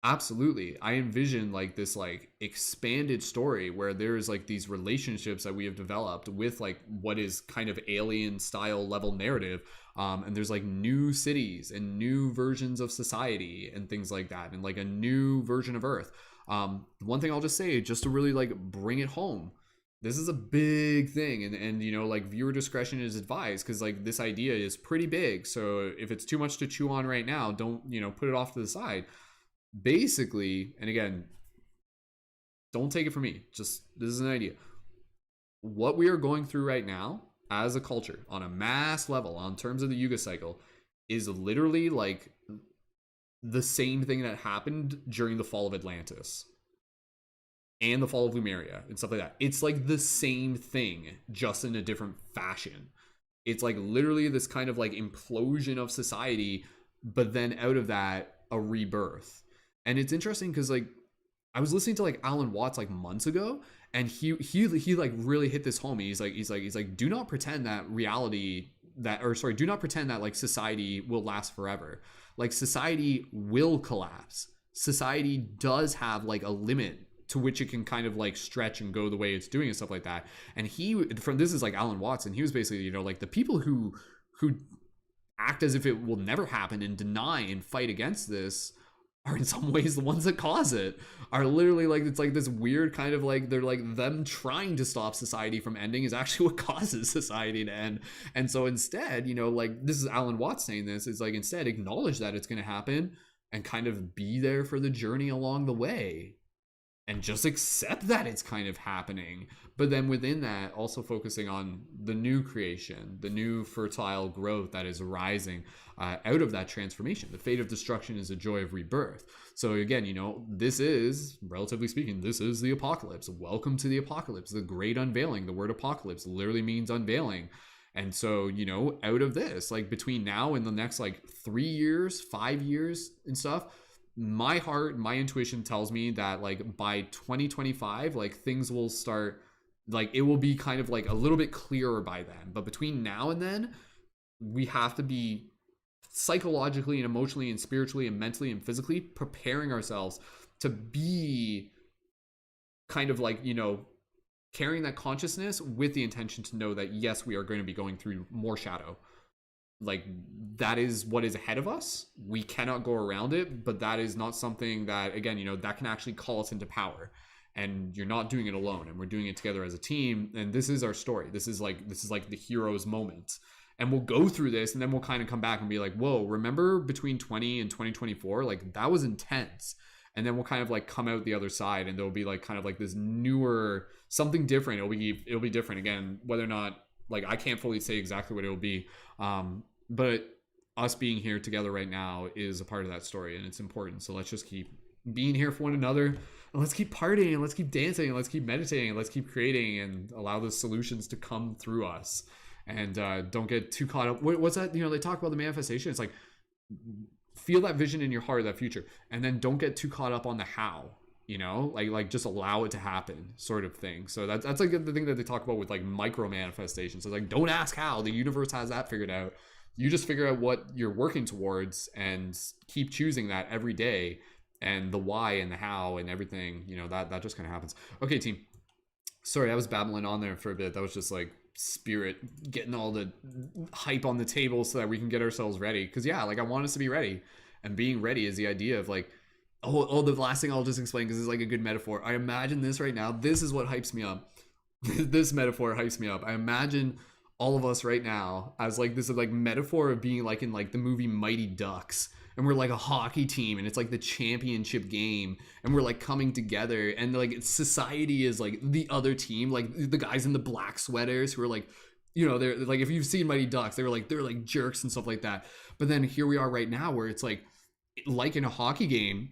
absolutely. I envision like this like expanded story where there's like these relationships that we have developed with like what is kind of alien style level narrative. And there's like new cities and new versions of society and things like that, and like a new version of Earth. One thing I'll just say, just to really like bring it home, this is a big thing, and you know, like viewer discretion is advised, because like this idea is pretty big. So if it's too much to chew on right now, don't, you know, put it off to the side. Basically, and again, don't take it from me, just this is an idea. What we are going through right now as a culture on a mass level on terms of the Yuga cycle is literally like the same thing that happened during the fall of Atlantis and the fall of Lemuria and stuff like that. It's like the same thing, just in a different fashion. It's like literally this kind of like implosion of society, but then out of that, a rebirth. And it's interesting because like I was listening to like Alan Watts like months ago, and he like really hit this home. He's like, do not pretend that do not pretend that like society will last forever. Like society will collapse. Society does have like a limit to which it can kind of like stretch and go the way it's doing and stuff like that. And this is like Alan Watts, and he was basically, you know, like the people who act as if it will never happen and deny and fight against this are in some ways the ones that cause it, are literally like, it's like this weird kind of like, they're like them trying to stop society from ending is actually what causes society to end. And so instead, you know, like this is Alan Watts saying this, is like, instead acknowledge that it's going to happen and kind of be there for the journey along the way. And just accept that it's kind of happening. But then within that, also focusing on the new creation, the new fertile growth that is rising out of that transformation. The fate of destruction is a joy of rebirth. So again, you know, this is, relatively speaking, this is the apocalypse. Welcome to the apocalypse, the great unveiling. The word apocalypse literally means unveiling. And so, you know, out of this, like between now and the next like 3 years, 5 years and stuff, my heart, my intuition tells me that like by 2025, like things will start, like it will be kind of like a little bit clearer by then. But between now and then, we have to be psychologically and emotionally and spiritually and mentally and physically preparing ourselves to be kind of like, you know, carrying that consciousness with the intention to know that yes, we are going to be going through more shadow. Like that is what is ahead of us. We cannot go around it, but that is not something that, again, you know, that can actually call us into power. And you're not doing it alone, and we're doing it together as a team. And this is our story. This is like the hero's moment. And we'll go through this, and then we'll kind of come back and be like, whoa, remember between 20 and 2024, like that was intense. And then we'll kind of like come out the other side, and there'll be like kind of like this newer, something different. It'll be different again, whether or not, like, I can't fully say exactly what it will be. But us being here together right now is a part of that story, and it's important. So let's just keep being here for one another, and let's keep partying, and let's keep dancing, and let's keep meditating, and let's keep creating, and allow the solutions to come through us. And don't get too caught up. What's that? You know, they talk about the manifestation. It's like, feel that vision in your heart, that future, and then don't get too caught up on the how. You know, like just allow it to happen, sort of thing. So that's like the thing that they talk about with like micro manifestations. So like, don't ask how, the universe has that figured out. You just figure out what you're working towards and keep choosing that every day, and the why and the how and everything, you know, that just kind of happens. Okay, team. Sorry, I was babbling on there for a bit. That was just like spirit getting all the hype on the table so that we can get ourselves ready. Because yeah, like I want us to be ready, and being ready is the idea of like, oh, the last thing I'll just explain, because it's like a good metaphor. I imagine this right now. This is what hypes me up. This metaphor hypes me up. I imagine all of us right now as like this like metaphor of being like in like the movie Mighty Ducks, and we're like a hockey team, and it's like the championship game, and we're like coming together, and like society is like the other team, like the guys in the black sweaters who are like, you know, they're like, if you've seen Mighty Ducks, they're like jerks and stuff like that. But then here we are right now where it's like in a hockey game,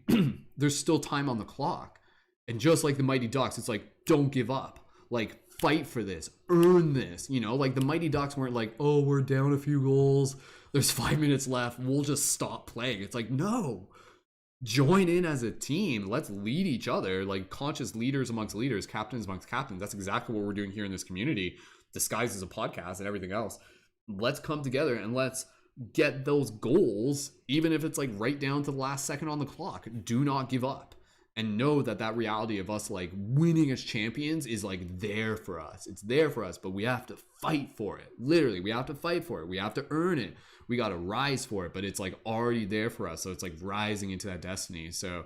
there's still time on the clock. And just like the Mighty Ducks, it's like, don't give up. Like, fight for this, earn this, you know, like the Mighty Ducks weren't like, oh, we're down a few goals, there's 5 minutes left, we'll just stop playing. It's like, no, join in as a team. Let's lead each other, like conscious leaders amongst leaders, captains amongst captains. That's exactly what we're doing here in this community, disguised as a podcast and everything else. Let's come together and let's get those goals, even if it's like right down to the last second on the clock. Do not give up, and know that that reality of us like winning as champions is like there for us. It's there for us, but we have to fight for it. Literally, we have to fight for it. We have to earn it. We got to rise for it, but it's like already there for us. So it's like rising into that destiny. So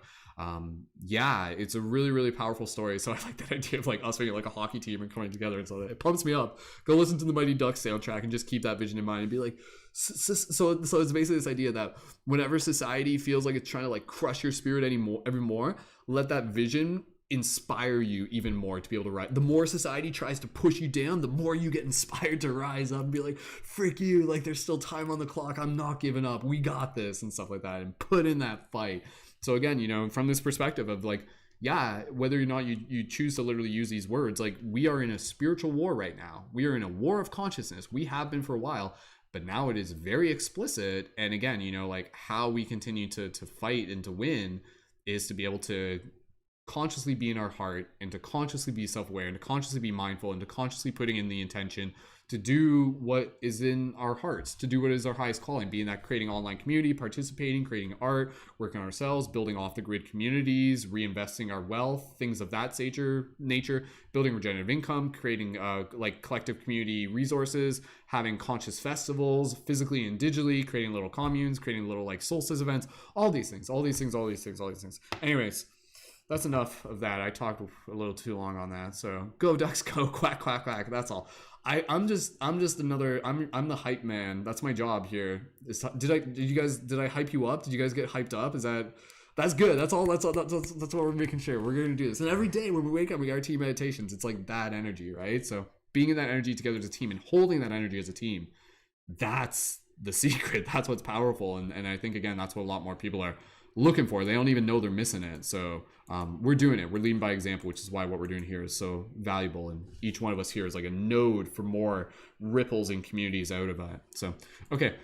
yeah, it's a really, really powerful story. So I like that idea of like us being like a hockey team and coming together, and so it pumps me up. Go listen to the Mighty Ducks soundtrack and just keep that vision in mind and be like, so it's basically this idea that whenever society feels like it's trying to like crush your spirit every more, let that vision inspire you even more to be able to rise. The more society tries to push you down, the more you get inspired to rise up and be like, frick you, like there's still time on the clock, I'm not giving up, we got this, and stuff like that, and put in that fight. So again, you know, from this perspective of like, yeah, whether or not you choose to literally use these words, like we are in a spiritual war right now. We are in a war of consciousness. We have been for a while, but now it is very explicit. And again, you know, like how we continue to fight and to win is to be able to consciously be in our heart, and to consciously be self-aware, and to consciously be mindful, and to consciously putting in the intention to do what is in our hearts, to do what is our highest calling, being that creating online community, participating, creating art, working on ourselves, building off the grid communities, reinvesting our wealth, things of that nature, building regenerative income, creating like collective community resources, having conscious festivals, physically and digitally, creating little communes, creating little like solstice events, all these things. Anyways, that's enough of that. I talked a little too long on that. So go Ducks, go, quack, quack, quack. That's all. I'm just another. I'm the hype man. That's my job here. Did I hype you up? Did you guys get hyped up? That's good. That's what we're making sure. We're going to do this. And every day when we wake up, we got our team meditations. It's like that energy, right? So being in that energy together as a team and holding that energy as a team, that's the secret. That's what's powerful. And I think, again, that's what a lot more people are looking for. They don't even know they're missing it. So we're doing it. We're leading by example, which is why what we're doing here is so valuable. And each one of us here is like a node for more ripples and communities out of that. So, okay.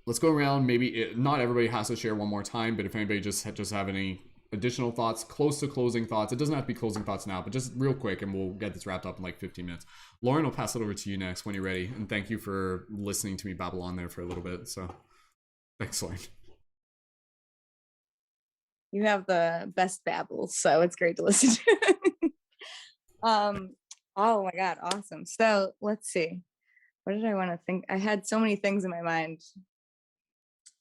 Let's go around. Maybe not everybody has to share one more time, but if anybody just have any additional thoughts, close to closing thoughts. It doesn't have to be closing thoughts now, but just real quick, and we'll get this wrapped up in like 15 minutes. Lauren, I'll pass it over to you next when you're ready. And thank you for listening to me babble on there for a little bit. So thanks, Lauren. You have the best babbles, so it's great to listen to. Oh my God, awesome. So let's see. What did I want to think? I had so many things in my mind,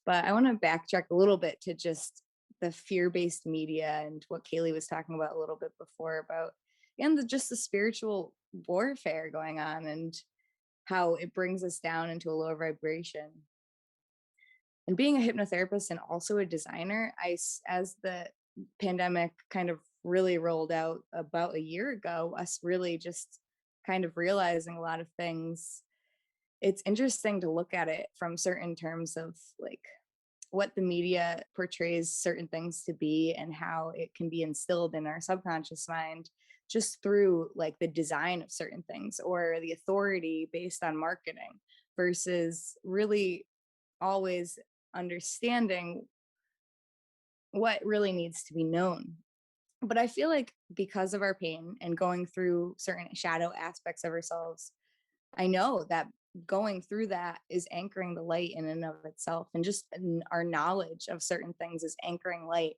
but I want to backtrack a little bit to just the fear-based media and what Kailey was talking about a little bit before about, and just the spiritual warfare going on and how it brings us down into a lower vibration. And being a hypnotherapist and also a designer, as the pandemic kind of really rolled out about a year ago, us really just kind of realizing a lot of things. It's interesting to look at it from certain terms of like what the media portrays certain things to be and how it can be instilled in our subconscious mind just through like the design of certain things or the authority based on marketing versus really always understanding what really needs to be known. But I feel like because of our pain and going through certain shadow aspects of ourselves, I know that going through that is anchoring the light in and of itself, and just our knowledge of certain things is anchoring light.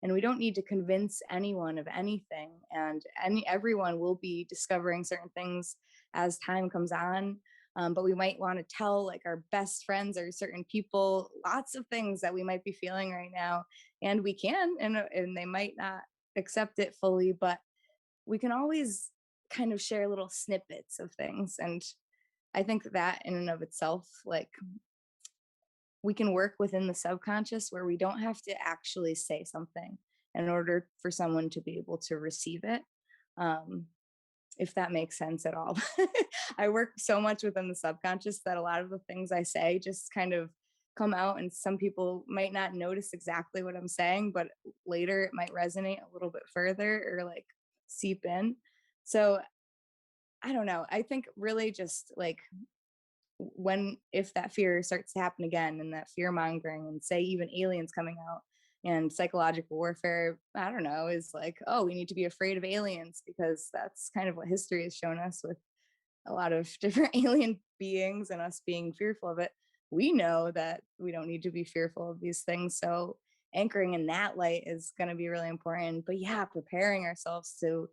And we don't need to convince anyone of anything, and everyone will be discovering certain things as time comes on. But we might want to tell like our best friends or certain people lots of things that we might be feeling right now, and we can, and they might not accept it fully, but we can always kind of share little snippets of things. And I think that in and of itself, like we can work within the subconscious where we don't have to actually say something in order for someone to be able to receive it. If that makes sense at all. I work so much within the subconscious that a lot of the things I say just kind of come out, and some people might not notice exactly what I'm saying, but later it might resonate a little bit further or like seep in. So I don't know. I think really just like if that fear starts to happen again, and that fear mongering, and say even aliens coming out and psychological warfare, I don't know, is like, oh, we need to be afraid of aliens because that's kind of what history has shown us with a lot of different alien beings and us being fearful of it. we know that we don't need to be fearful of these things. So anchoring in that light is going to be really important. But yeah, preparing ourselves to,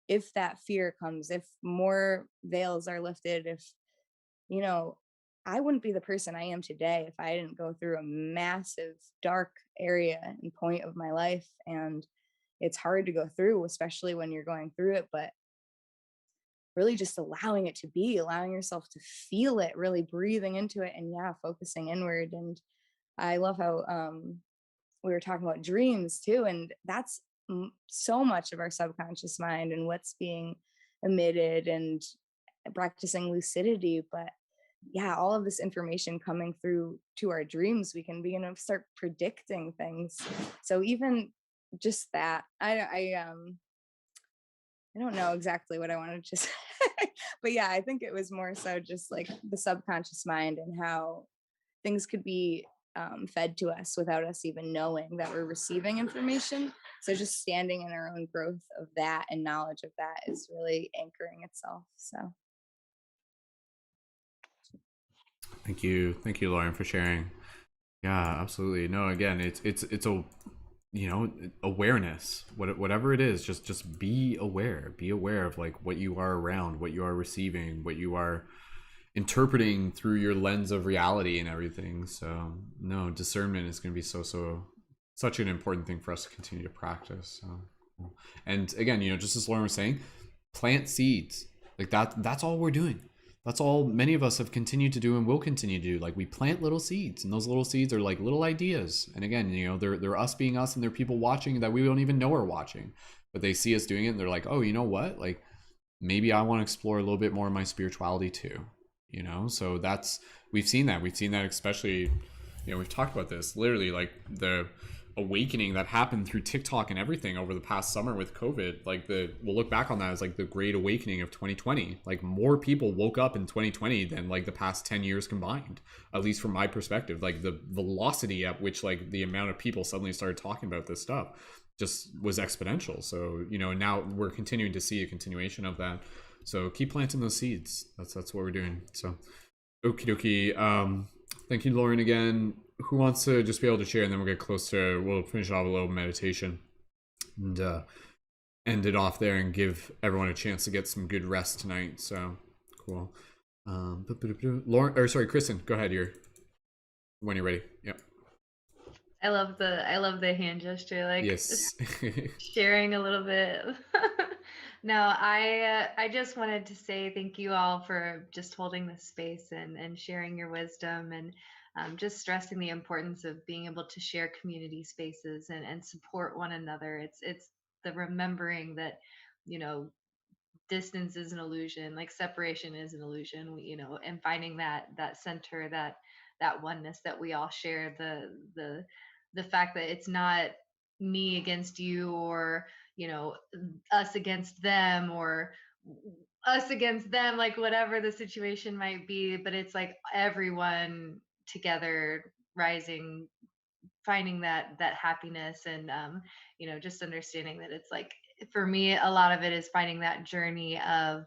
if that fear comes, if more veils are lifted, if, you know, I wouldn't be the person I am today if I didn't go through a massive dark area and point of my life. And it's hard to go through, especially when you're going through it, but really just allowing it to be, allowing yourself to feel it, really breathing into it, and yeah, focusing inward. And I love how we were talking about dreams too, and that's so much of our subconscious mind and what's being emitted, and practicing lucidity. But yeah, all of this information coming through to our dreams, we can begin to start predicting things. So even just that, I don't know exactly what I wanted to say, but yeah, I think it was more so just like the subconscious mind and how things could be fed to us without us even knowing that we're receiving information. So just standing in our own growth of that and knowledge of that is really anchoring itself. So Thank you, Lauren, for sharing. Yeah, absolutely. No, again, it's a, you know, awareness, whatever it is, just be aware of like what you are around, what you are receiving, what you are interpreting through your lens of reality and everything. So no, discernment is going to be such an important thing for us to continue to practice. So, and again, you know, just as Lauren was saying, plant seeds. Like that's all we're doing. That's all many of us have continued to do and will continue to do. Like, we plant little seeds, and those little seeds are like little ideas. And again, you know, they're us being us, and they're people watching that we don't even know are watching, but they see us doing it and they're like, oh, you know what? Like, maybe I want to explore a little bit more of my spirituality too, you know? So we've seen that especially, you know, we've talked about this literally, like the awakening that happened through TikTok and everything over the past summer with COVID. Like, we'll look back on that as like the great awakening of 2020. Like, more people woke up in 2020 than like the past 10 years combined, at least from my perspective. Like, the velocity at which like the amount of people suddenly started talking about this stuff just was exponential. So, you know, now we're continuing to see a continuation of that. So keep planting those seeds. That's what we're doing. So okie dokie. Thank you, Lauren, again. Who wants to just be able to share, and then we'll finish off a little meditation and end it off there and give everyone a chance to get some good rest tonight. So cool. Lauren, or sorry, Kristen, go ahead. When you're ready. Yep. I love the hand gesture, like, yes. sharing a little bit. No, I just wanted to say thank you all for just holding this space and sharing your wisdom, and just stressing the importance of being able to share community spaces and support one another. It's the remembering that, you know, distance is an illusion, like separation is an illusion, you know, and finding that center, that oneness that we all share, the fact that it's not me against you, or, you know, us against them, or us against them, like whatever the situation might be, but it's like everyone together rising, finding that happiness, and you know, just understanding that it's like, for me, a lot of it is finding that journey of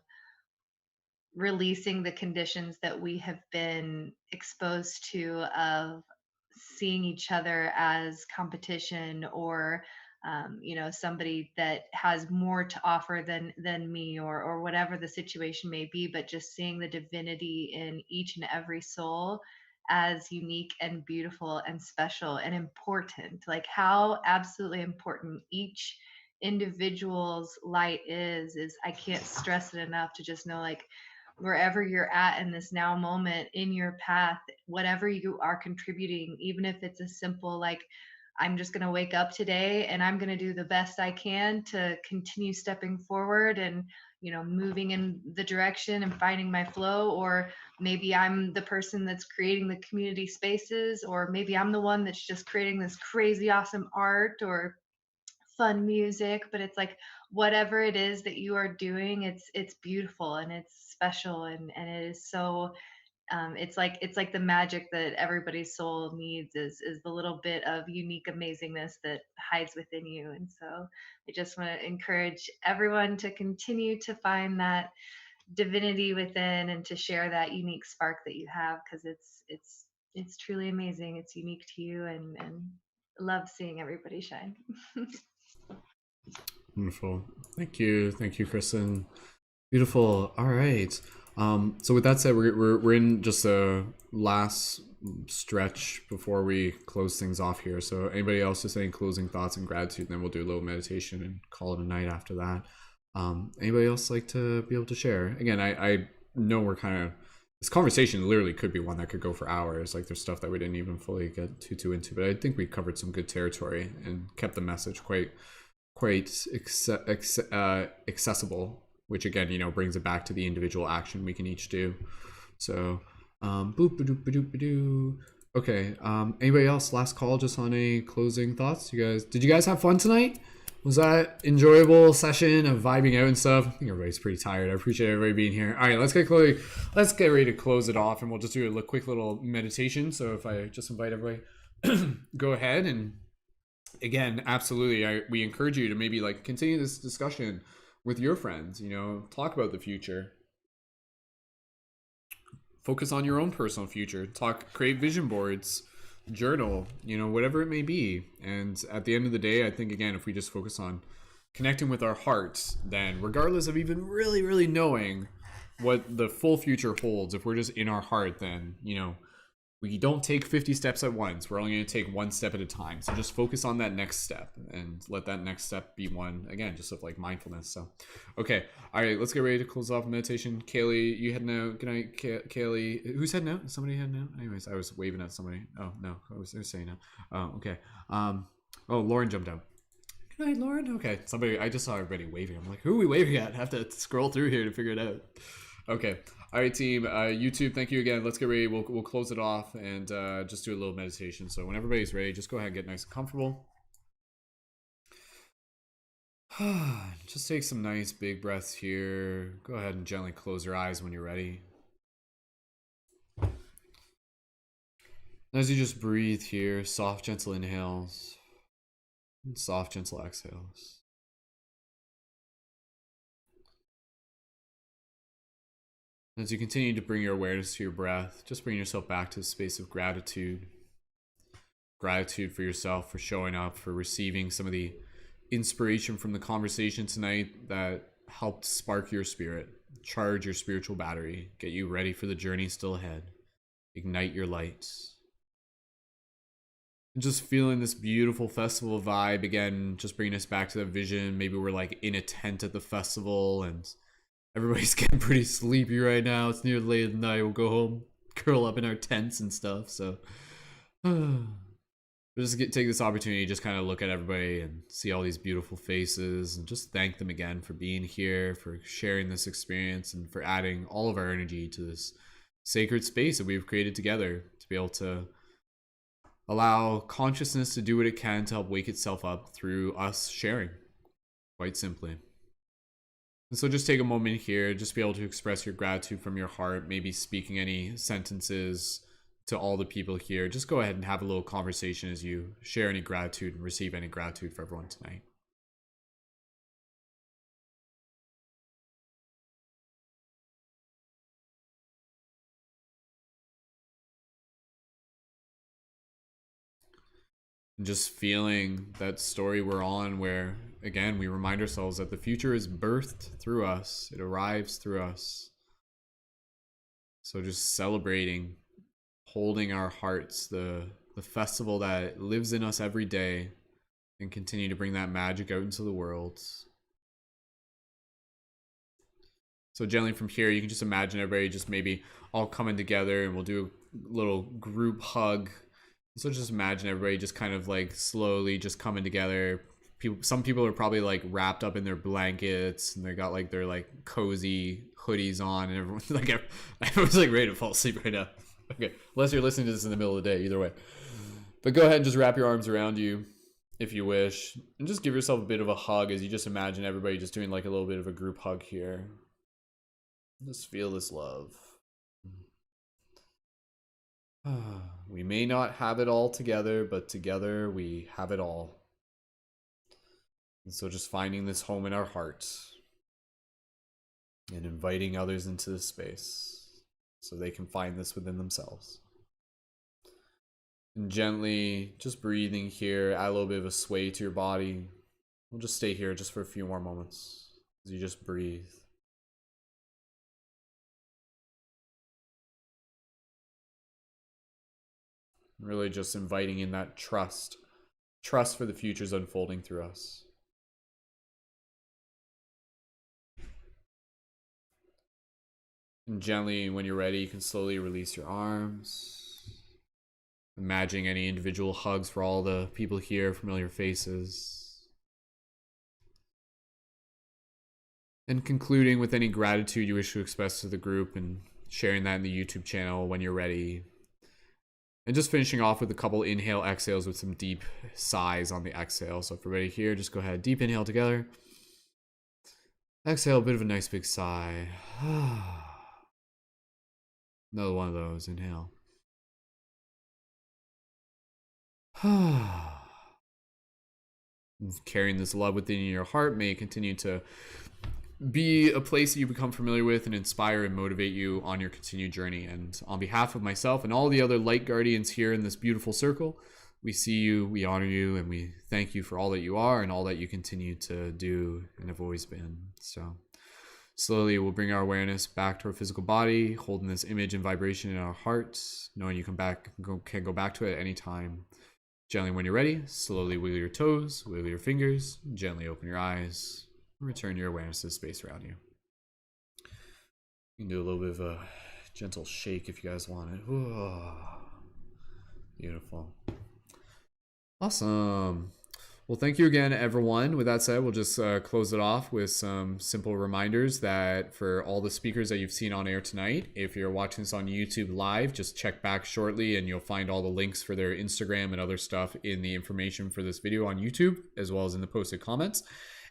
releasing the conditions that we have been exposed to, of seeing each other as competition, or you know, somebody that has more to offer than me, or whatever the situation may be, but just seeing the divinity in each and every soul as unique and beautiful and special and important. Like, how absolutely important each individual's light is I can't stress it enough, to just know, like, wherever you're at in this now moment in your path, whatever you are contributing, even if it's a simple, like, I'm just going to wake up today and I'm going to do the best I can to continue stepping forward and, you know, moving in the direction and finding my flow. Or maybe I'm the person that's creating the community spaces, or maybe I'm the one that's just creating this crazy awesome art or fun music. But it's like, whatever it is that you are doing, it's beautiful and it's special, and it is so it's like the magic that everybody's soul needs, is the little bit of unique amazingness that hides within you. And so I just want to encourage everyone to continue to find that divinity within, and to share that unique spark that you have, because it's it's truly amazing. It's unique to you, and love seeing everybody shine. Wonderful. Thank you, Kristen. Beautiful. All right. So with that said, we're in just a last stretch before we close things off here. So anybody else just any closing thoughts and gratitude, and then we'll do a little meditation and call it a night after that. Anybody else like to be able to share? Again, I know we're kind of, this conversation literally could be one that could go for hours. Like there's stuff that we didn't even fully get too into, but I think we covered some good territory and kept the message quite accessible, which again, you know, brings it back to the individual action we can each do. So okay, anybody else, last call just on any closing thoughts? Did you guys have fun tonight? Was that enjoyable session of vibing out and stuff? I think everybody's pretty tired. I appreciate everybody being here. All right, let's get ready to close it off, and we'll just do a quick little meditation. So if I just invite everybody, go ahead. And again, absolutely, we encourage you to maybe like continue this discussion with your friends. You know, talk about the future. Focus on your own personal future. Create vision boards. Journal, you know, whatever it may be. And at the end of the day, I think again, if we just focus on connecting with our hearts, then regardless of even really knowing what the full future holds, if we're just in our heart, then, you know, we don't take 50 steps at once. We're only going to take one step at a time. So just focus on that next step and let that next step be one, again, just of like mindfulness. So, okay. All right, let's get ready to close off meditation. Kailey, you heading out? Good night, Kailey. Who's heading out? Somebody heading out? Anyways, I was waving at somebody. Oh, no. I was saying no. Oh, okay. Oh, Lauren jumped out. Good night, Lauren. Okay. I just saw everybody waving. I'm like, who are we waving at? I have to scroll through here to figure it out. Okay. All right, team. YouTube, thank you again. Let's get ready. We'll close it off and just do a little meditation. So when everybody's ready, just go ahead and get nice and comfortable. Just take some nice big breaths here. Go ahead and gently close your eyes when you're ready. As you just breathe here, soft, gentle inhales and soft, gentle exhales. As you continue to bring your awareness to your breath, just bring yourself back to the space of gratitude. Gratitude for yourself, for showing up, for receiving some of the inspiration from the conversation tonight that helped spark your spirit, charge your spiritual battery, get you ready for the journey still ahead, ignite your lights. And just feeling this beautiful festival vibe again, just bringing us back to the vision. Maybe we're like in a tent at the festival and everybody's getting pretty sleepy right now. It's near late at night. We'll go home, curl up in our tents and stuff. So we'll just take this opportunity to just kind of look at everybody and see all these beautiful faces and just thank them again for being here, for sharing this experience, and for adding all of our energy to this sacred space that we've created together to be able to allow consciousness to do what it can to help wake itself up through us sharing, quite simply. And so just take a moment here, just be able to express your gratitude from your heart, maybe speaking any sentences to all the people here. Just go ahead and have a little conversation as you share any gratitude and receive any gratitude for everyone tonight. And just feeling that story we're on where, again, we remind ourselves that the future is birthed through us. It arrives through us. So just celebrating, holding our hearts, the festival that lives in us every day, and continue to bring that magic out into the world. So gently from here, you can just imagine everybody just maybe all coming together, and we'll do a little group hug. So just imagine everybody just kind of like slowly just coming together. Some people are probably like wrapped up in their blankets and they got like their like cozy hoodies on, and everyone's like ready to fall asleep right now. Okay, unless you're listening to this in the middle of the day, either way. But go ahead and just wrap your arms around you if you wish, and just give yourself a bit of a hug as you just imagine everybody just doing like a little bit of a group hug here. Just feel this love. We may not have it all together, but together we have it all. And so just finding this home in our hearts and inviting others into this space so they can find this within themselves. And gently, just breathing here, add a little bit of a sway to your body. We'll just stay here just for a few more moments as you just breathe. Really just inviting in that trust. Trust for the future's unfolding through us. And gently, when you're ready, you can slowly release your arms. Imagining any individual hugs for all the people here, familiar faces. And concluding with any gratitude you wish to express to the group and sharing that in the YouTube channel when you're ready. And just finishing off with a couple inhale exhales with some deep sighs on the exhale. So for everybody here, just go ahead, deep inhale together. Exhale, a bit of a nice big sigh. Another one of those, inhale. Carrying this love within your heart may continue to be a place that you become familiar with and inspire and motivate you on your continued journey. And on behalf of myself and all the other light guardians here in this beautiful circle, we see you, we honor you, and we thank you for all that you are and all that you continue to do and have always been. So slowly we'll bring our awareness back to our physical body, holding this image and vibration in our hearts, knowing you can go back to it at any time. Gently, when you're ready, slowly wiggle your toes, wiggle your fingers, gently open your eyes, and return your awareness to the space around you. You can do a little bit of a gentle shake if you guys want it. Ooh, beautiful. Awesome. Well, thank you again, everyone. With that said, we'll just close it off with some simple reminders that for all the speakers that you've seen on air tonight, if you're watching this on YouTube live, just check back shortly and you'll find all the links for their Instagram and other stuff in the information for this video on YouTube, as well as in the posted comments.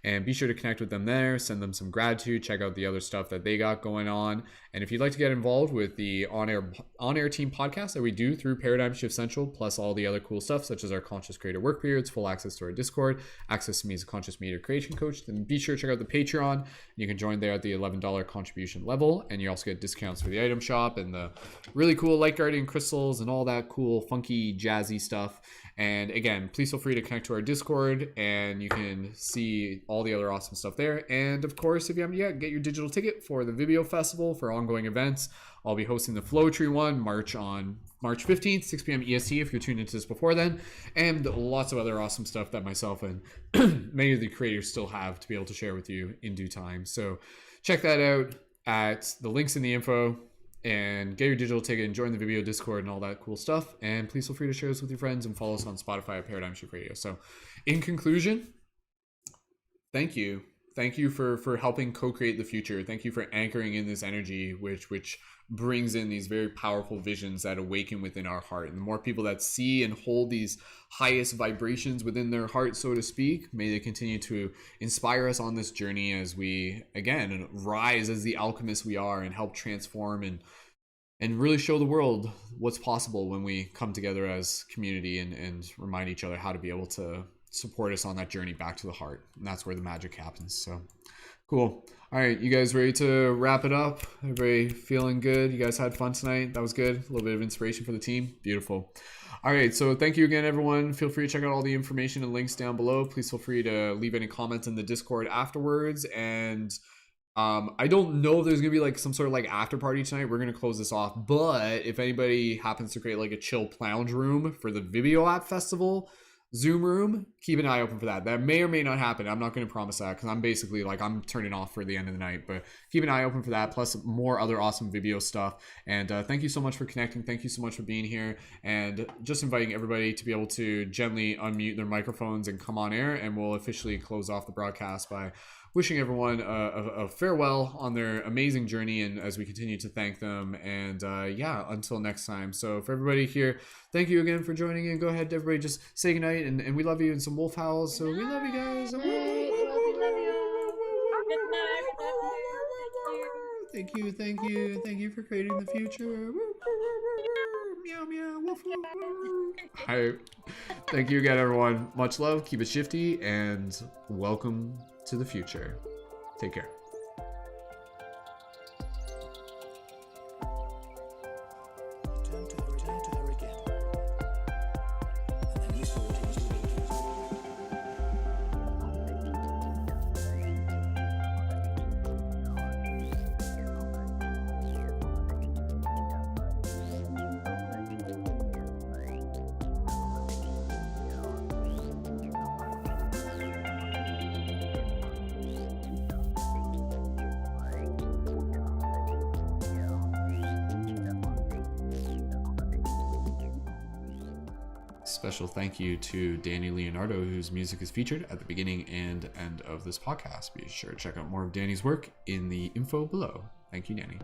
And be sure to connect with them there, send them some gratitude, check out the other stuff that they got going on. And if you'd like to get involved with the on-air team podcast that we do through Paradigm Shift Central, plus all the other cool stuff, such as our Conscious Creator work periods, full access to our Discord, access to me as a Conscious Media Creation Coach, then be sure to check out the Patreon. You can join there at the $11 contribution level, and you also get discounts for the item shop and the really cool Light Guardian crystals and all that cool, funky, jazzy stuff. And again, please feel free to connect to our Discord and you can see all the other awesome stuff there. And of course, if you haven't yet, get your digital ticket for the Vimeo Festival for ongoing events. I'll be hosting the Flow Tree one on March 15th, 6 p.m. EST if you're tuned into this before then. And lots of other awesome stuff that myself and many of the creators still have to be able to share with you in due time. So check that out at the links in the info. And get your digital ticket and join the Vimeo Discord and all that cool stuff. And please feel free to share this with your friends and follow us on Spotify at Paradigm Shift Radio. So in conclusion, thank you. Thank you for helping co-create the future. Thank you for anchoring in this energy, which brings in these very powerful visions that awaken within our heart. And the more people that see and hold these highest vibrations within their heart, so to speak, may they continue to inspire us on this journey as we, again, rise as the alchemists we are and help transform and really show the world what's possible when we come together as community and remind each other how to be able to support us on that journey back to the heart. And that's where the magic happens. So cool. All right, you guys ready to wrap it up? Everybody feeling good? You guys had fun tonight? That was good. A little bit of inspiration for the team. Beautiful. All right, so thank you again, everyone. Feel free to check out all the information and links down below. Please feel free to leave any comments in the Discord afterwards. And I don't know if there's gonna be like some sort of like after party tonight. We're gonna close this off, but if anybody happens to create like a chill lounge room for the Vimeo app festival Zoom room, keep an eye open for that. That may or may not happen. I'm not going to promise that because I'm basically like I'm turning off for the end of the night, but keep an eye open for that, plus more other awesome video stuff. And thank you so much for connecting. Thank you so much for being here, and just inviting everybody to be able to gently unmute their microphones and come on air, and we'll officially close off the broadcast by wishing everyone a farewell on their amazing journey, and as we continue to thank them. And yeah, until next time. So for everybody here, thank you again for joining in. Go ahead, everybody, just say goodnight, and we love you, and some wolf howls. So we love you guys. Love you. Good night. Thank you for creating the future. Meow meow. Woof, woof, woof. All right. Thank you again, everyone. Much love. Keep it shifty, and welcome to the future. Take care. Special thank you to Danny Leonardo, whose music is featured at the beginning and end of this podcast. Be sure to check out more of Danny's work in the info below. Thank you, Danny.